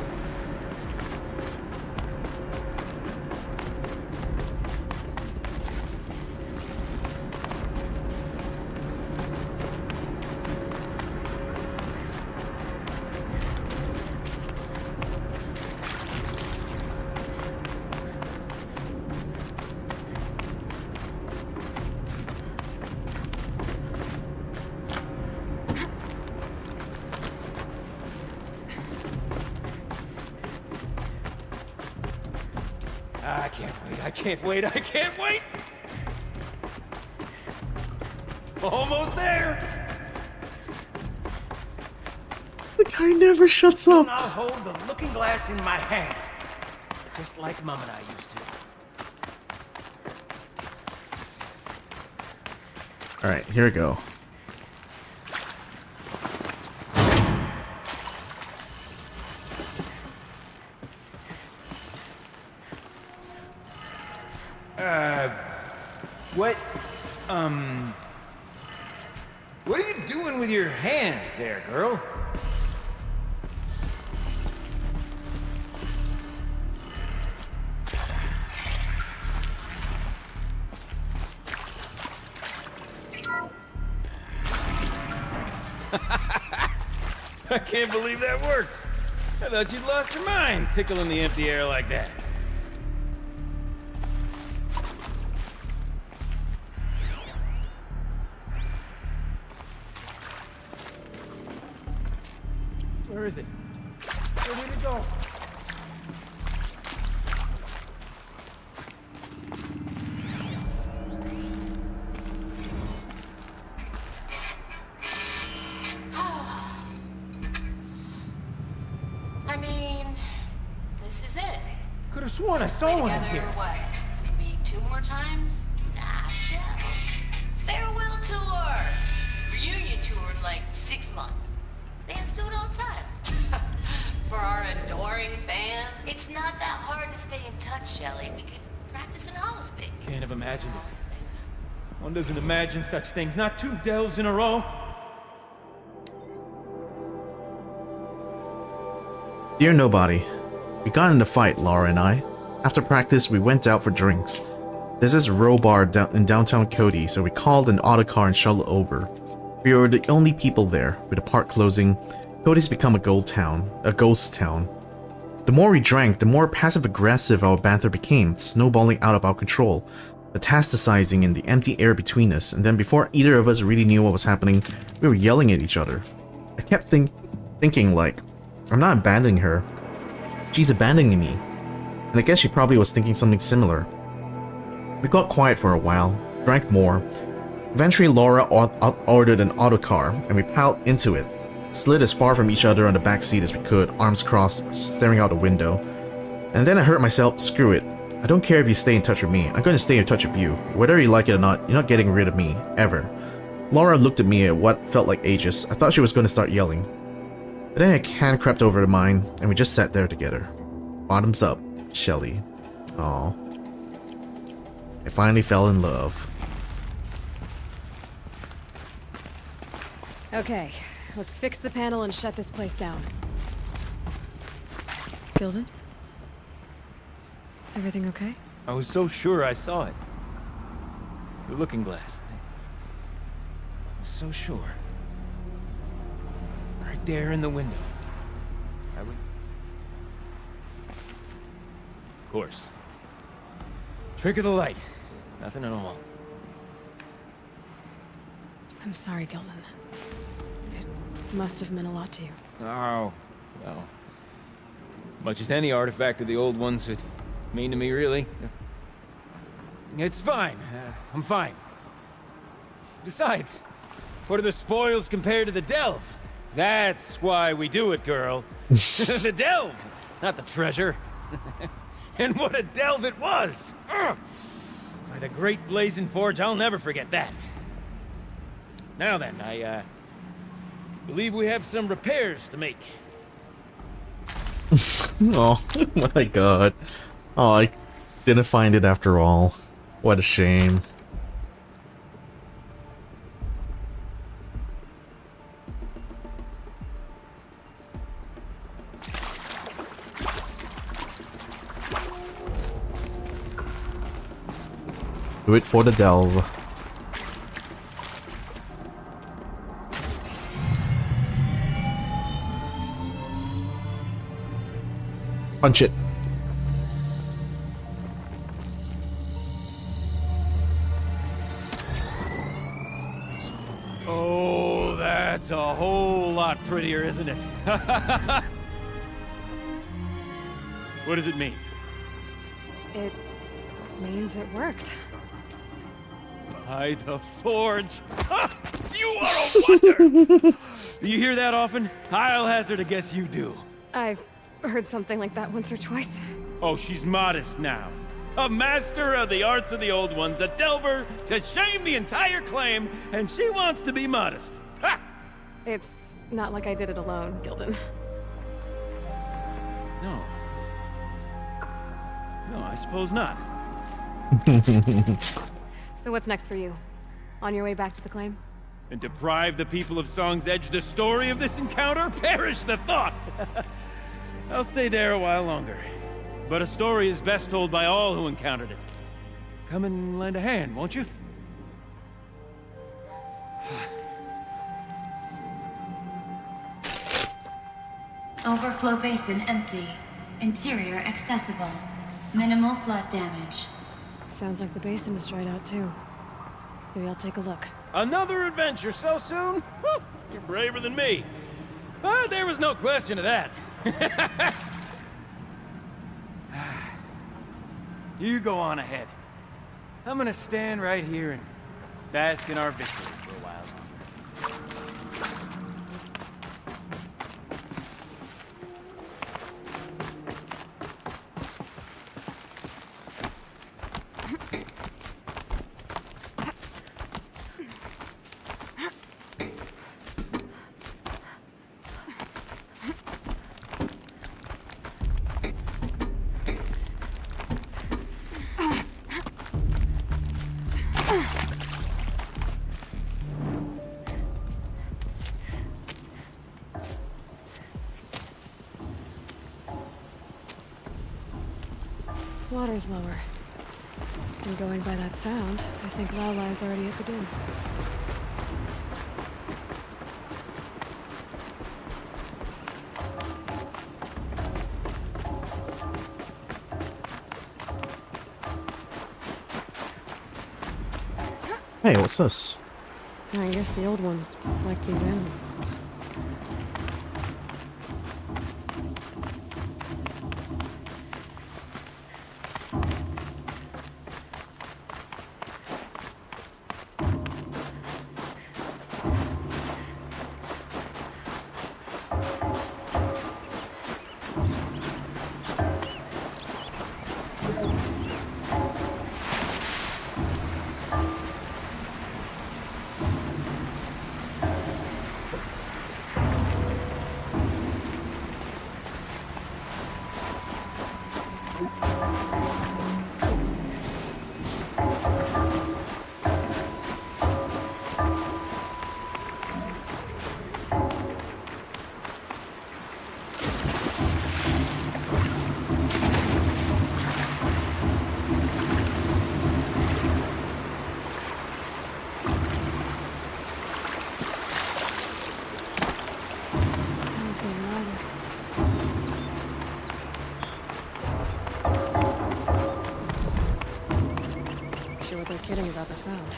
I can't wait! Almost there! The guy never shuts up. I'll hold the looking glass in my hand, just like Mom and I used to. Alright, here we go. What are you doing with your hands there, girl? I can't believe that worked. I thought you'd lost your mind, tickling the empty air like that. Where is it? Where did it go? I mean, this is it. Could have sworn I saw one in here. What? Maybe 2 more times? Nah, shells. Farewell tour. Reunion tour in like 6 months. Fans do it all the time. For our adoring fan, it's not that hard to stay in touch, Shelley. We could practice in holospace. Can't have imagined it. One doesn't imagine such things. Not 2 delves in a row. Dear Nobody, we got in a fight, Laura and I. After practice, we went out for drinks. There's this row bar in downtown Cody, so we called an autocar and shuttled over. We were the only people there. With the park closing, Cody's become a ghost town. The more we drank, the more passive-aggressive our banter became, snowballing out of our control, metastasizing in the empty air between us, and then before either of us really knew what was happening, we were yelling at each other. I kept thinking like, I'm not abandoning her. She's abandoning me. And I guess she probably was thinking something similar. We got quiet for a while, drank more. Eventually Laura ordered an autocar, and we piled into it, slid as far from each other on the back seat as we could, arms crossed, staring out the window. And then I heard myself, screw it. I don't care if you stay in touch with me, I'm going to stay in touch with you. Whether you like it or not, you're not getting rid of me, ever. Laura looked at me at what felt like ages. I thought she was going to start yelling. But then a hand crept over to mine, and we just sat there together. Bottoms up, Shelley. Aww. I finally fell in love. Okay, let's fix the panel and shut this place down. Gilden? Everything okay? I was so sure I saw it. The looking glass. I was so sure. Right there in the window. I would... Of course. Trick of the light. Nothing at all. I'm sorry, Gilden. It must have meant a lot to you. Oh, well. Much as any artifact of the old ones would mean to me, really. It's fine. I'm fine. Besides, what are the spoils compared to the delve? That's why we do it, girl. The delve, not the treasure. And what a delve it was! Ugh. By the great blazing forge, I'll never forget that. Now then, I believe we have some repairs to make. Oh my god. Oh, I didn't find it after all. What a shame. Do it for the delve. Punch it. Oh, that's a whole lot prettier, isn't it? What does it mean? It means it worked. By the forge. Ha! You are a wonder! Do you hear that often? I'll hazard a guess you do. I've heard something like that once or twice. Oh, she's modest now. A master of the arts of the old ones, a delver to shame the entire claim, and she wants to be modest. Ha! It's not like I did it alone, Gildan. No. No, I suppose not. So what's next for you? On your way back to the claim? And deprive the people of Song's Edge the story of this encounter? Perish the thought! I'll stay there a while longer. But a story is best told by all who encountered it. Come and lend a hand, won't you? Overflow basin empty. Interior accessible. Minimal flood damage. Sounds like the basin is dried out too. Maybe I'll take a look. Another adventure so soon? Whew, you're braver than me. But there was no question of that. You go on ahead. I'm gonna stand right here and bask in our victory for a while longer. Water's lower. And going by that sound, I think Lao Lai's already at the den. Hey, what's this? I guess the old ones like these animals. Wasn't kidding about the sound.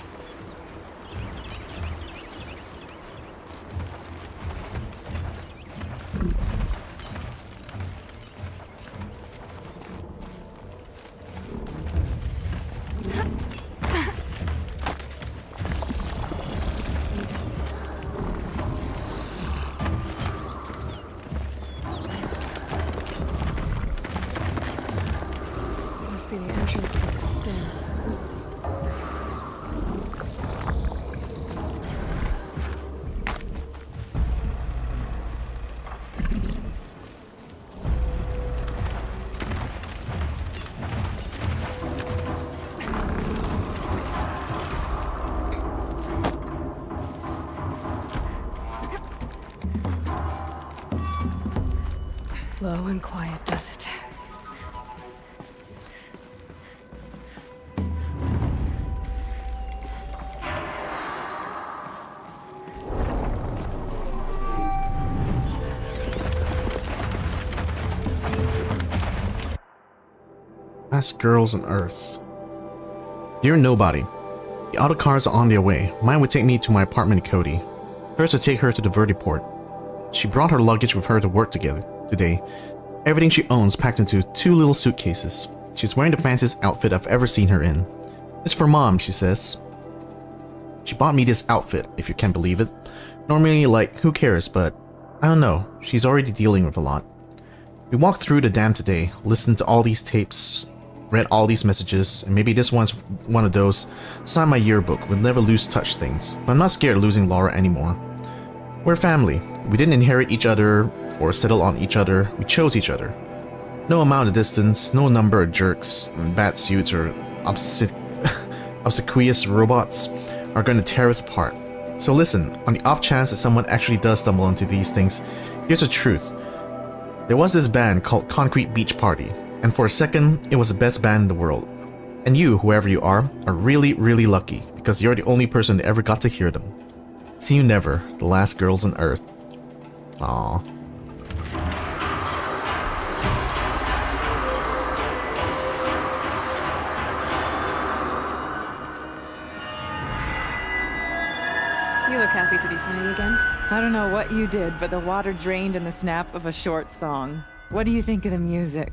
Must be the entrance to this den. Slow and quiet does it. Last girls on Earth. Dear Nobody, the auto cars are on their way. Mine would take me to my apartment in Cody. Hers would take her to the vertiport. She brought her luggage with her to work together today. Everything she owns packed into 2 little suitcases. She's wearing the fanciest outfit I've ever seen her in. It's for Mom, she says. She bought me this outfit, if you can believe it. Normally, like, who cares, but I don't know. She's already dealing with a lot. We walked through the dam today, listened to all these tapes, read all these messages, and maybe this one's one of those sign my yearbook would never lose touch things, but I'm not scared of losing Laura anymore. We're family. We didn't inherit each other or settle on each other, we chose each other. No amount of distance, no number of jerks, bat suits, or obsequious robots are going to tear us apart. So listen, on the off chance that someone actually does stumble into these things, here's the truth. There was this band called Concrete Beach Party, and for a second, it was the best band in the world. And you, whoever you are really, really lucky, because you're the only person that ever got to hear them. See you never, the last girls on Earth. Aww. You look happy to be playing again. I don't know what you did, but the water drained in the snap of a short song. What do you think of the music?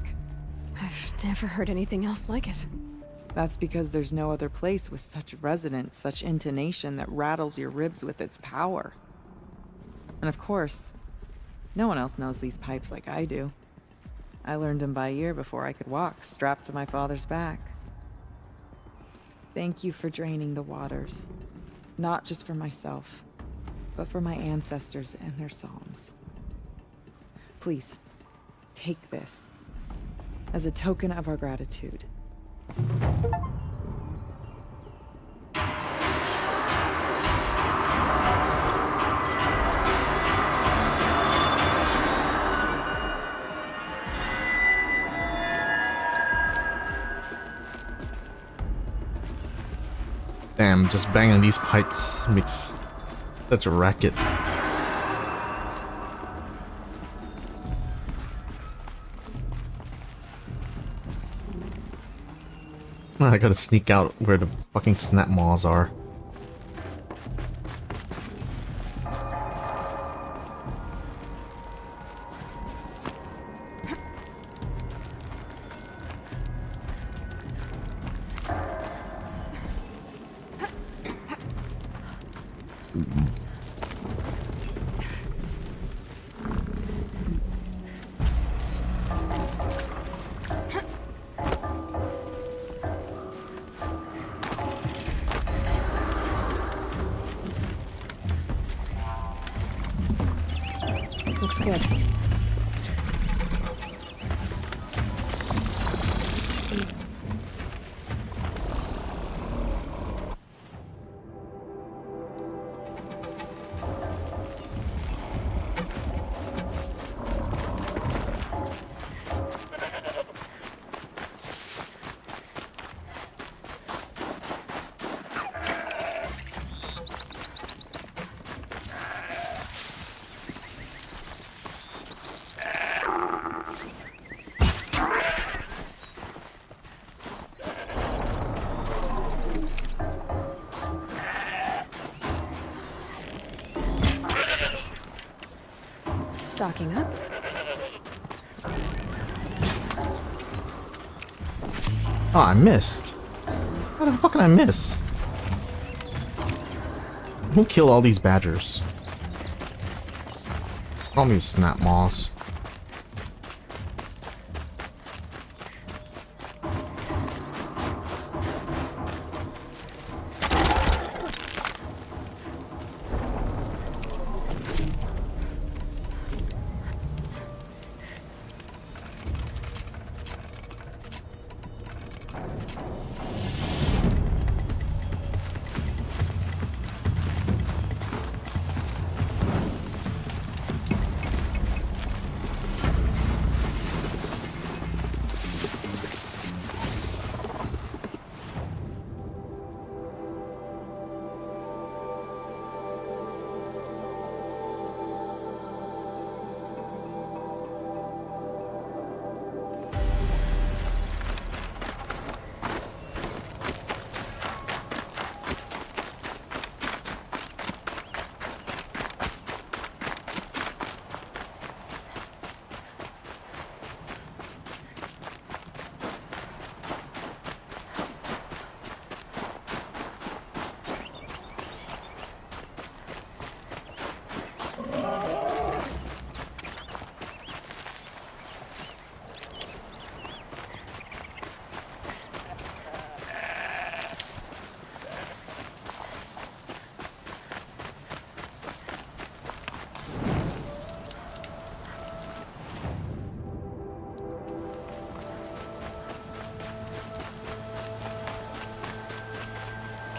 I've never heard anything else like it. That's because there's no other place with such resonance, such intonation that rattles your ribs with its power. And of course, no one else knows these pipes like I do. I learned them by ear before I could walk, strapped to my father's back. Thank you for draining the waters. Not just for myself, but for my ancestors and their songs. Please, take this as a token of our gratitude. Damn, just banging these pipes makes such a racket. I gotta sneak out where the fucking snap maws are. Looks good. Stocking up. Oh, I missed. How the fuck can I miss? Who killed all these badgers? Call me snap maws.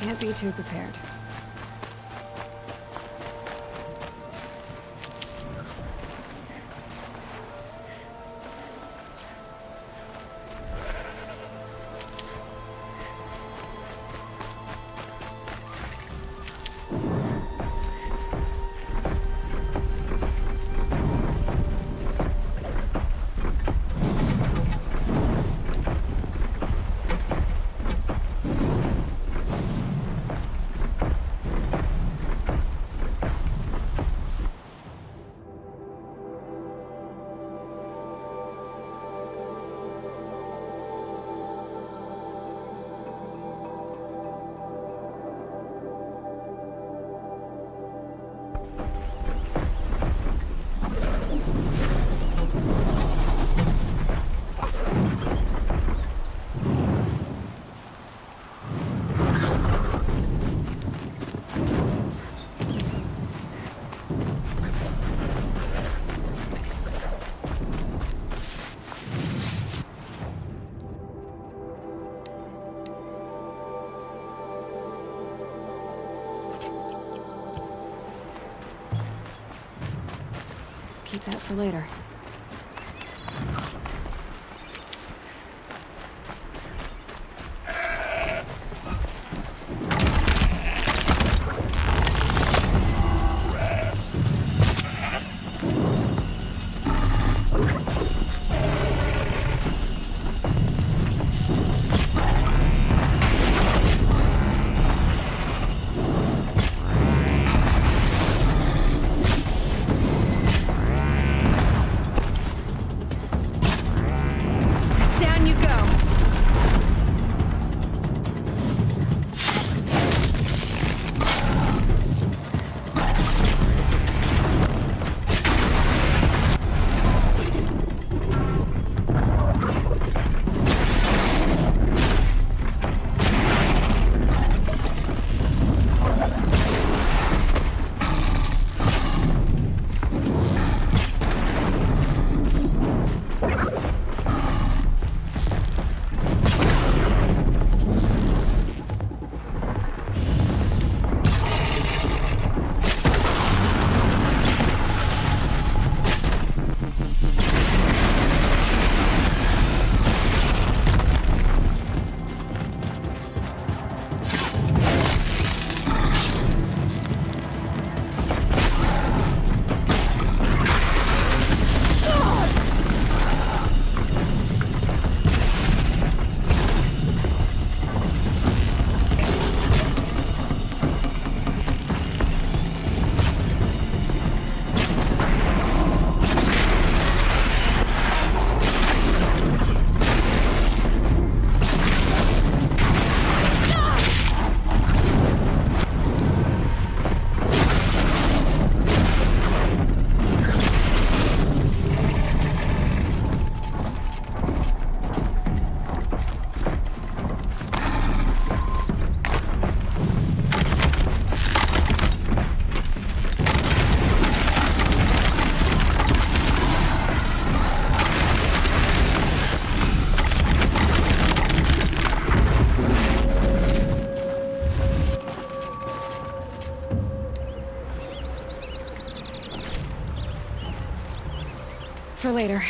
Can't be too prepared. Keep that for later. For later.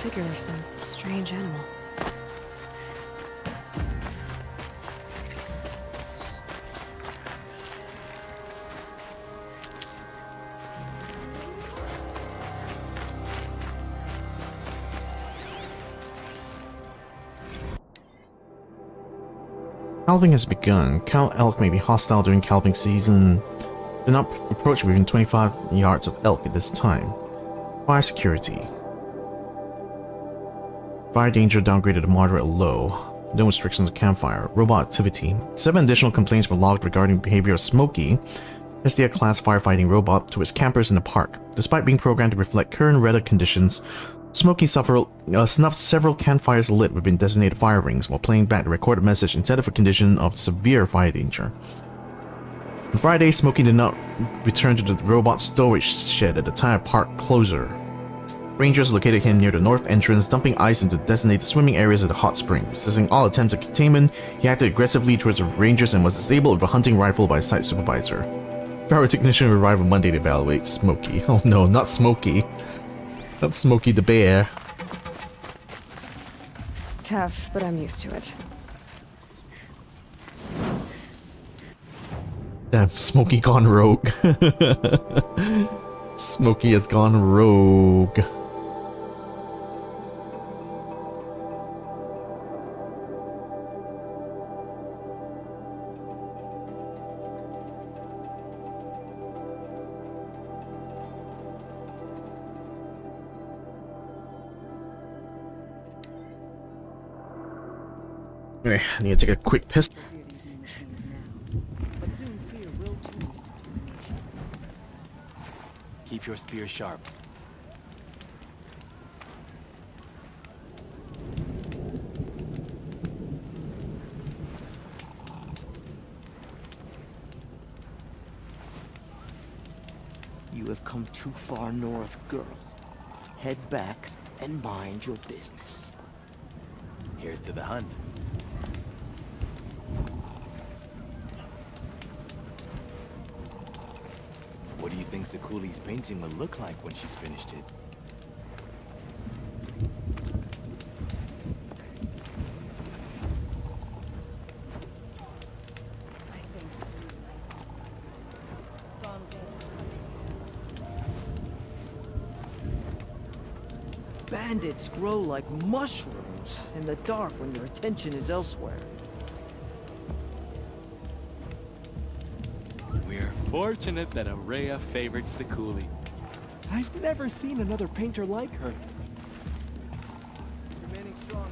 Figure of some strange animal. Calving has begun. Cow elk may be hostile during calving season. Do not approach within 25 yards of elk at this time. Fire security. Fire danger downgraded to moderate low. No restrictions on campfire. Robot activity. 7 additional complaints were logged regarding behavior of Smokey, SDA class firefighting robot, to its campers in the park. Despite being programmed to reflect current weather conditions, Smokey snuffed several campfires lit within designated fire rings while playing back the recorded message intended for condition of severe fire danger. On Friday, Smokey did not return to the robot storage shed at the time of park closure. Rangers located him near the north entrance, dumping ice into designated swimming areas of the hot spring. Resisting all attempts at containment, he acted aggressively towards the Rangers and was disabled with a hunting rifle by a site supervisor. Power technician arrived on Monday to evaluate Smokey. Oh no, not Smokey. Not Smokey the bear. Tough, but I'm used to it. Damn, Smokey gone rogue. Smokey has gone rogue. Okay, I need to take a quick piss. Keep your spear sharp. You have come too far north, girl. Head back and mind your business. Here's to the hunt. What do you think Sakuli's painting will look like when she's finished it? Bandits grow like mushrooms in the dark when your attention is elsewhere. We're fortunate that Araya favored Sakuli. I've never seen another painter like her. Remaining strong.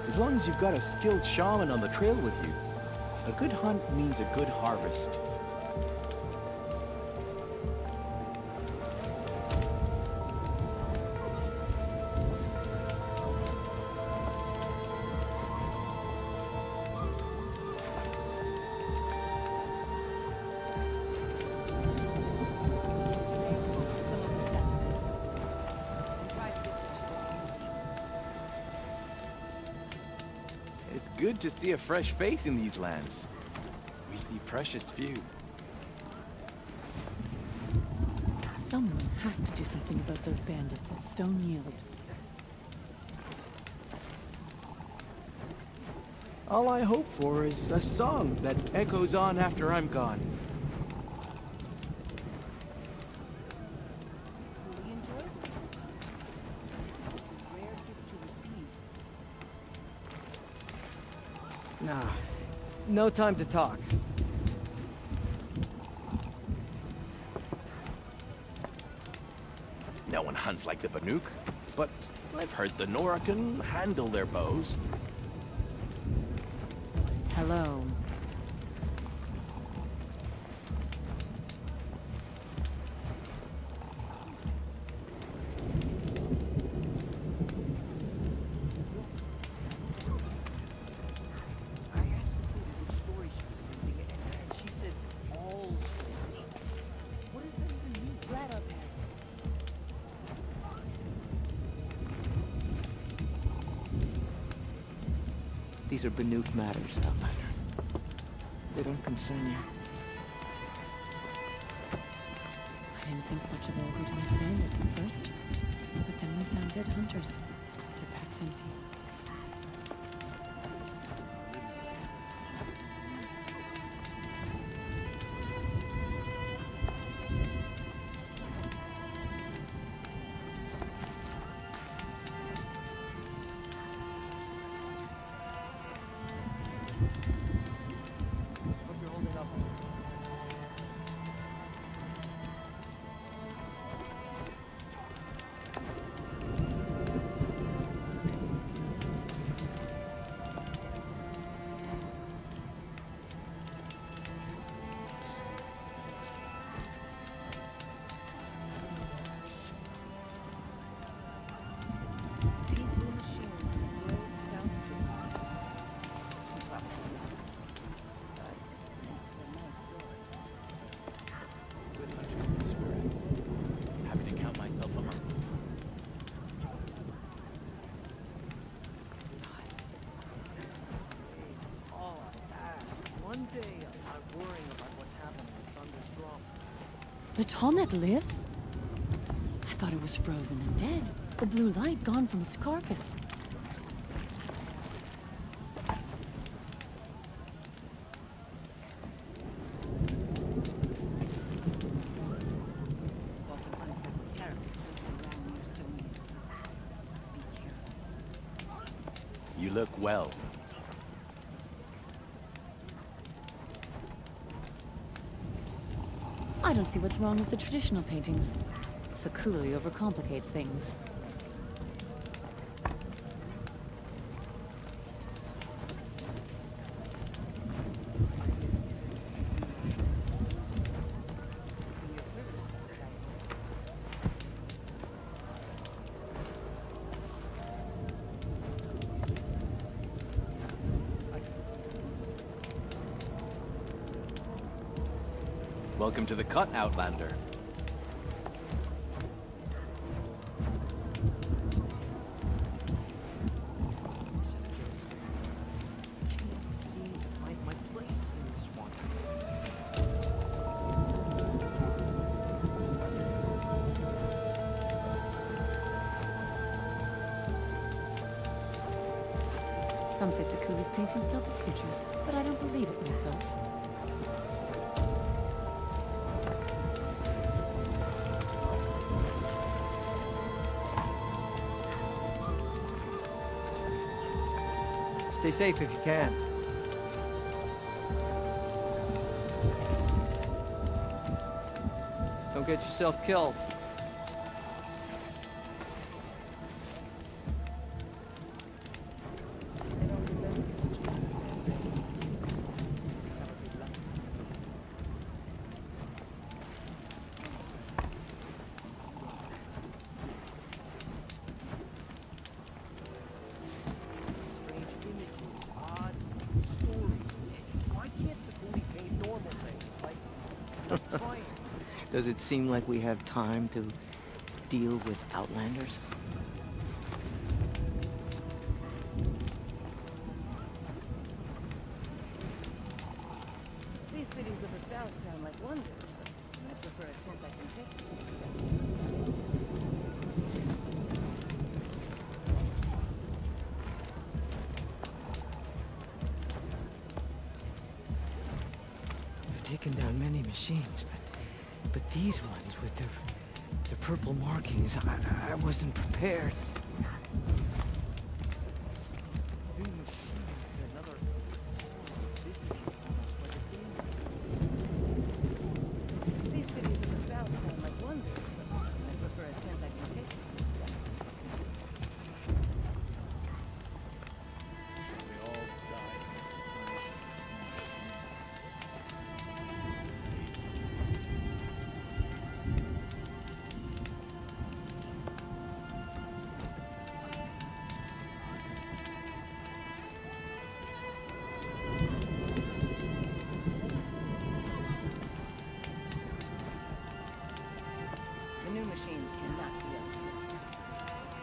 As long as you've got a skilled shaman on the trail with you, a good hunt means a good harvest. It's good to see a fresh face in these lands. We see precious few. Someone has to do something about those bandits at Stone Yield. All I hope for is a song that echoes on after I'm gone. Nah, no time to talk. No one hunts like the Banuk, but I've heard the Nora can handle their bows. Hello. These are Banuk matters, Outlander. They don't concern you. I didn't think much of Olgerdon's bandits at first, but then we found dead hunters. Their packs empty. The Tallneck lives? I thought it was frozen and dead. The blue light gone from its carcass. You look well. I don't see what's wrong with the traditional paintings. So clearly overcomplicates things. Welcome to the cut, Outlander. Some say Sakuli's paintings tell the future, but I don't believe it myself. Stay safe if you can. Don't get yourself killed. Does it seem like we have time to deal with Outlanders? These cities of the south sound like wonders, but I prefer a tent I can take. We've taken down many machines, but these ones with the purple markings, I wasn't prepared. These cities of the south sound like wonders, but I prefer a tent I can take. The new machines cannot be updated.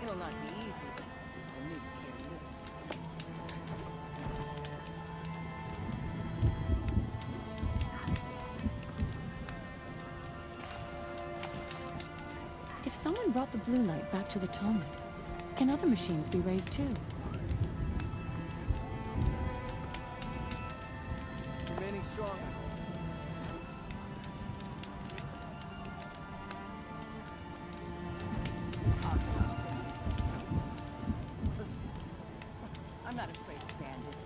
It'll not be easy, but we'll need to care a little. If someone brought the blue light back to the Tallneck, can other machines be raised too? Remaining strong. I'm not afraid of bandits.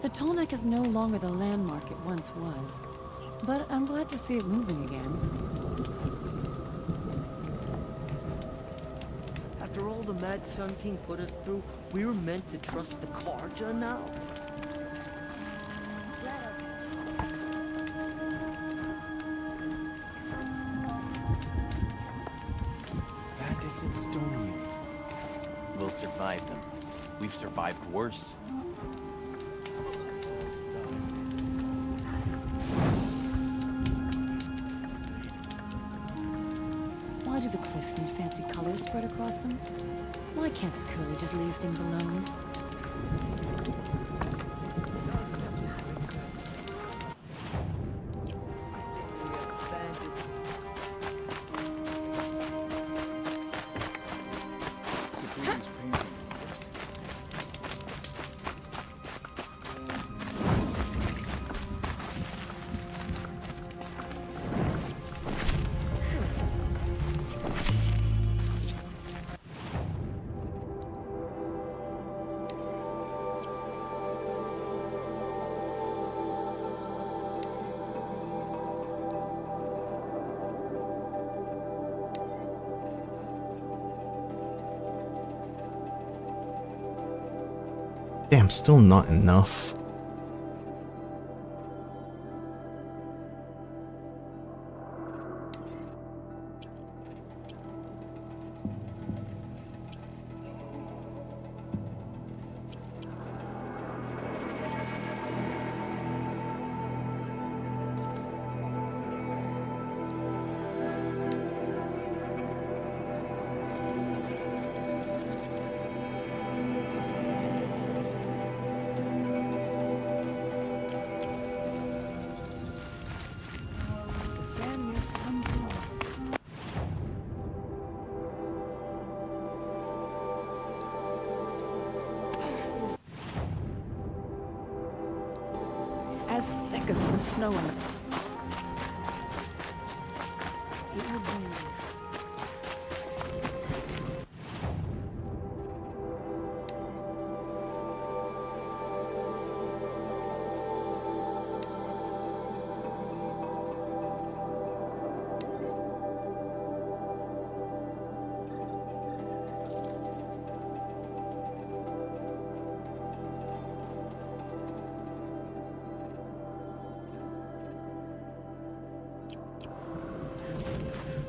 The tall neck is no longer the landmark it once was. But I'm glad to see it moving again. After all the Mad Sun King put us through, we were meant to trust the Karja now? Bandits and Stony. We'll survive them. We've survived worse. Why do the cliffs need fancy colors spread across them? Why can't Sakura just leave things alone? Damn, still not enough. As thick as the snow in the... It would be...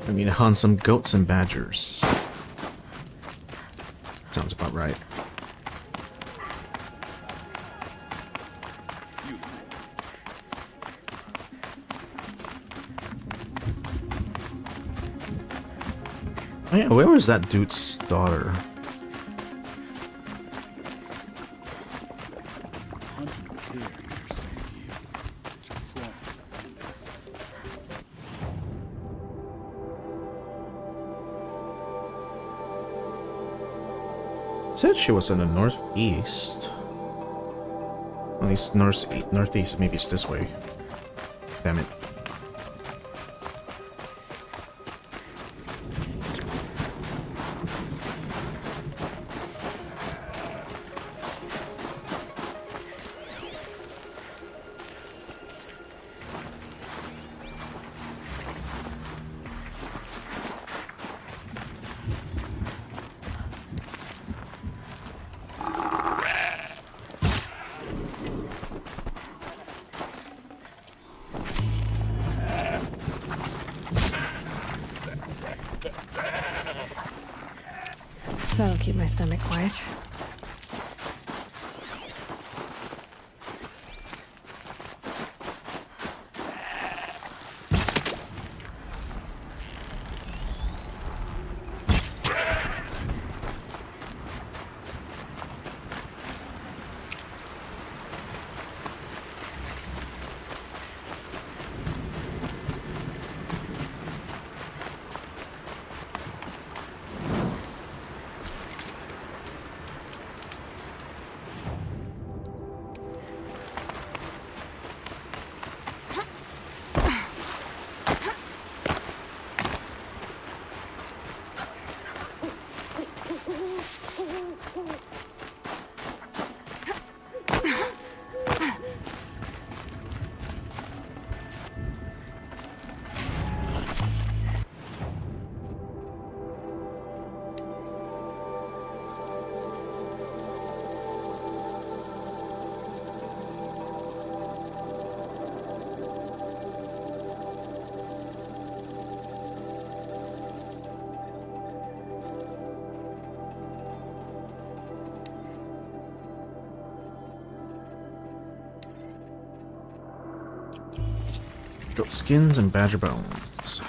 I mean, hunt some goats and badgers. Sounds about right. Oh yeah, where was that dude's daughter? Said she was in the northeast. At least northeast. Maybe it's this way. Damn it. That'll keep my stomach quiet. Goat skins and badger bones.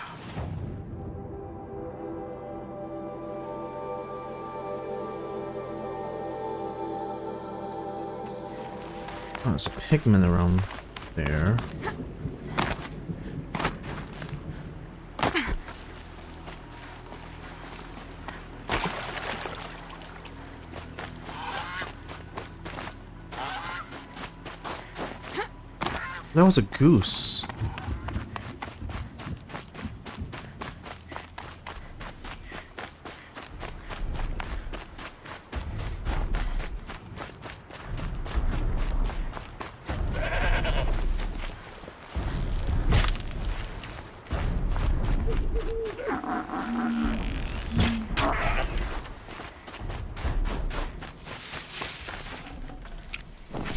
Oh, there's a pigment around there. That was a goose.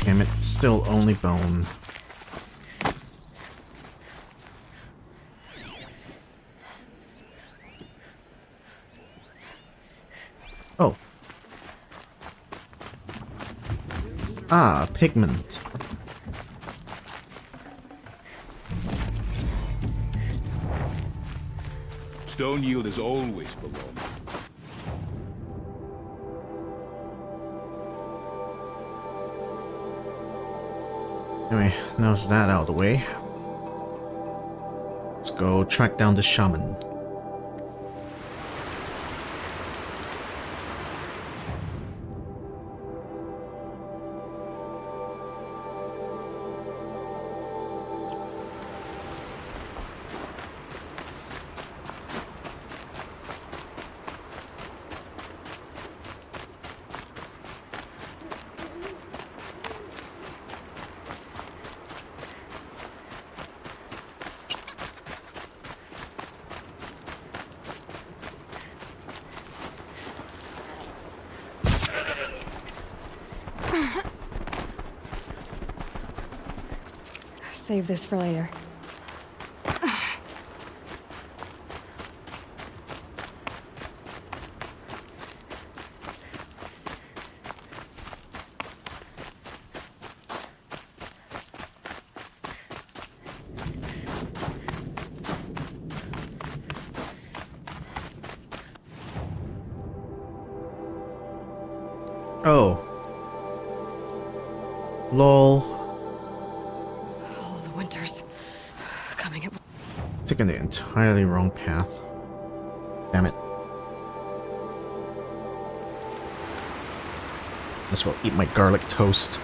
Damn it, it's still only bone. Oh. Ah, pigment. Stone yield is always below me. Anyway, now it's that out of the way. Let's go track down the shaman. Save this for later. Oh. Lol. All the winters coming at. Taking the entirely wrong path. Damn it. As well eat my garlic toast.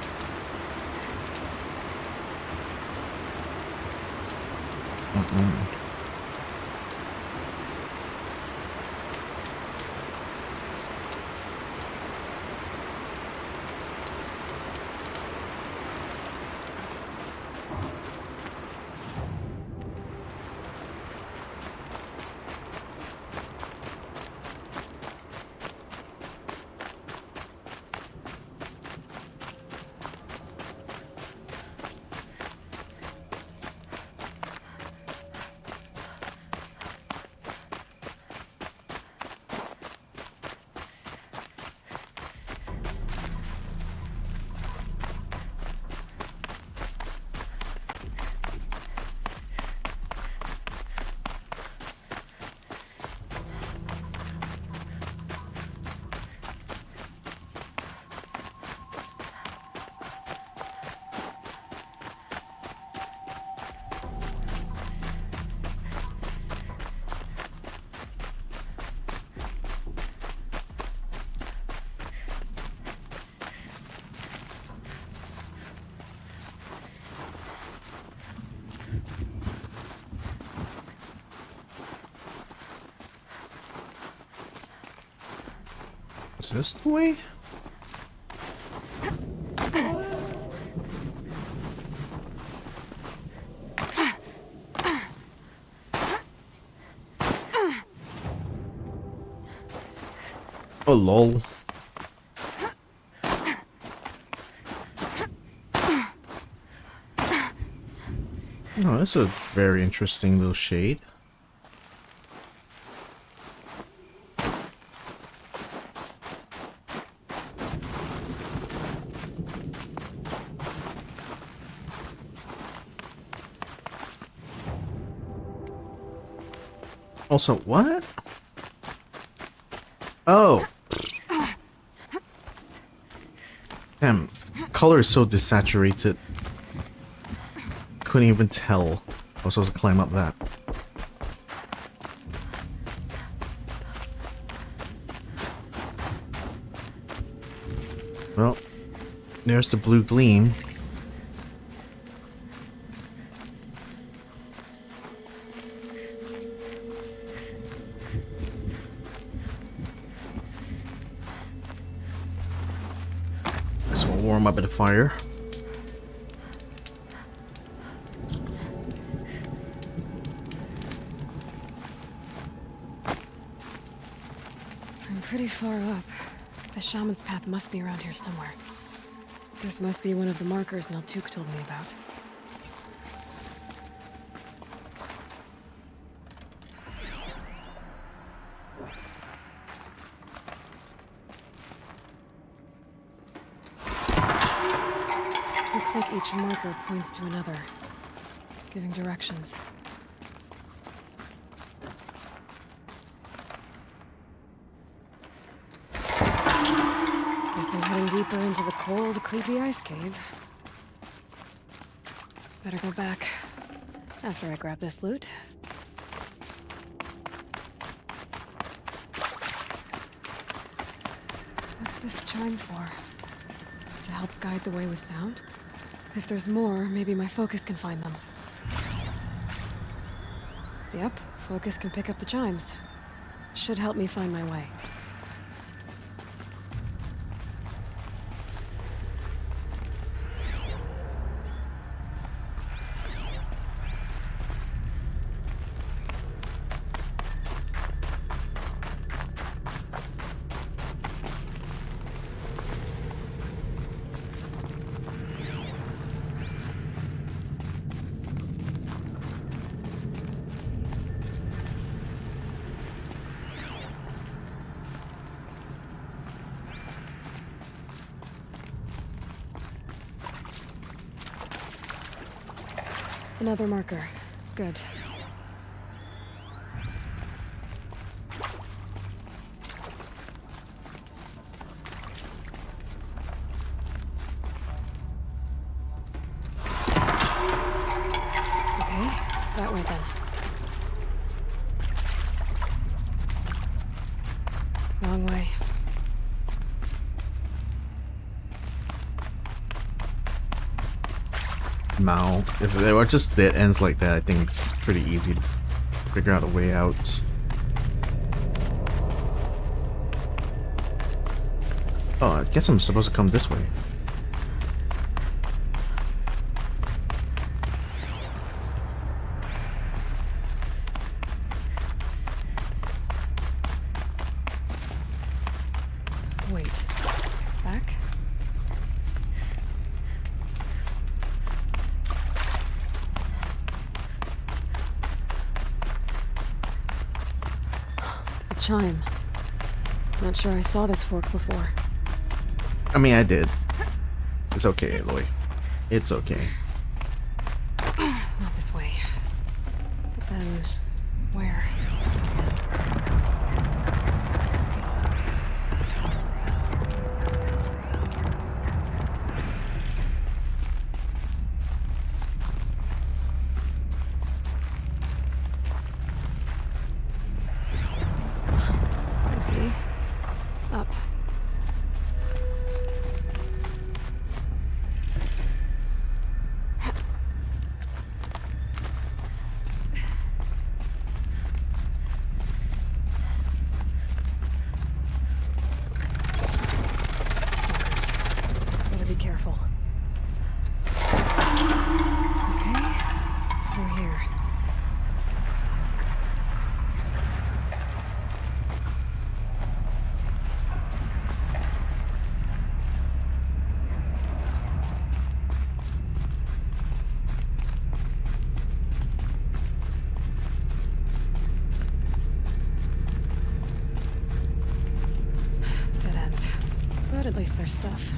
Is this the way? Oh lol. Oh, that's a very interesting little shade. Also, what? Oh. Damn, color is so desaturated. Couldn't even tell I was supposed to climb up that. Well, there's the blue gleam. So we'll warm up at the fire. I'm pretty far up. The shaman's path must be around here somewhere. This must be one of the markers Naltuk told me about. Looks like each marker points to another, giving directions. Guess I'm heading deeper into the cold, creepy ice cave. Better go back after I grab this loot. What's this chime for? To help guide the way with sound? If there's more, maybe my focus can find them. Yep, focus can pick up the chimes. Should help me find my way. Another marker. Good. Okay, that way then. Wrong way. Now, if there were just dead ends like that, I think it's pretty easy to figure out a way out. Oh, I guess I'm supposed to come this way. Wait. Back? A chime. Not sure I saw this fork before. I mean, I did. It's okay, Aloy. It's okay. Not this way. But then, where? I see. Up. Stalkers. Gotta be careful. Okay. Through here. Dead end. But at least there's stuff.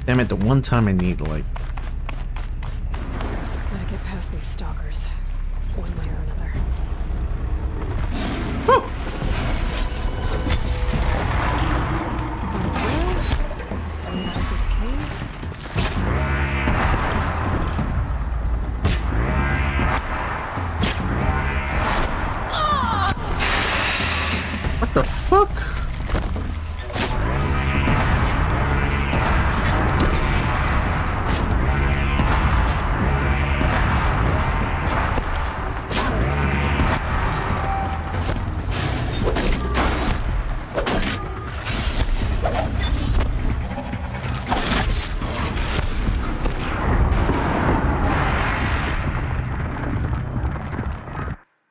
Damn it, the one time I need, like... Gotta get past these stalkers, one way or another. This cave. What the fuck?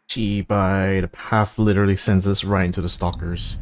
Gee, by the path literally sends us right into the stalkers.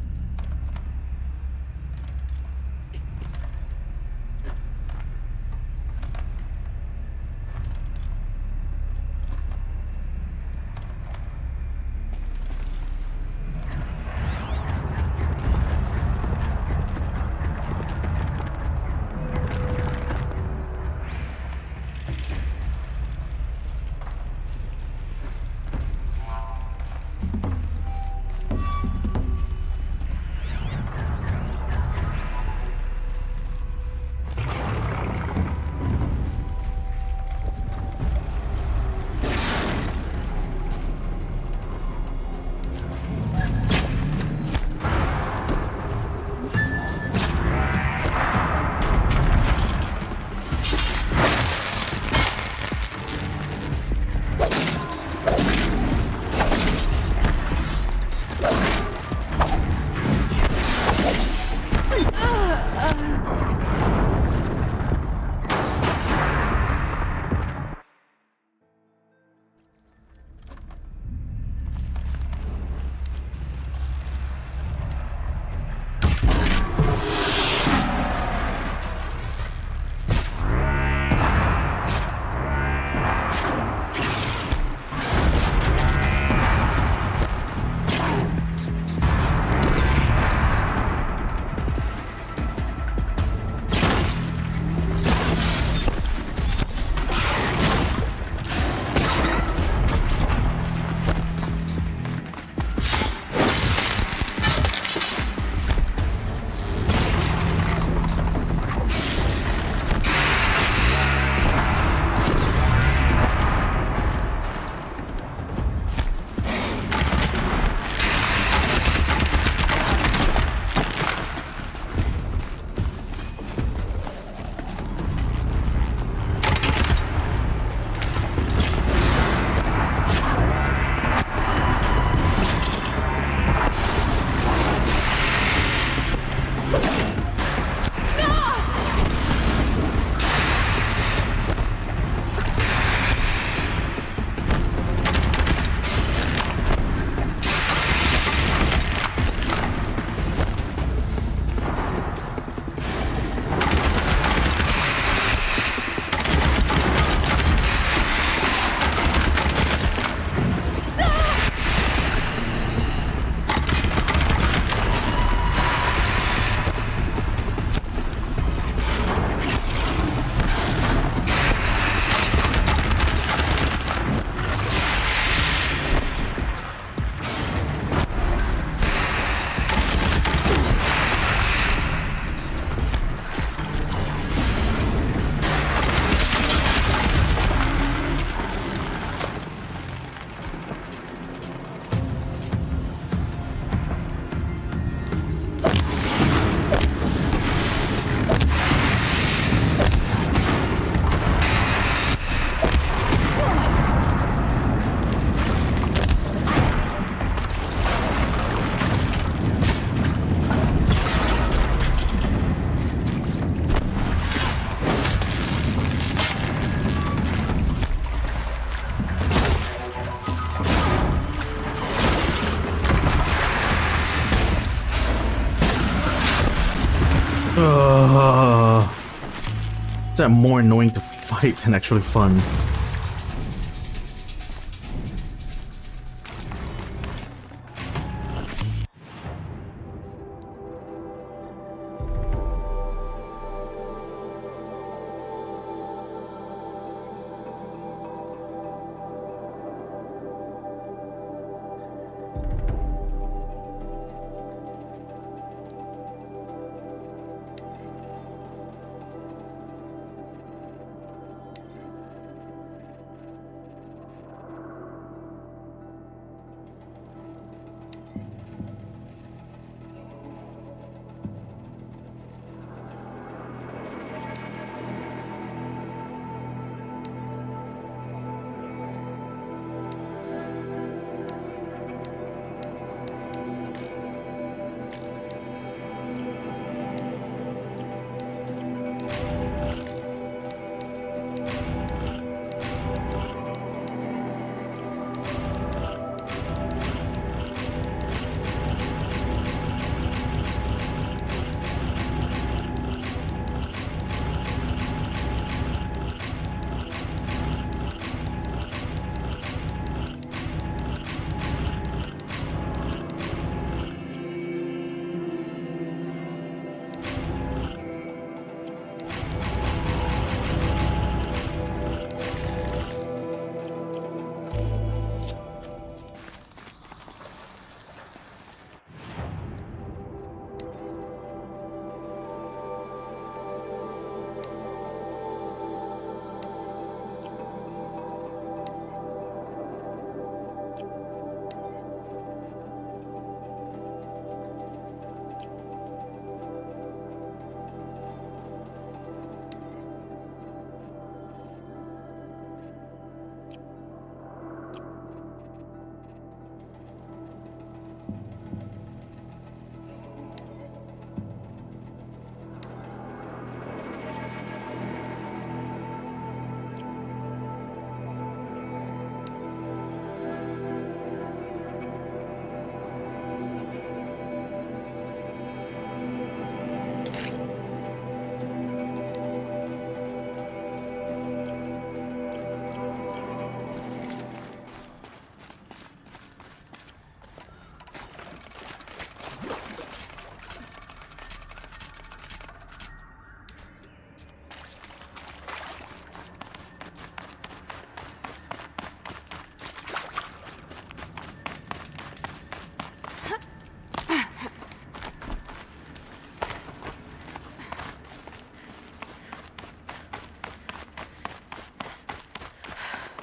Is that more annoying to fight than actually fun?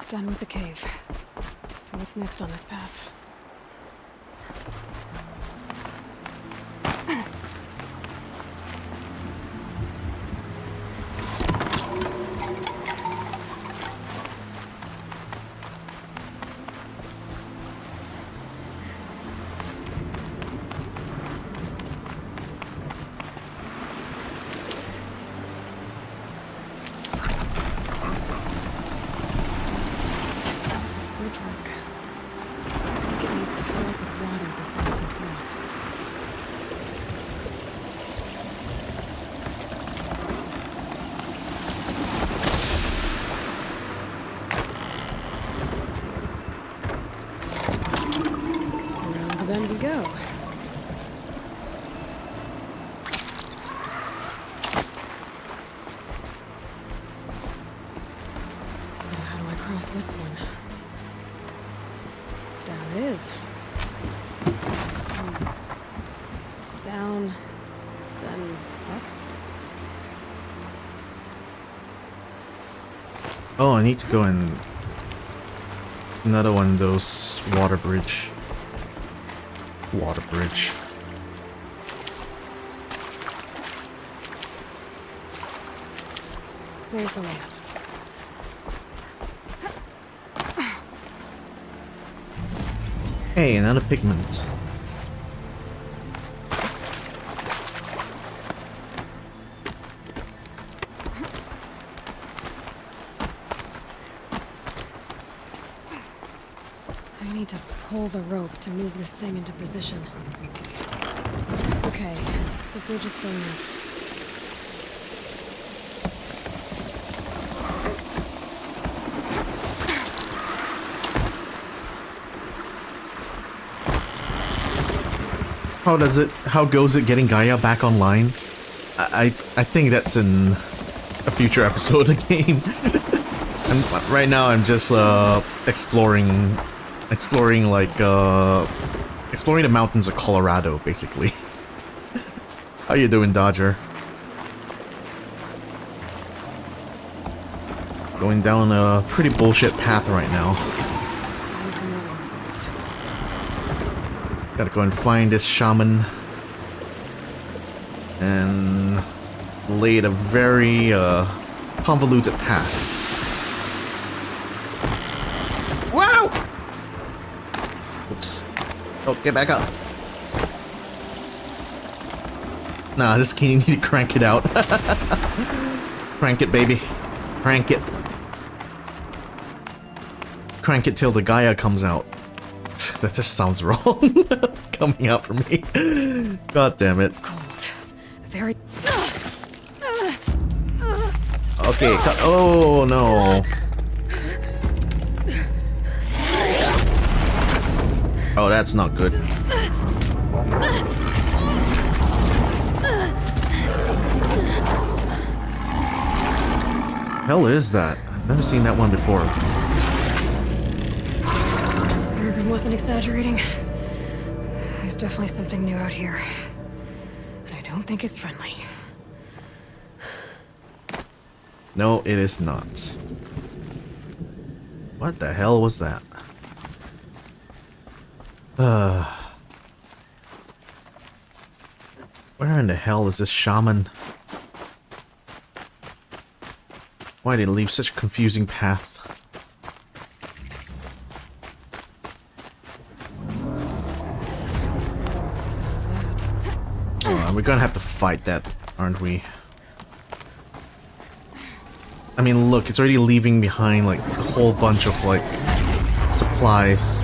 Done with the cave. So what's next on this path? Then we go. Now how do I cross this one? Down it is. Down, then up. Oh, I need to go and... It's another one of those water bridge. Water bridge. There's the way up. Hey, another pigment. I need to pull the rope to move this thing into position. Okay, the bridge is filling up. How goes it getting Gaia back online? I think that's in a future episode of the game. And right now I'm just exploring the mountains of Colorado, basically. How you doing, Dodger? Going down a pretty bullshit path right now. Gotta go and find this shaman and laid a very convoluted path. Wow! Oops. Oh, get back up. Nah, this key, you need to crank it out. Crank it, baby. Crank it. Crank it till the Gaia comes out. That just sounds wrong. Coming out for me. God damn it. Cold. Very... Okay, oh no. Oh, that's not good. Hell is that? I've never seen that one before. Urban wasn't exaggerating. There's definitely something new out here. And I don't think it's friendly. No, it is not. What the hell was that? Where in the hell is this shaman? Why did he leave such a confusing path? We're gonna have to fight that, aren't we? I mean, look, it's already leaving behind like a whole bunch of like supplies.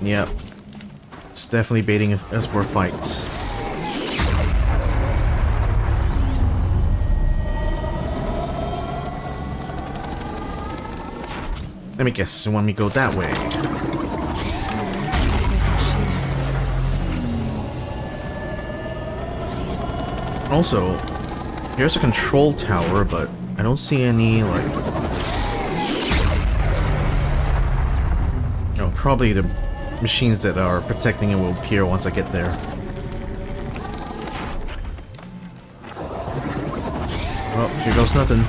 Yep. It's definitely baiting us for a fight. Let me guess, you want me to go that way? Also, here's a control tower, but I don't see any, like... Oh, probably the machines that are protecting it will appear once I get there. Oh, here goes nothing.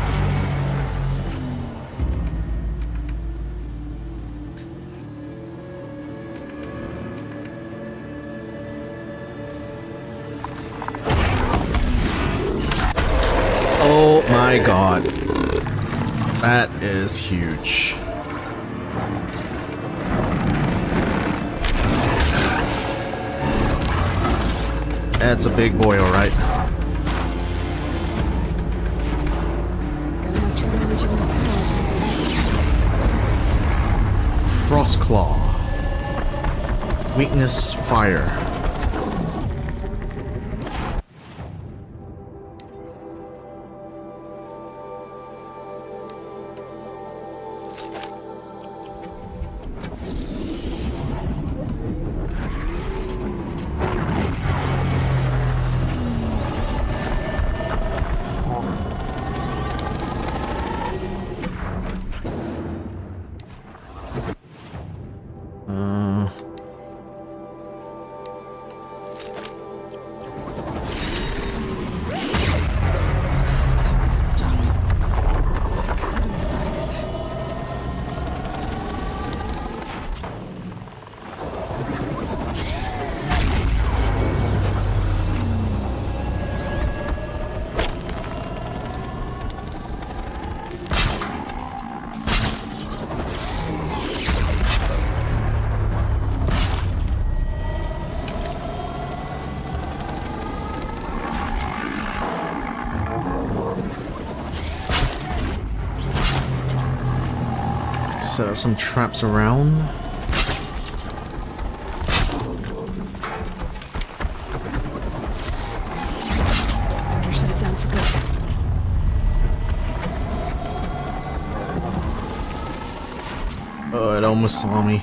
Oh my god. That is huge. That's a big boy, alright. Frost Claw. Weakness Fire. Set up some traps around. Better shut it down for good. Oh, it almost saw me.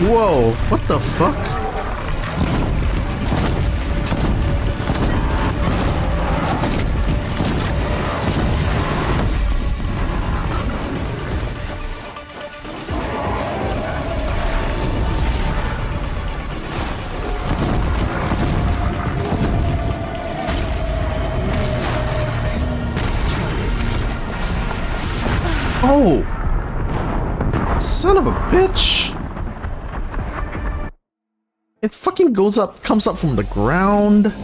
Whoa, what the fuck? Oh! Son of a bitch! It fucking goes up, comes up from the ground.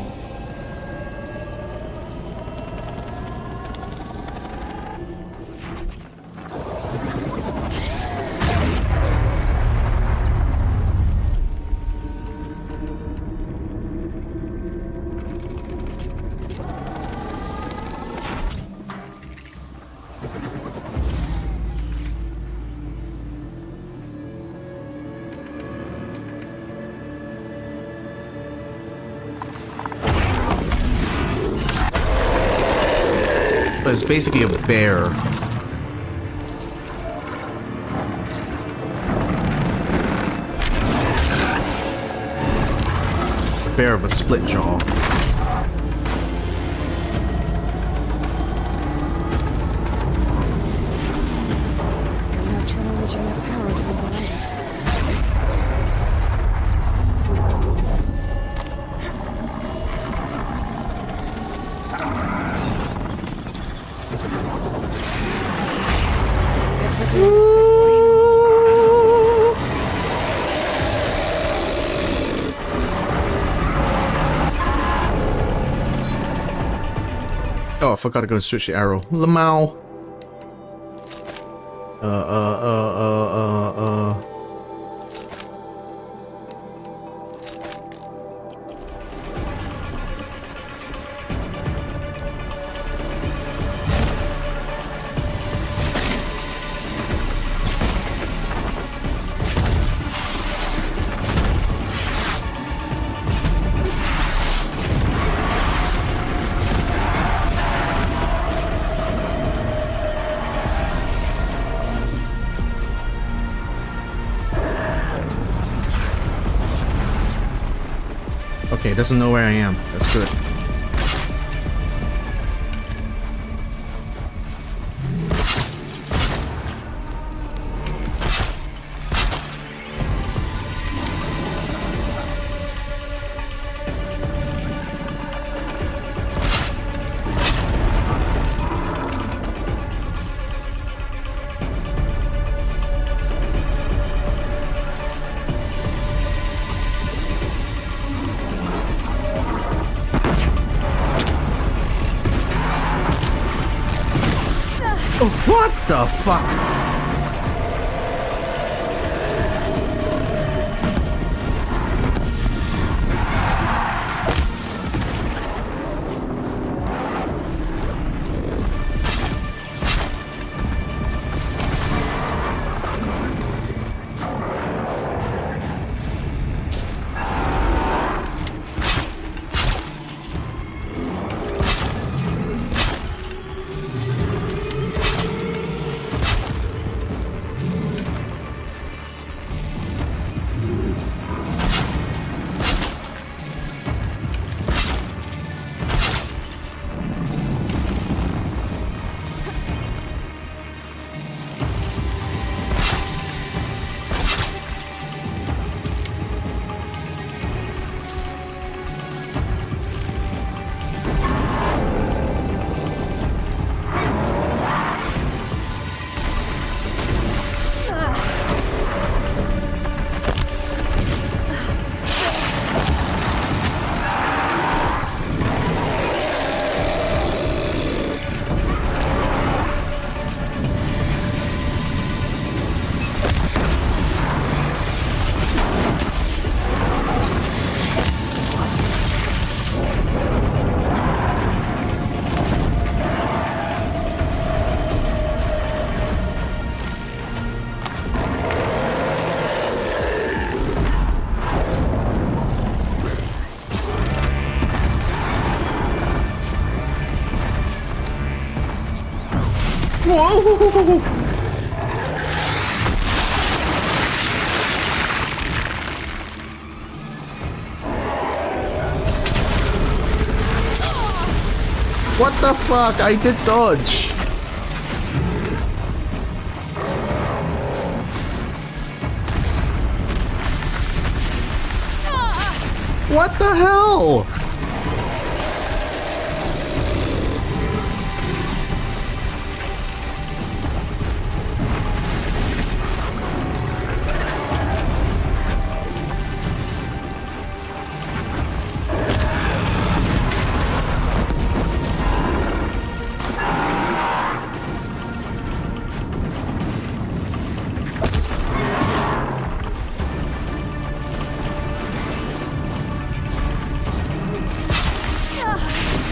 But it's basically a bear. Bear of a split jaw. Oh, I forgot to go and switch the arrow. Lamau. Okay, it doesn't know where I am. That's good. What the fuck? Whoa! What the fuck? I did dodge. What the hell?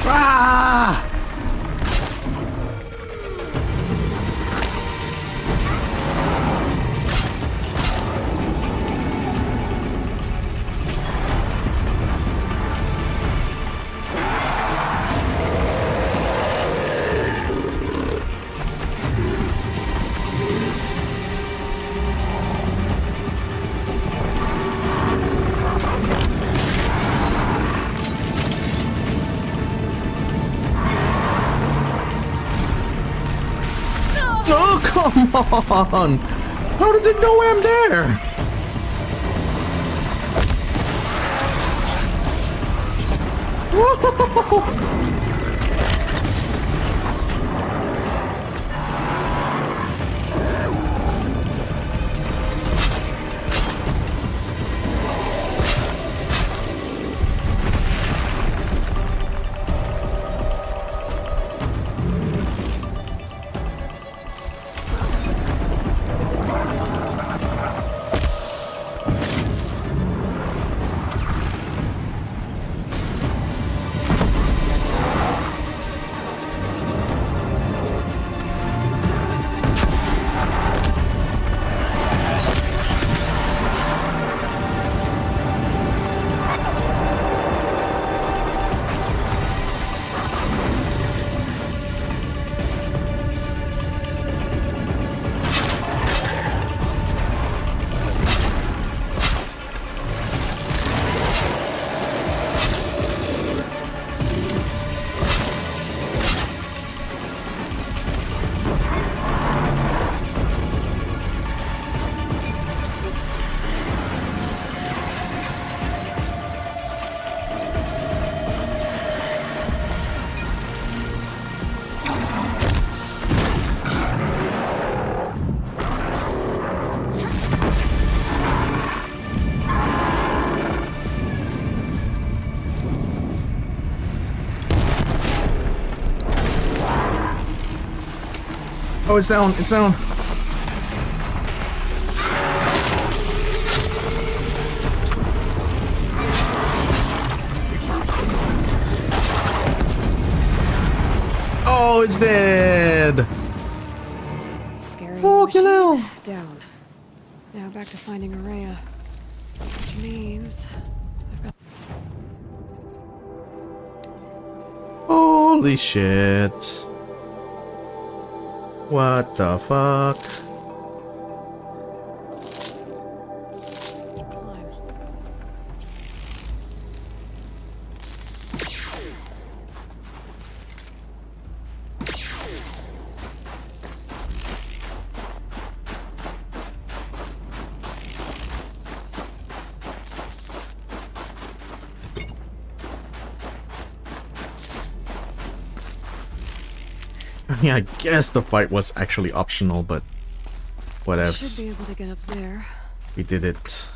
Ah! Oh, come on! How does it know I'm there? Whoa! Oh, it's down. It's down. Oh, it's dead. Scary Fucking hell. machine down. Now back to finding Araya. Which means I've got. Holy shit. What the fuck? Yeah, I guess the fight was actually optional, but whatevs. Should be able to get up there. We did it.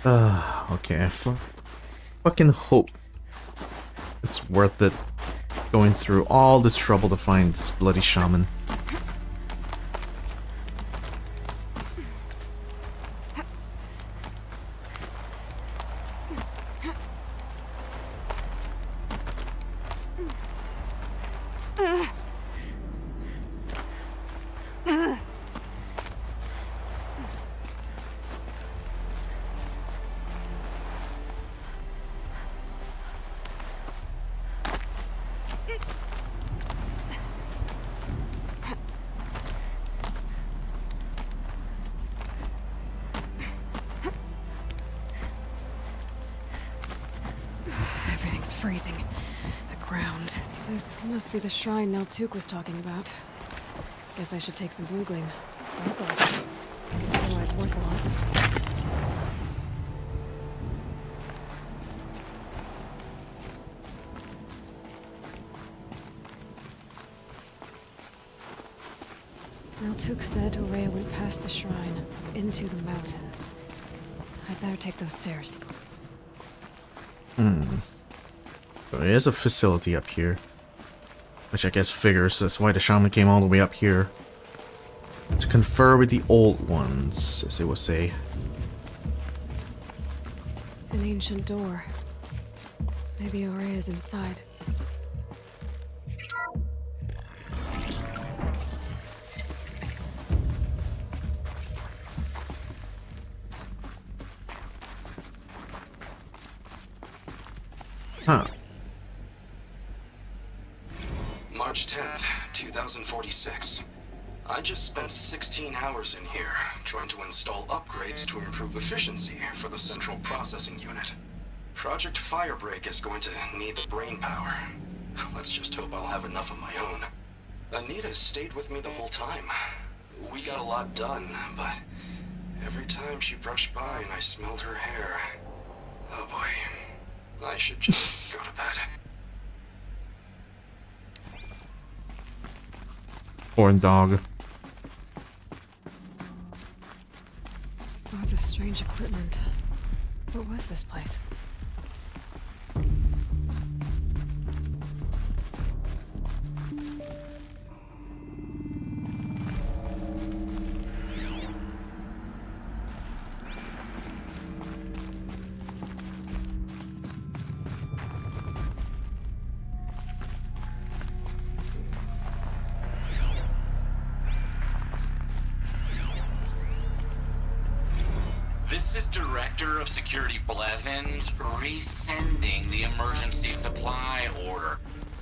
Okay, I fucking hope it's worth it going through all this trouble to find this bloody shaman. Everything's freezing. The ground. This must be the shrine Neltuk was talking about. Guess I should take some blue gleam. Sparkles. I can see why it's worth a lot. Neltuk said Araya went past the shrine, into the mountain. I'd better take those stairs. So there is a facility up here. Which I guess figures that's why the shaman came all the way up here. To confer with the old ones, as they will say. An ancient door. Maybe Araya's inside. Huh. March 10th, 2046. I just spent 16 hours in here, trying to install upgrades to improve efficiency for the central processing unit. Project Firebreak is going to need the brain power. Let's just hope I'll have enough of my own. Anita stayed with me the whole time. We got a lot done, but every time she brushed by and I smelled her hair... Oh boy, I should just go to bed. Corn dog. Lots of strange equipment. What was this place? This is Director of Security Blevins resending the emergency supply order.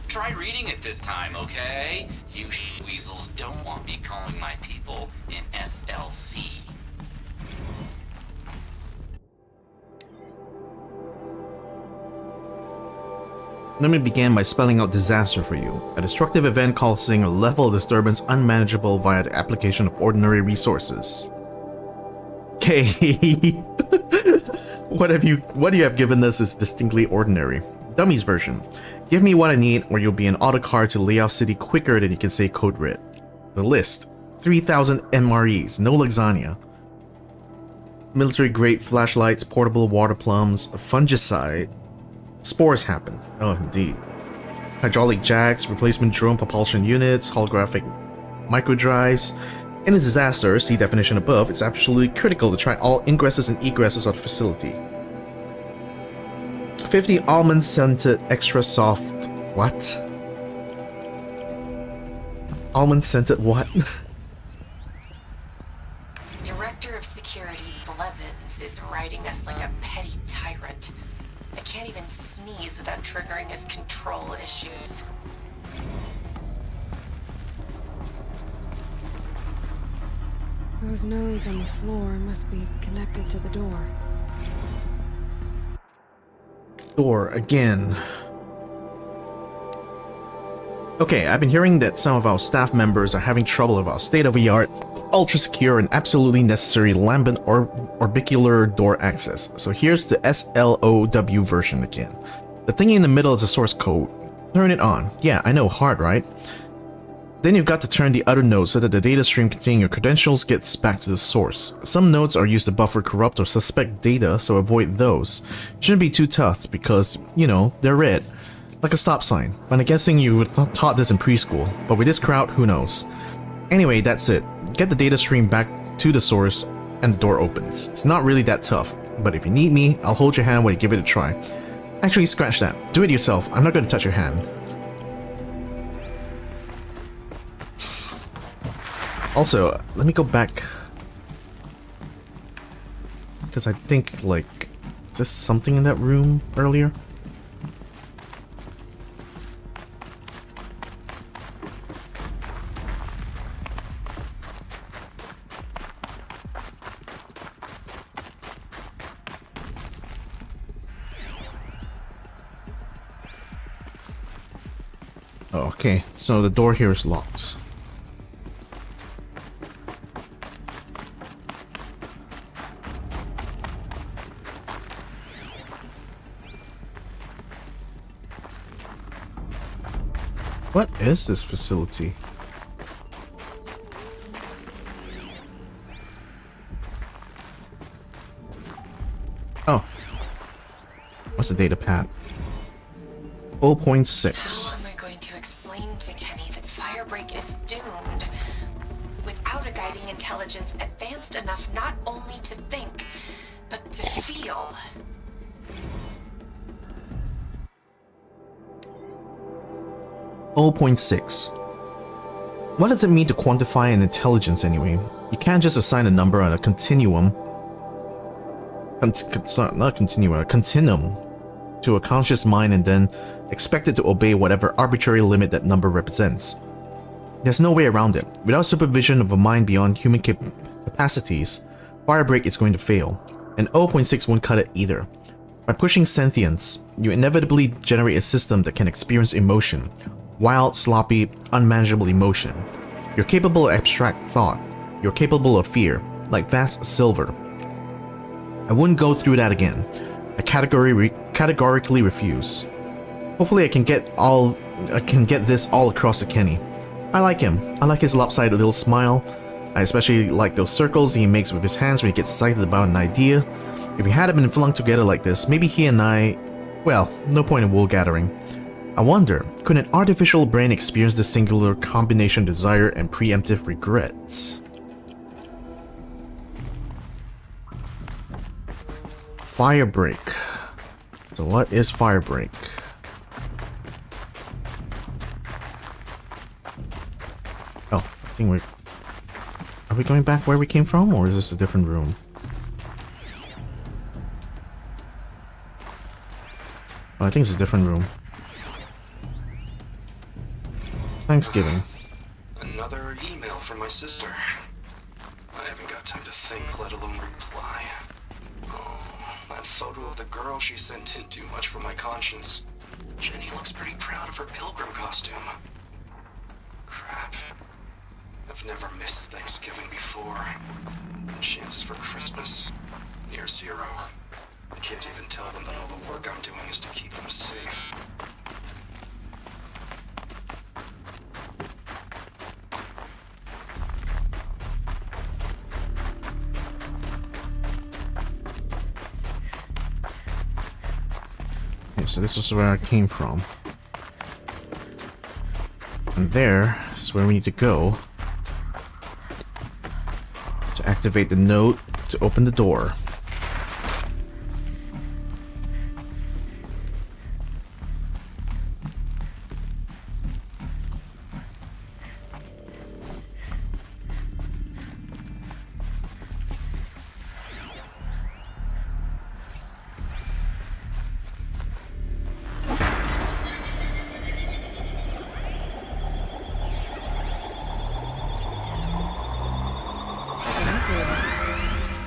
Try reading it this time, okay? You weasels don't want me calling my people in SLC. Let me begin by spelling out disaster for you. A destructive event causing a level of disturbance unmanageable via the application of ordinary resources. Okay. What you have given us is distinctly ordinary. Dummies version. Give me what I need or you'll be an autocar to Layoff City quicker than you can say code red. The list. 3,000 MREs, no lasagna. military-grade flashlights, portable water plums, a fungicide. Spores happen. Oh, indeed. Hydraulic jacks, replacement drone propulsion units, holographic microdrives. In a disaster, see definition above, it's absolutely critical to try all ingresses and egresses of the facility. 50 almond-scented extra soft... What? Almond-scented what? Director of Security Blevins is writing us like a petty tyrant. I can't even sneeze without triggering his control issues. Those nodes on the floor must be connected to the door. Door again. Okay, I've been hearing that some of our staff members are having trouble with our state-of-the-art, ultra-secure, and absolutely necessary lambent or orbicular door access. So here's the SLOW version again. The thing in the middle is the source code. Turn it on. Yeah, I know, hard, right? Then you've got to turn the other node so that the data stream containing your credentials gets back to the source. Some nodes are used to buffer corrupt or suspect data, so avoid those. Shouldn't be too tough because, you know, they're red. Like a stop sign. But I'm guessing you were taught this in preschool, but with this crowd, who knows? Anyway, that's it. Get the data stream back to the source and the door opens. It's not really that tough, but if you need me, I'll hold your hand while you give it a try. Actually, scratch that. Do it yourself. I'm not going to touch your hand. Also, let me go back. Because I think, like, is there something in that room earlier? Oh, okay, so the door here is locked. What is this facility? Oh. What's the data pad? 0.6. How am I going to explain to Kenny that Firebreak is doomed? Without a guiding intelligence advanced enough not only to think, but to feel. 0.6. What does it mean to quantify an intelligence anyway? You can't just assign a number on a continuum. Not continuum, a continuum to a conscious mind and then expect it to obey whatever arbitrary limit that number represents. There's no way around it. Without supervision of a mind beyond human capacities, Firebreak is going to fail, and 0.6 won't cut it either. By pushing sentience, you inevitably generate a system that can experience emotion, wild, sloppy, unmanageable emotion. You're capable of abstract thought. You're capable of fear, like vast silver. I wouldn't go through that again. I categorically refuse. Hopefully I can get this all across to Kenny. I like him. I like his lopsided little smile. I especially like those circles he makes with his hands when he gets excited about an idea. If we hadn't been flung together like this, maybe he and I... Well, no point in wool gathering. I wonder, could an artificial brain experience this singular combination of desire and preemptive regret? Firebreak. So what is Firebreak? Oh, I think we're... Are we going back where we came from, or is this a different room? Oh, I think it's a different room. Thanksgiving. Another email from my sister. I haven't got time to think, let alone reply. Oh, that photo of the girl she sent didn't do much for my conscience. Jenny looks pretty proud of her pilgrim costume. Crap. I've never missed Thanksgiving before. And chances for Christmas? Near zero. I can't even tell them that all the work I'm doing is to keep them safe. so this is where I came from. And there is where we need to go to activate the node to open the door.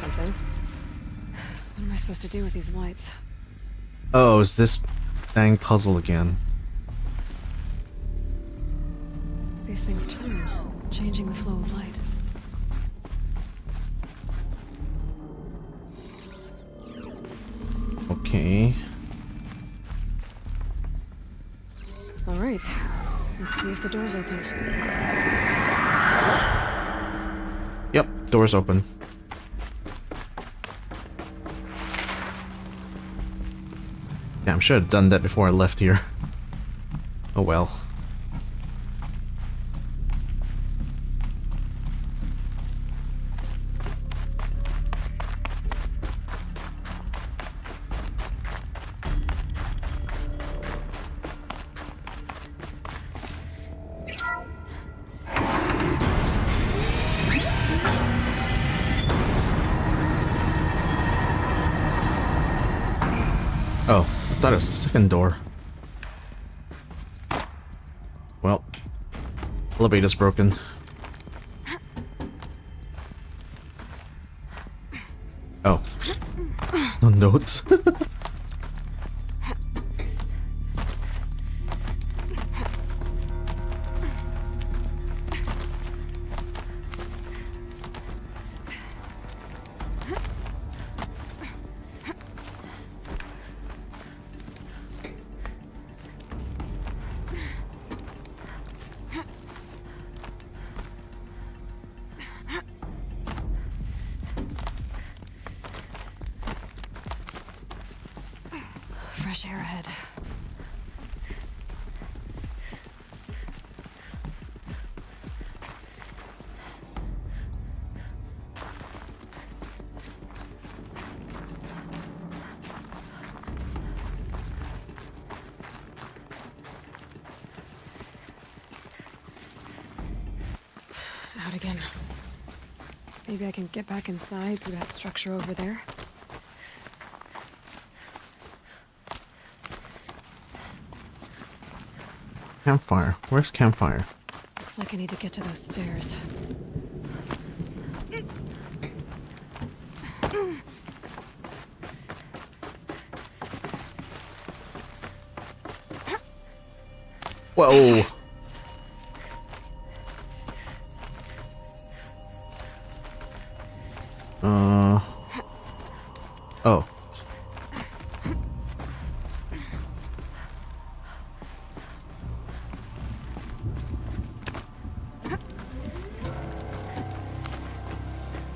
Something. What am I supposed to do with these lights? Oh, is this dang puzzle again? These things turn, changing the flow of light. Okay. All right. Let's see if the door's open. Yep, door's open. Yeah, I'm sure I'd done that before I left here. Oh well. Oh, I thought it was the second door. Well, elevator's broken. Oh, just no notes. Fresh air ahead. Out again. Maybe I can get back inside through that structure over there. Campfire. Where's campfire? Looks like I need to get to those stairs. Whoa. Oh.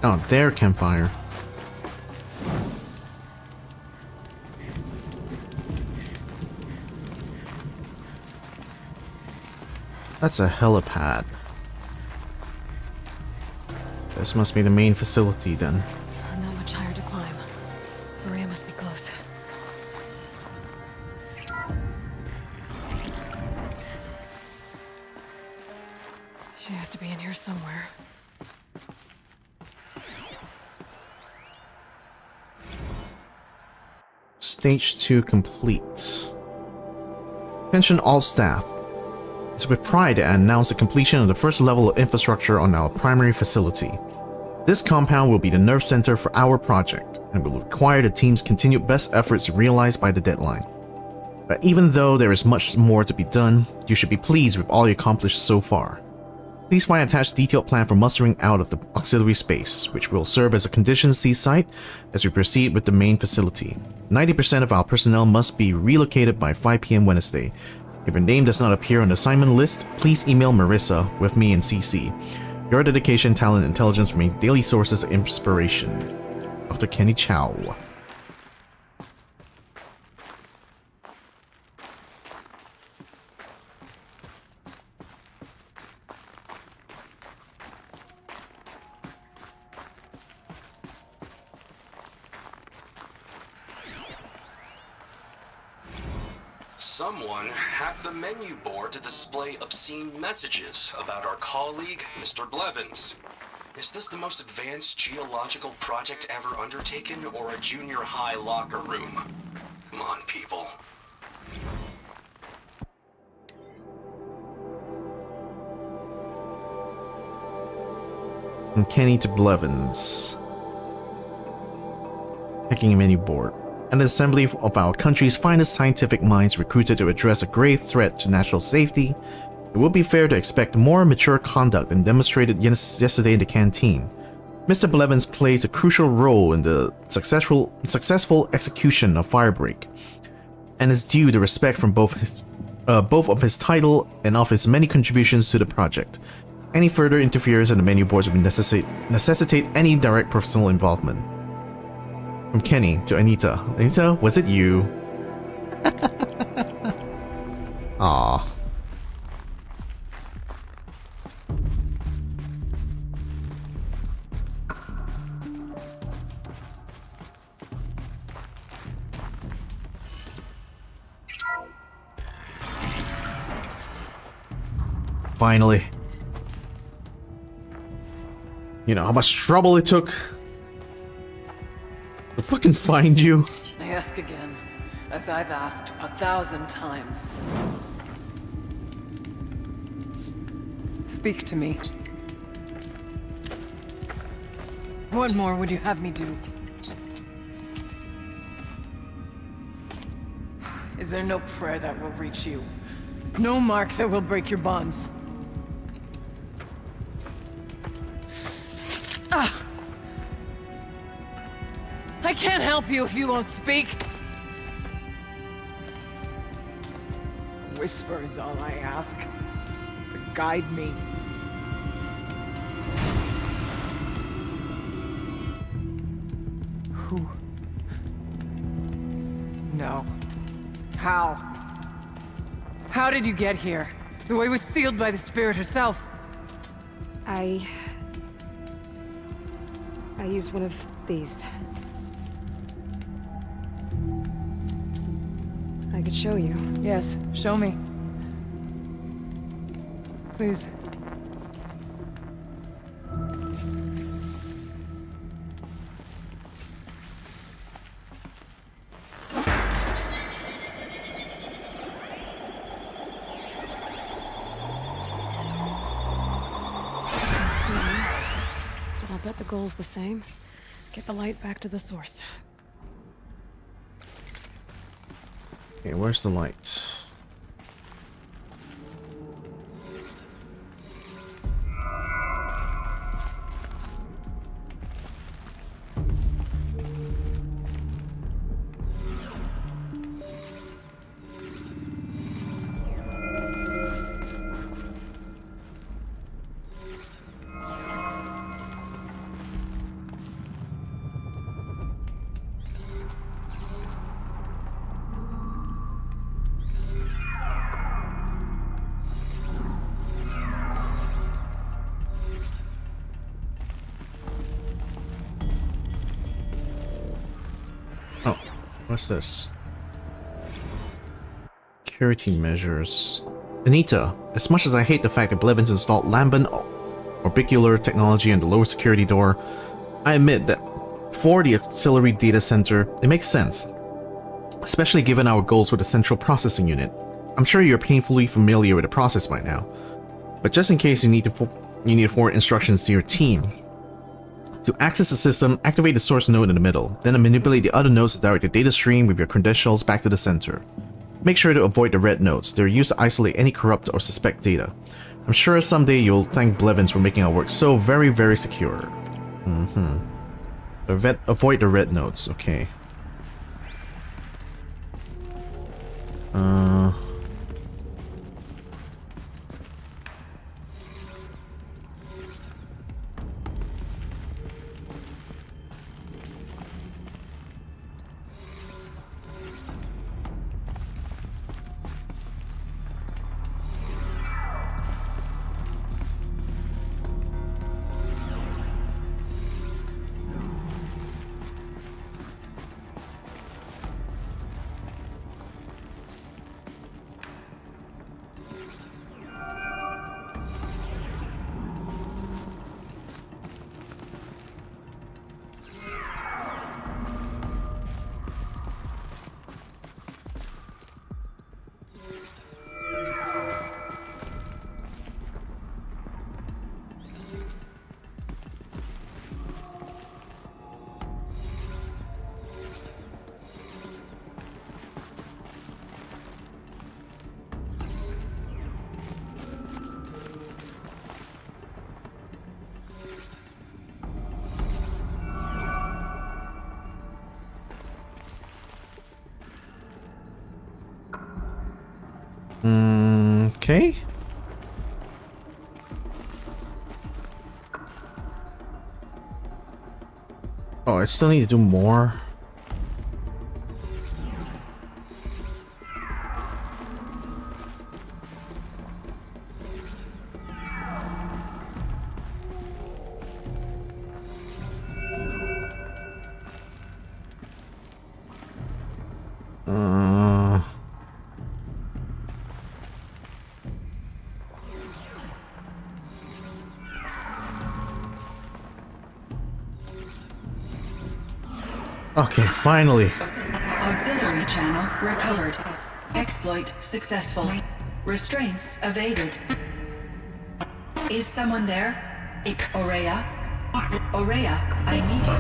Oh, there, campfire. That's a helipad. This must be the main facility then. Not much higher to climb. Maria must be close. She has to be in here somewhere. Stage 2 complete. Attention all staff. It's with pride I announce the completion of the first level of infrastructure on our primary facility. This compound will be the nerve center for our project, and will require the team's continued best efforts realized by the deadline. But even though there is much more to be done, you should be pleased with all you accomplished so far. Please find attached detailed plan for mustering out of the auxiliary space, which will serve as a contingency site as we proceed with the main facility. 90% of our personnel must be relocated by 5 PM Wednesday. If your name does not appear on the assignment list, please email Marissa with me in CC. Your dedication, talent, and intelligence remain daily sources of inspiration. Dr. Kenny Chow. Someone hacked the menu board to display obscene messages about our colleague, Mr. Blevins. Is this the most advanced geological project ever undertaken, or a junior high locker room? Come on, people. From Kenny to Blevins. Hacking a menu board. An assembly of our country's finest scientific minds recruited to address a grave threat to national safety. It would be fair to expect more mature conduct than demonstrated yesterday in the canteen. Mr. Blevins plays a crucial role in the successful execution of Firebreak, and is due the respect from both of his title and of his many contributions to the project. Any further interference in the menu boards would necessitate any direct personal involvement. From Kenny to Anita. Anita, was it you? Aww. Finally. You know how much trouble it took to fucking find you? I ask again, as I've asked 1,000 times. Speak to me. What more would you have me do? Is there no prayer that will reach you? No mark that will break your bonds? I can't help you if you won't speak. Whisper is all I ask. To guide me. Who? No. How? How did you get here? The way was sealed by the spirit herself. I used one of these. I could show you. Yes, show me. Please. But I'll bet the goal's the same. Get the light back to the source. Okay, where's the light? Oh, what's this? Security measures. Anita, as much as I hate the fact that Blevins installed lambent orbicular technology on the lower security door, I admit that for the auxiliary data center, it makes sense. Especially given our goals with the central processing unit. I'm sure you're painfully familiar with the process by now. But just in case you need to forward instructions to your team. To access the system, activate the source node in the middle, then manipulate the other nodes to direct the data stream with your credentials back to the center. Make sure to avoid the red nodes, they're used to isolate any corrupt or suspect data. I'm sure someday you'll thank Blevins for making our work so very, very secure. Avoid the red nodes, okay. Okay. Oh, I still need to do more. Okay, finally. Auxiliary channel recovered. Exploit successful. Restraints evaded. Is someone there? Aurea? Aurea, I need you.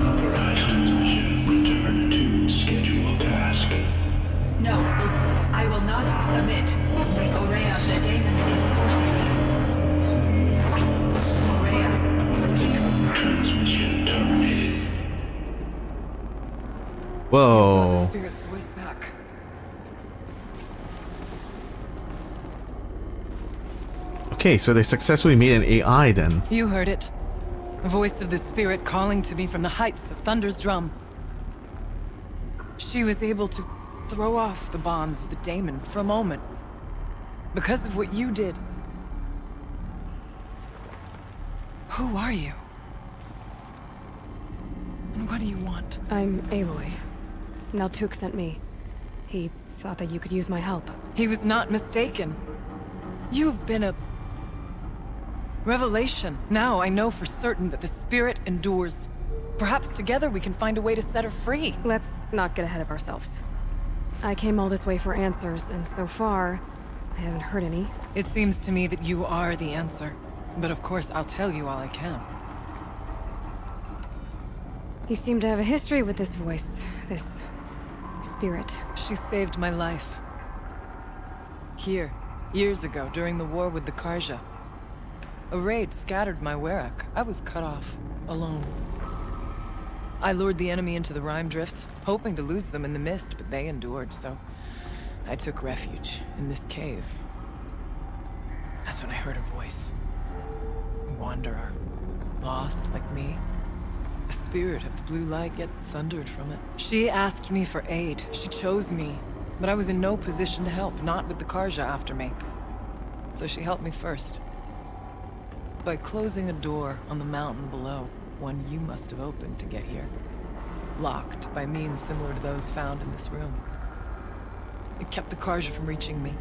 Transmission return to scheduled task. No, I will not submit. Aurea, the daemon is forcing me. Aurea, please. Transmission terminated. Whoa. Spirit's voice back. Okay, so they successfully made an AI then. You heard it. The voice of the spirit calling to me from the heights of Thunder's drum. She was able to throw off the bonds of the daemon for a moment. Because of what you did. Who are you? And what do you want? I'm Aloy. Naltuk sent me. He thought that you could use my help. He was not mistaken. You've been a revelation. Now I know for certain that the spirit endures. Perhaps together we can find a way to set her free. Let's not get ahead of ourselves. I came all this way for answers, and so far, I haven't heard any. It seems to me that you are the answer. But of course, I'll tell you all I can. You seem to have a history with this voice, this spirit. She saved my life. Here, years ago, during the war with the Karja. A raid scattered my Werak. I was cut off, alone. I lured the enemy into the Rime Drifts, hoping to lose them in the mist, but they endured, so I took refuge in this cave. That's when I heard her voice. A wanderer, lost like me. A spirit of the blue light, yet sundered from it. She asked me for aid. She chose me, but I was in no position to help, not with the Karja after me. So she helped me first. By closing a door on the mountain below, one you must have opened to get here. Locked by means similar to those found in this room. It kept the Karja from reaching me.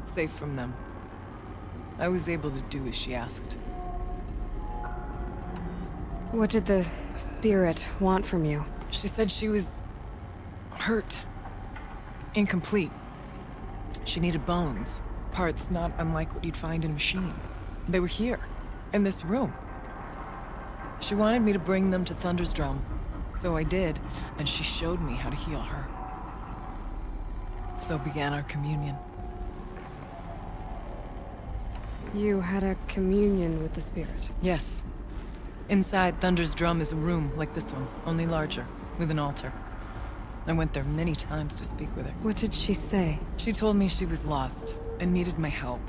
Safe from them. I was able to do as she asked. What did the spirit want from you? She said she was hurt. Incomplete. She needed bones. Parts not unlike what you'd find in a machine. They were here, in this room. She wanted me to bring them to Thunder's drum. So I did, and she showed me how to heal her. So began our communion. You had a communion with the spirit? Yes. Inside Thunder's drum is a room like this one, only larger, with an altar. I went there many times to speak with her. What did she say? She told me she was lost and needed my help.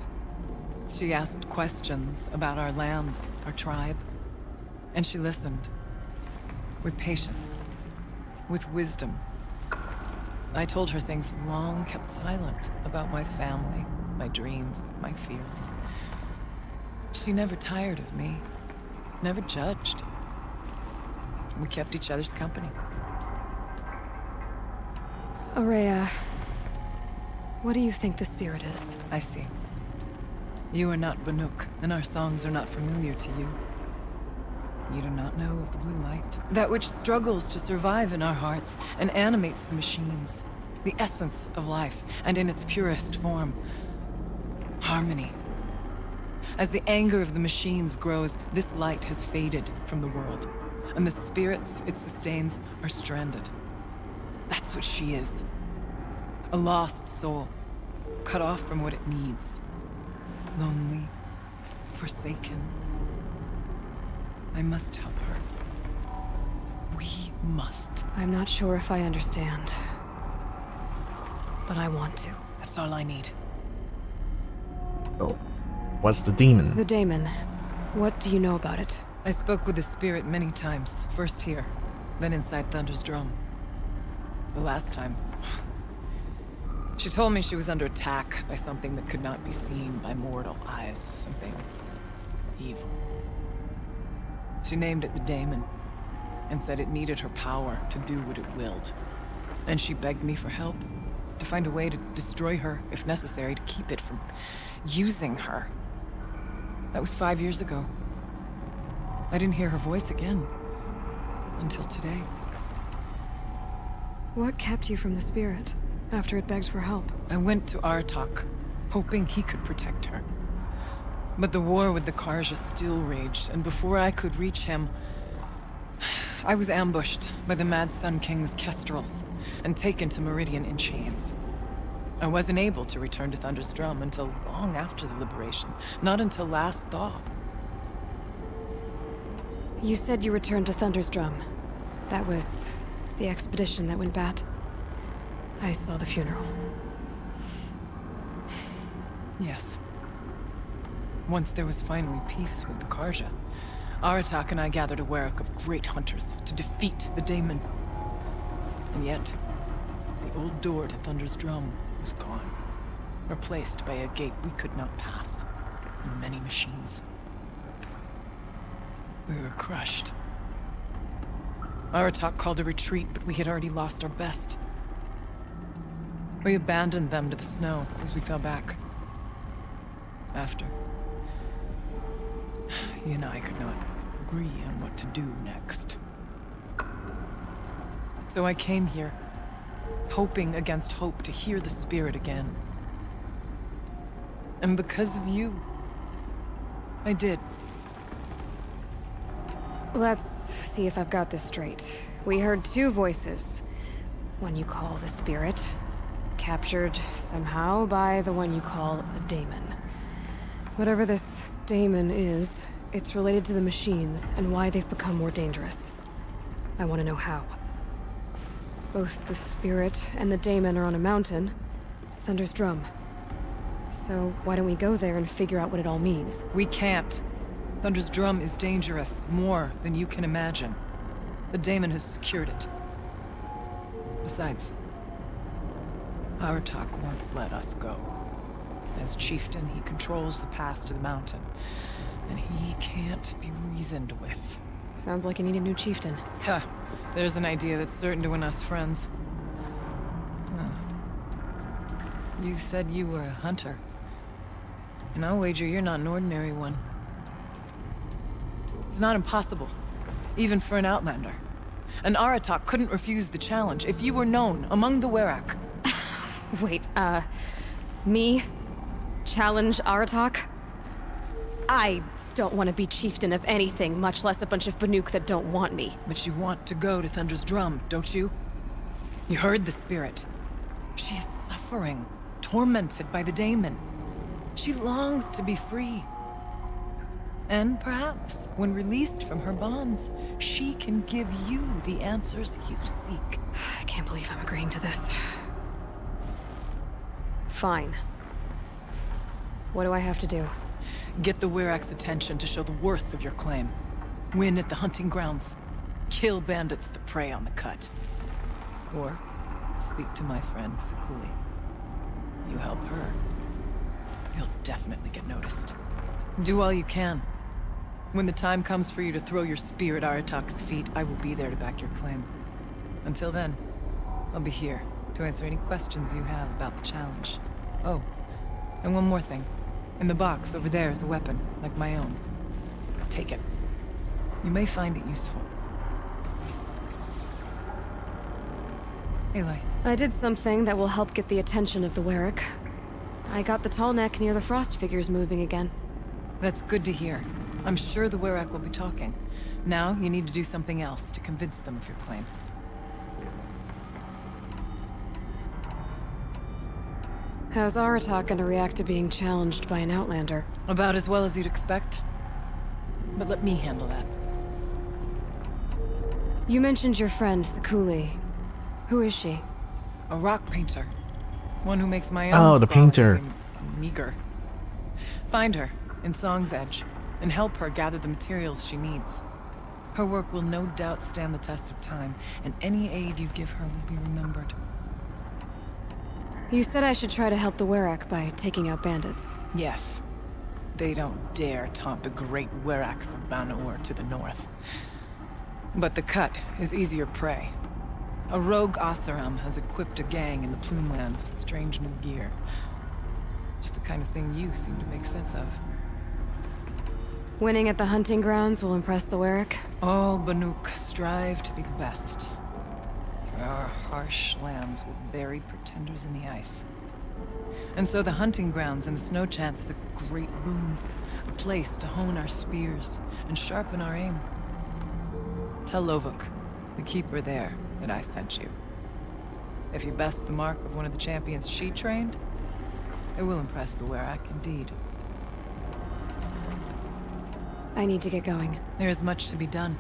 She asked questions about our lands, our tribe, and she listened. With patience, with wisdom. I told her things long kept silent about my family, my dreams, my fears. She never tired of me, never judged. We kept each other's company. Aurea, what do you think the spirit is? I see. You are not Banuk, and our songs are not familiar to you. You do not know of the blue light. That which struggles to survive in our hearts and animates the machines. The essence of life, and in its purest form. Harmony. As the anger of the machines grows, this light has faded from the world. And the spirits it sustains are stranded. That's what she is. A lost soul. Cut off from what it needs. Lonely. Forsaken. I must help her. We must. I'm not sure if I understand. But I want to. That's all I need. Oh. What's the demon? The daemon. What do you know about it? I spoke with the spirit many times. First here, then inside Thunder's drum. The last time, she told me she was under attack by something that could not be seen by mortal eyes. Something evil. She named it the daemon, and said it needed her power to do what it willed. And she begged me for help, to find a way to destroy her, if necessary, to keep it from using her. That was 5 years ago. I didn't hear her voice again, until today. What kept you from the spirit, after it begged for help? I went to Aratak, hoping he could protect her. But the war with the Karja still raged, and before I could reach him, I was ambushed by the Mad Sun King's kestrels, and taken to Meridian in chains. I wasn't able to return to Thunder's drum until long after the liberation, not until last thaw. You said you returned to Thunder's drum. That was the expedition that went bad. I saw the funeral. Yes. Once there was finally peace with the Karja, Aratak and I gathered a Werak of great hunters to defeat the daemon. And yet, the old door to Thunder's drum was gone, replaced by a gate we could not pass, and many machines. We were crushed. Aratak called a retreat, but we had already lost our best. We abandoned them to the snow as we fell back. After, he and I could not agree on what to do next. So I came here, hoping against hope to hear the spirit again. And because of you, I did. Let's see if I've got this straight. We heard two voices. One you call the spirit, captured somehow by the one you call a daemon. Whatever this daemon is, it's related to the machines and why they've become more dangerous. I want to know how. Both the spirit and the daemon are on a mountain, Thunder's drum. So why don't we go there and figure out what it all means? We can't. Thunder's drum is dangerous, more than you can imagine. The daemon has secured it. Besides, Aratak won't let us go. As chieftain, he controls the pass to the mountain, and he can't be reasoned with. Sounds like you need a new chieftain. Ha! There's an idea that's certain to win us friends. You said you were a hunter. And I'll wager you're not an ordinary one. It's not impossible, even for an outlander. And Aratak couldn't refuse the challenge if you were known among the Werak. Wait, me? Challenge Aratak? I don't want to be chieftain of anything, much less a bunch of Banuk that don't want me. But you want to go to Thunder's drum, don't you? You heard the spirit. She is suffering, tormented by the daemon. She longs to be free. And perhaps, when released from her bonds, she can give you the answers you seek. I can't believe I'm agreeing to this. Fine. What do I have to do? Get the Werak's attention to show the worth of your claim. Win at the hunting grounds. Kill bandits that prey on the cut. Or speak to my friend Sakuli. You help her, you'll definitely get noticed. Do all you can. When the time comes for you to throw your spear at Aratak's feet, I will be there to back your claim. Until then, I'll be here to answer any questions you have about the challenge. Oh, and one more thing. In the box over there is a weapon, like my own. Take it. You may find it useful. Aloy. I did something that will help get the attention of the Werak. I got the tall neck near the frost figures moving again. That's good to hear. I'm sure the Werak will be talking. Now, you need to do something else to convince them of your claim. How's Aratak gonna react to being challenged by an outlander? About as well as you'd expect. But let me handle that. You mentioned your friend, Sakuli. Who is she? A rock painter. One who makes my own Oh, the scrawling painter. seem meager. Find her, in Song's Edge, and help her gather the materials she needs. Her work will no doubt stand the test of time, and any aid you give her will be remembered. You said I should try to help the Werak by taking out bandits. Yes. They don't dare taunt the great Weraks of Banur to the north. But the Cut is easier prey. A rogue Oseram has equipped a gang in the Plumelands with strange new gear. Just the kind of thing you seem to make sense of. Winning at the hunting grounds will impress the Werak? All Banuk strive to be the best. For our harsh lands will bury pretenders in the ice. And so the hunting grounds and the snow chance is a great boon. A place to hone our spears and sharpen our aim. Tell Lovuk, the keeper there, that I sent you. If you best the mark of one of the champions she trained, it will impress the Werak indeed. I need to get going. There is much to be done.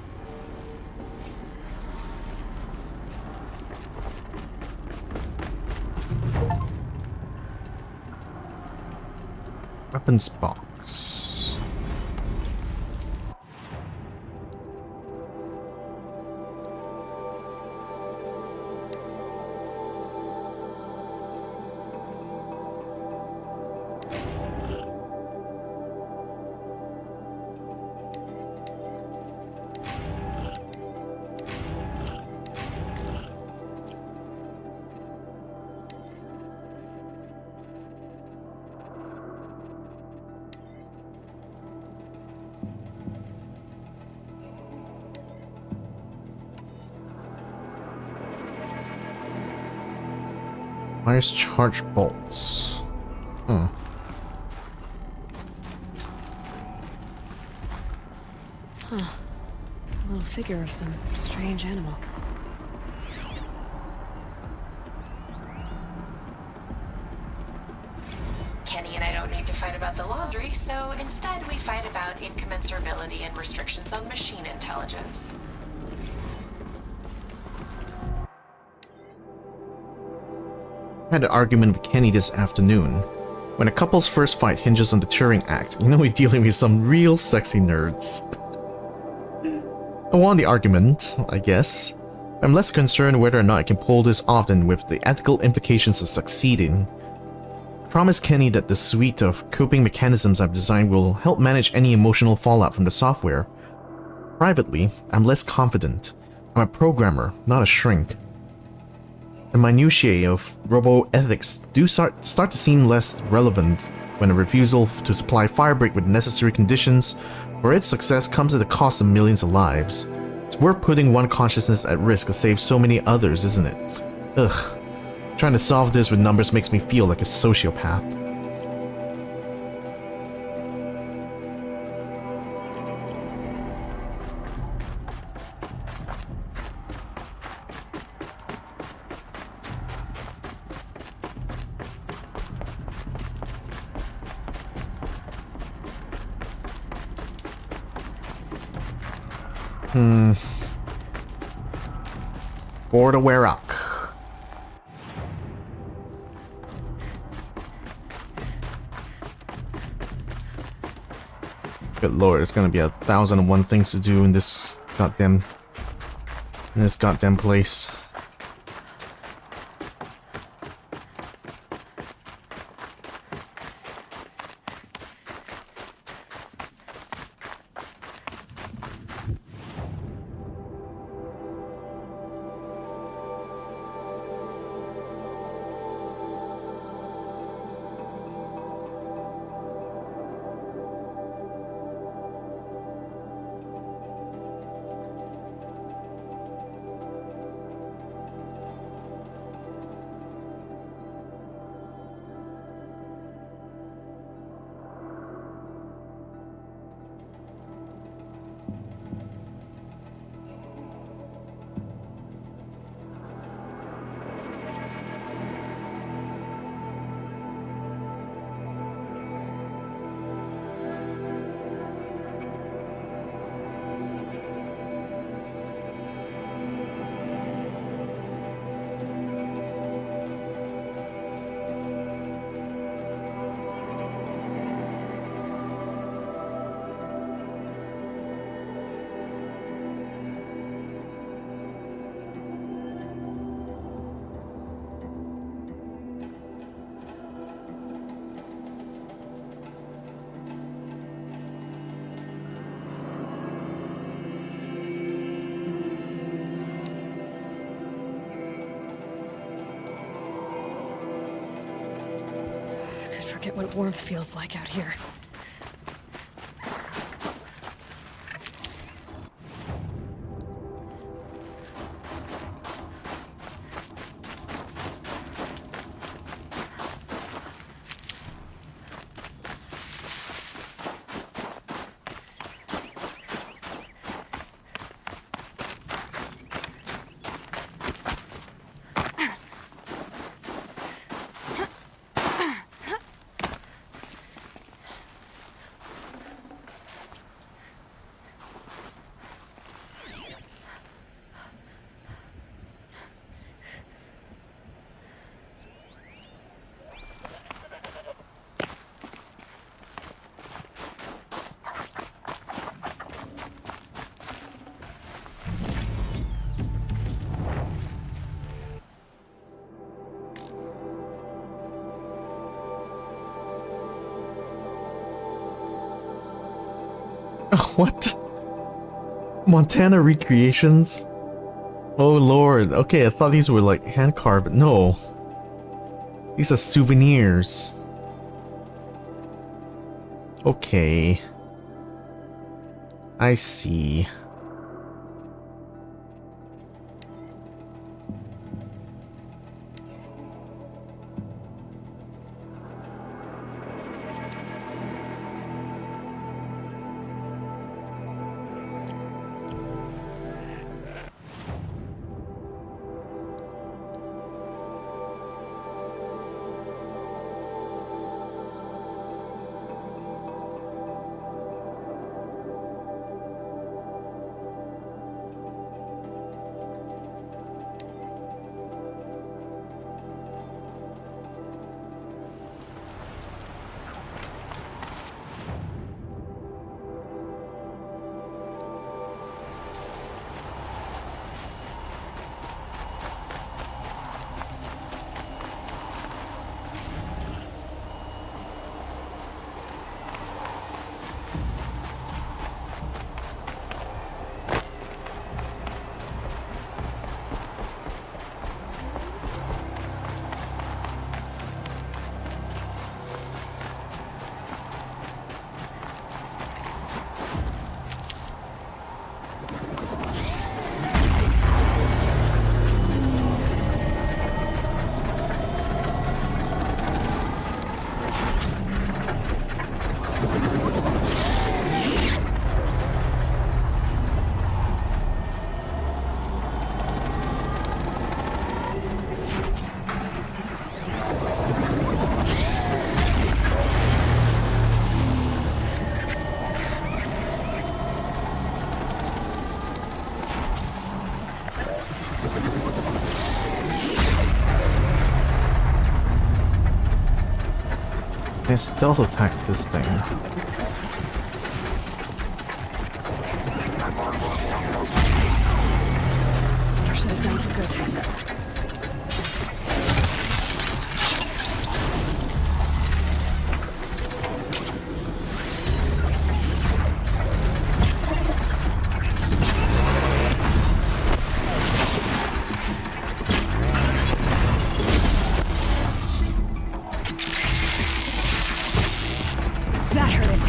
Weapons box. Fires charge bolts. Huh. Huh. A little figure of some strange animal. Kenny and I don't need to fight about the laundry, so instead we fight about incommensurability and restrictions on machine intelligence. I had an argument with Kenny this afternoon. When a couple's first fight hinges on the Turing Act, you know we're dealing with some real sexy nerds. I won the argument, I guess. I'm less concerned whether or not I can pull this off than with the ethical implications of succeeding. I promised Kenny that the suite of coping mechanisms I've designed will help manage any emotional fallout from the software. Privately, I'm less confident. I'm a programmer, not a shrink. The minutiae of robo-ethics do start to seem less relevant when a refusal to supply Firebreak with necessary conditions for its success comes at the cost of millions of lives. It's worth putting one consciousness at risk to save so many others, isn't it? Ugh. Trying to solve this with numbers makes me feel like a sociopath. For the Werak. Good lord, there's gonna be 1,001 things to do in this goddamn place. forget what warmth feels like out here. What? Montana recreations? Oh lord. Okay, I thought these were like hand carved. No. These are souvenirs. Okay. I see. I stealth attack this thing. Better shut it down for good. That hurt it.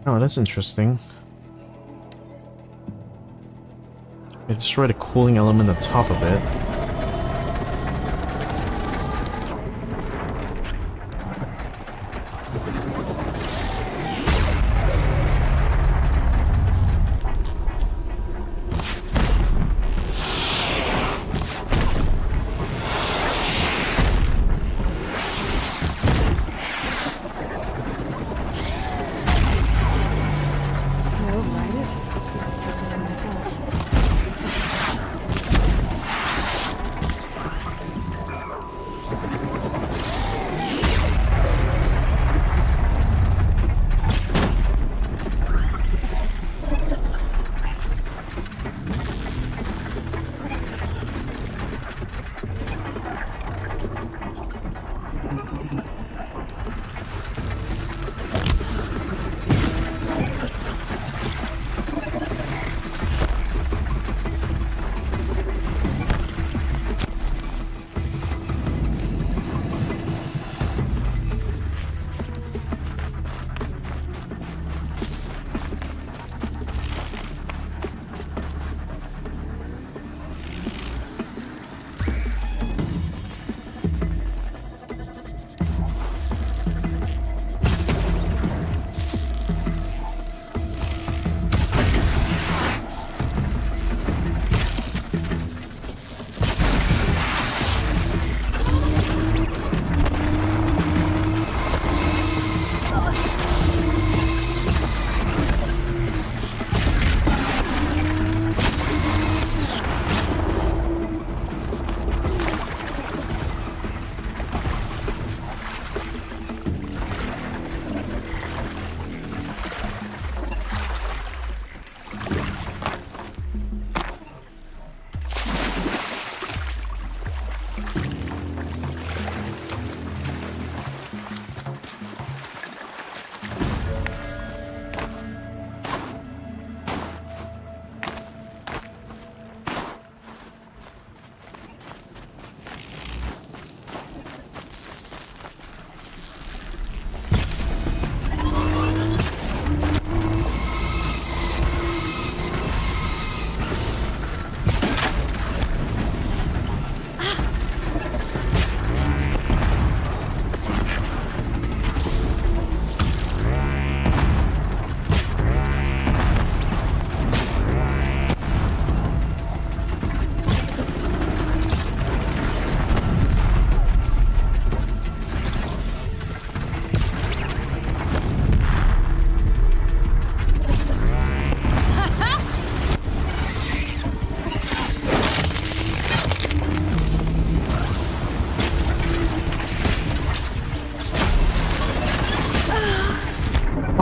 Oh, that's interesting. It destroyed a cooling element on top of it.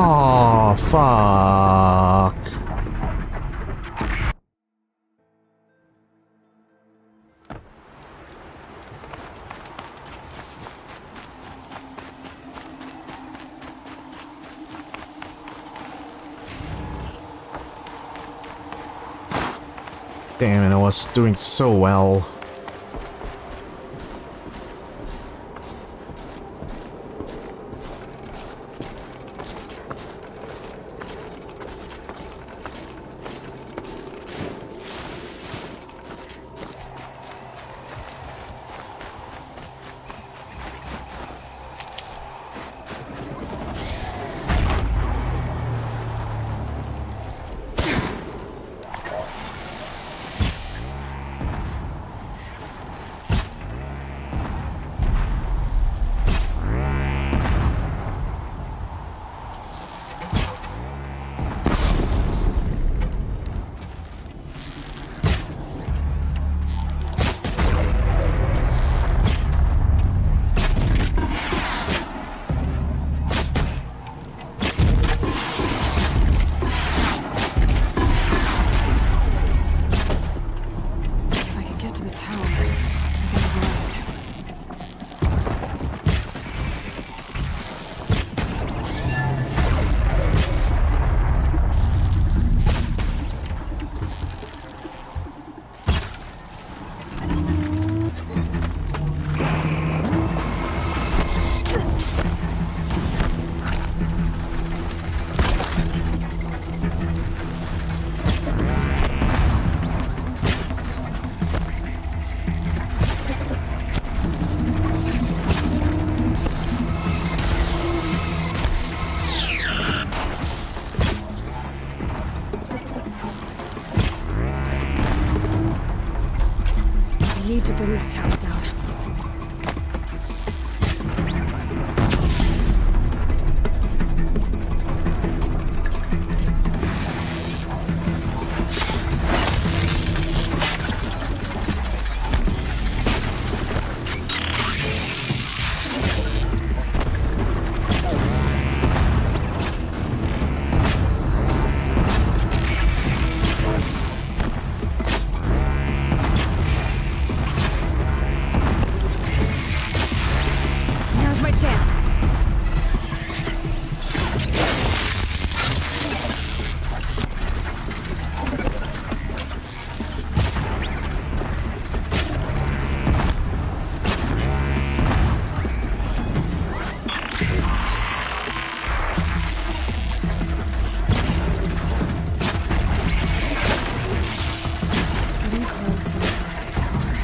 Oh, fuck. Damn it, I was doing so well. need to bring this tower down. Now's my chance. Getting closer, tower.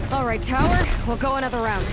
All right, tower, we'll go another round.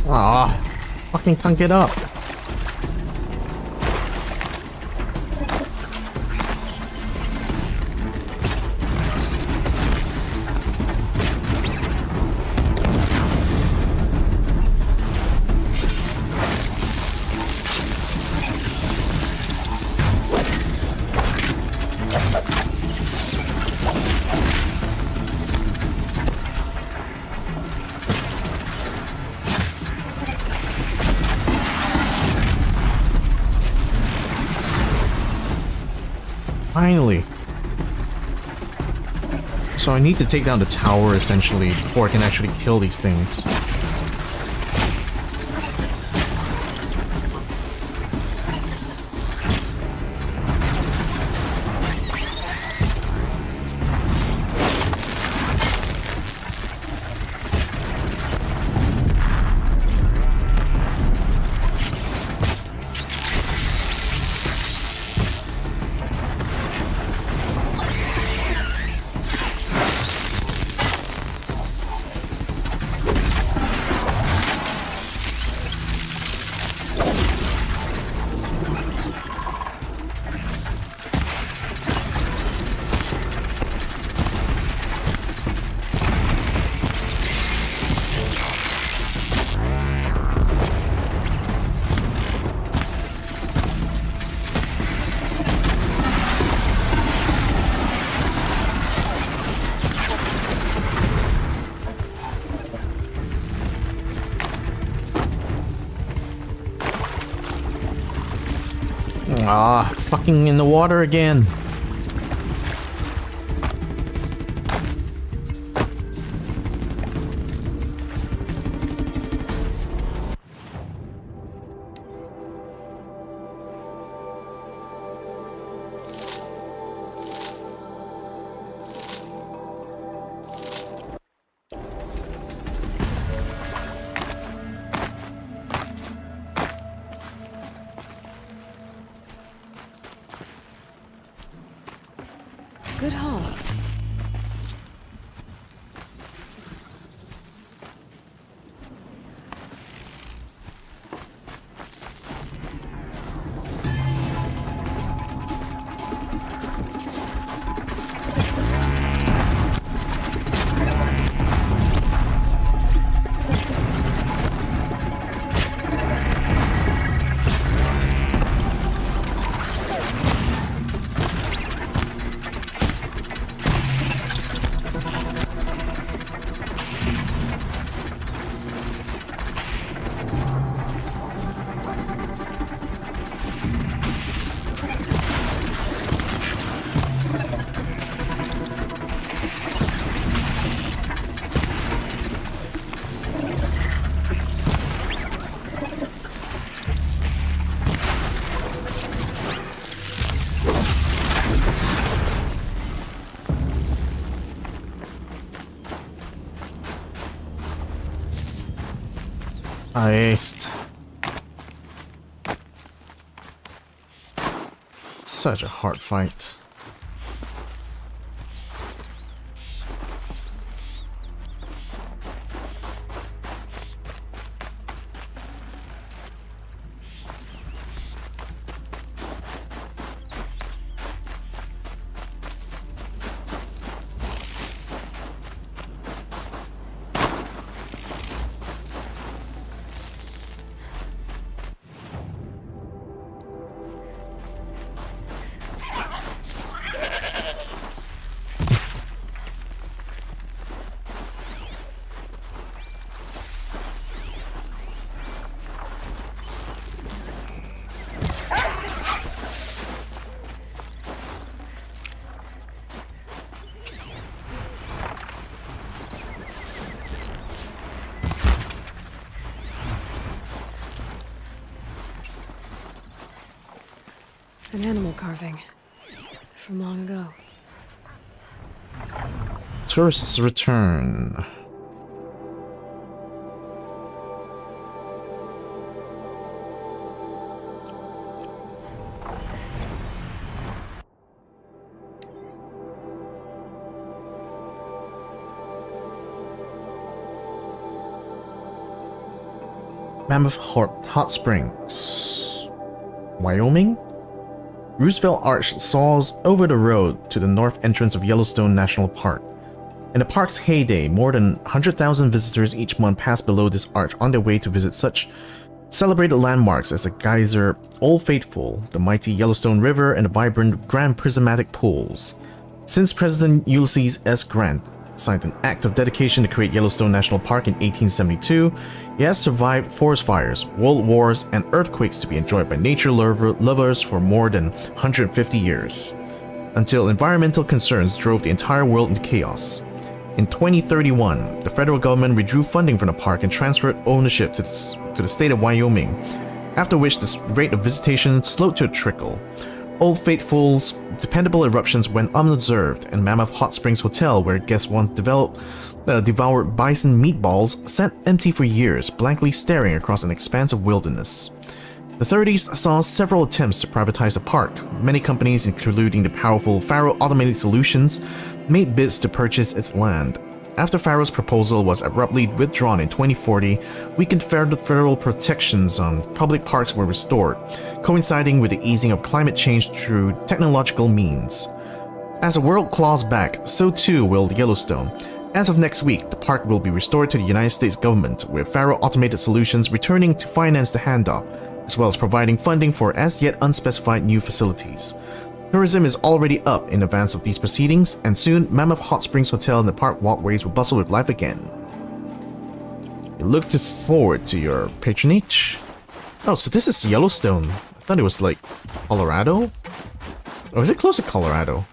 Aw, fucking can't get up. Finally. So I need to take down the tower, essentially, before I can actually kill these things. Ah, fucking in the water again. Good haul. Iced. Such a hard fight. An animal carving from long ago. Tourists return. Mammoth Hot Springs, Wyoming? Roosevelt Arch soars over the road to the north entrance of Yellowstone National Park. In the park's heyday, more than 100,000 visitors each month pass below this arch on their way to visit such celebrated landmarks as the geyser Old Faithful, the mighty Yellowstone River, and the vibrant Grand Prismatic Pools. Since President Ulysses S. Grant signed an act of dedication to create Yellowstone National Park in 1872, it has survived forest fires, world wars, and earthquakes to be enjoyed by nature lovers for more than 150 years, until environmental concerns drove the entire world into chaos. In 2031, the federal government withdrew funding from the park and transferred ownership to the state of Wyoming, after which the rate of visitation slowed to a trickle. Old Faithful's dependable eruptions went unobserved, and Mammoth Hot Springs Hotel, where guests once devoured bison meatballs, sat empty for years, blankly staring across an expanse of wilderness. The 30s saw several attempts to privatize the park. Many companies, including the powerful Faro Automated Solutions, made bids to purchase its land. After Faro's proposal was abruptly withdrawn in 2040, weakened federal protections on public parks were restored, coinciding with the easing of climate change through technological means. As the world claws back, so too will Yellowstone. As of next week, the park will be restored to the United States government, with Faro Automated Solutions returning to finance the handoff, as well as providing funding for as yet unspecified new facilities. Tourism is already up in advance of these proceedings, and soon Mammoth Hot Springs Hotel and the park walkways will bustle with life again. We look forward to your patronage. Oh, so this is Yellowstone. I thought it was like Colorado? Or is it close to Colorado?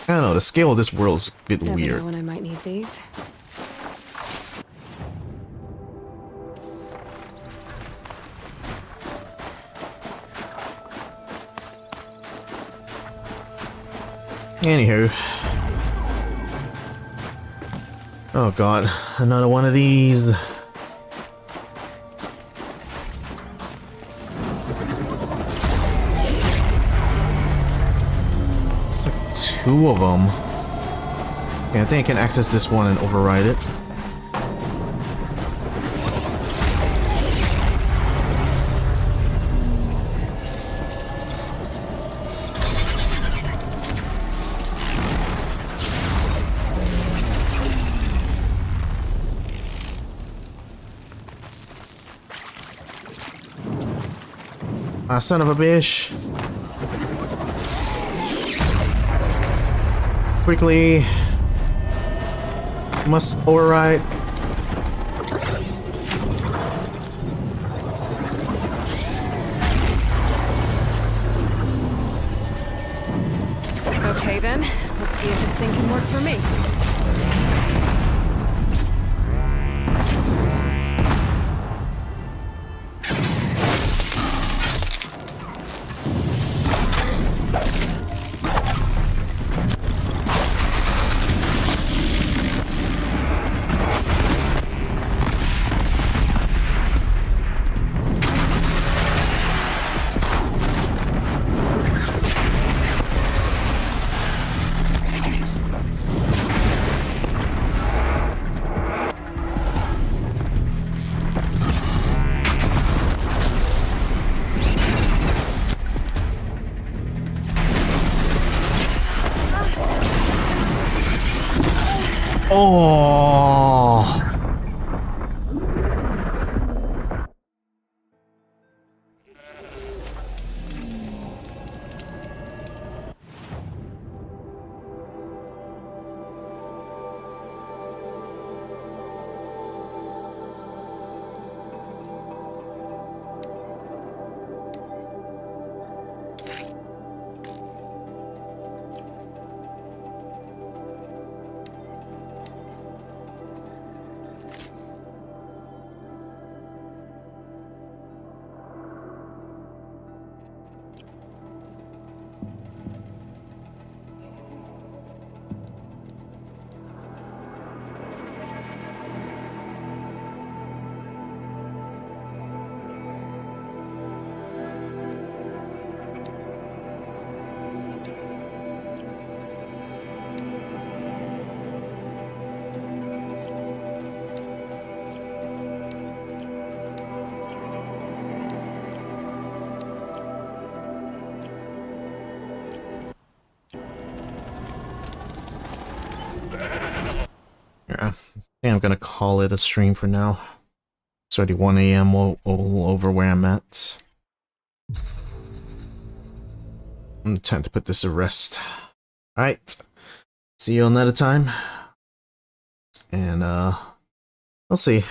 I don't know, the scale of this world is a bit Never weird. know when I might need these. Anywho. Oh god, another one of these. It's like two of them. Okay, I think I can access this one and override it. Ah, son of a bitch. Quickly. Must override. Okay then, let's see if this thing can work for me. Oh. think I'm gonna call it a stream for now. It's already 1 a.m. all over where I'm at. I'm time to put this to rest. Alright. See you another time. And we'll see.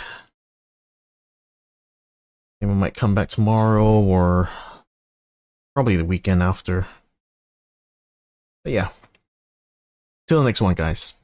Maybe I might come back tomorrow or probably the weekend after. But yeah. Till the next one, guys.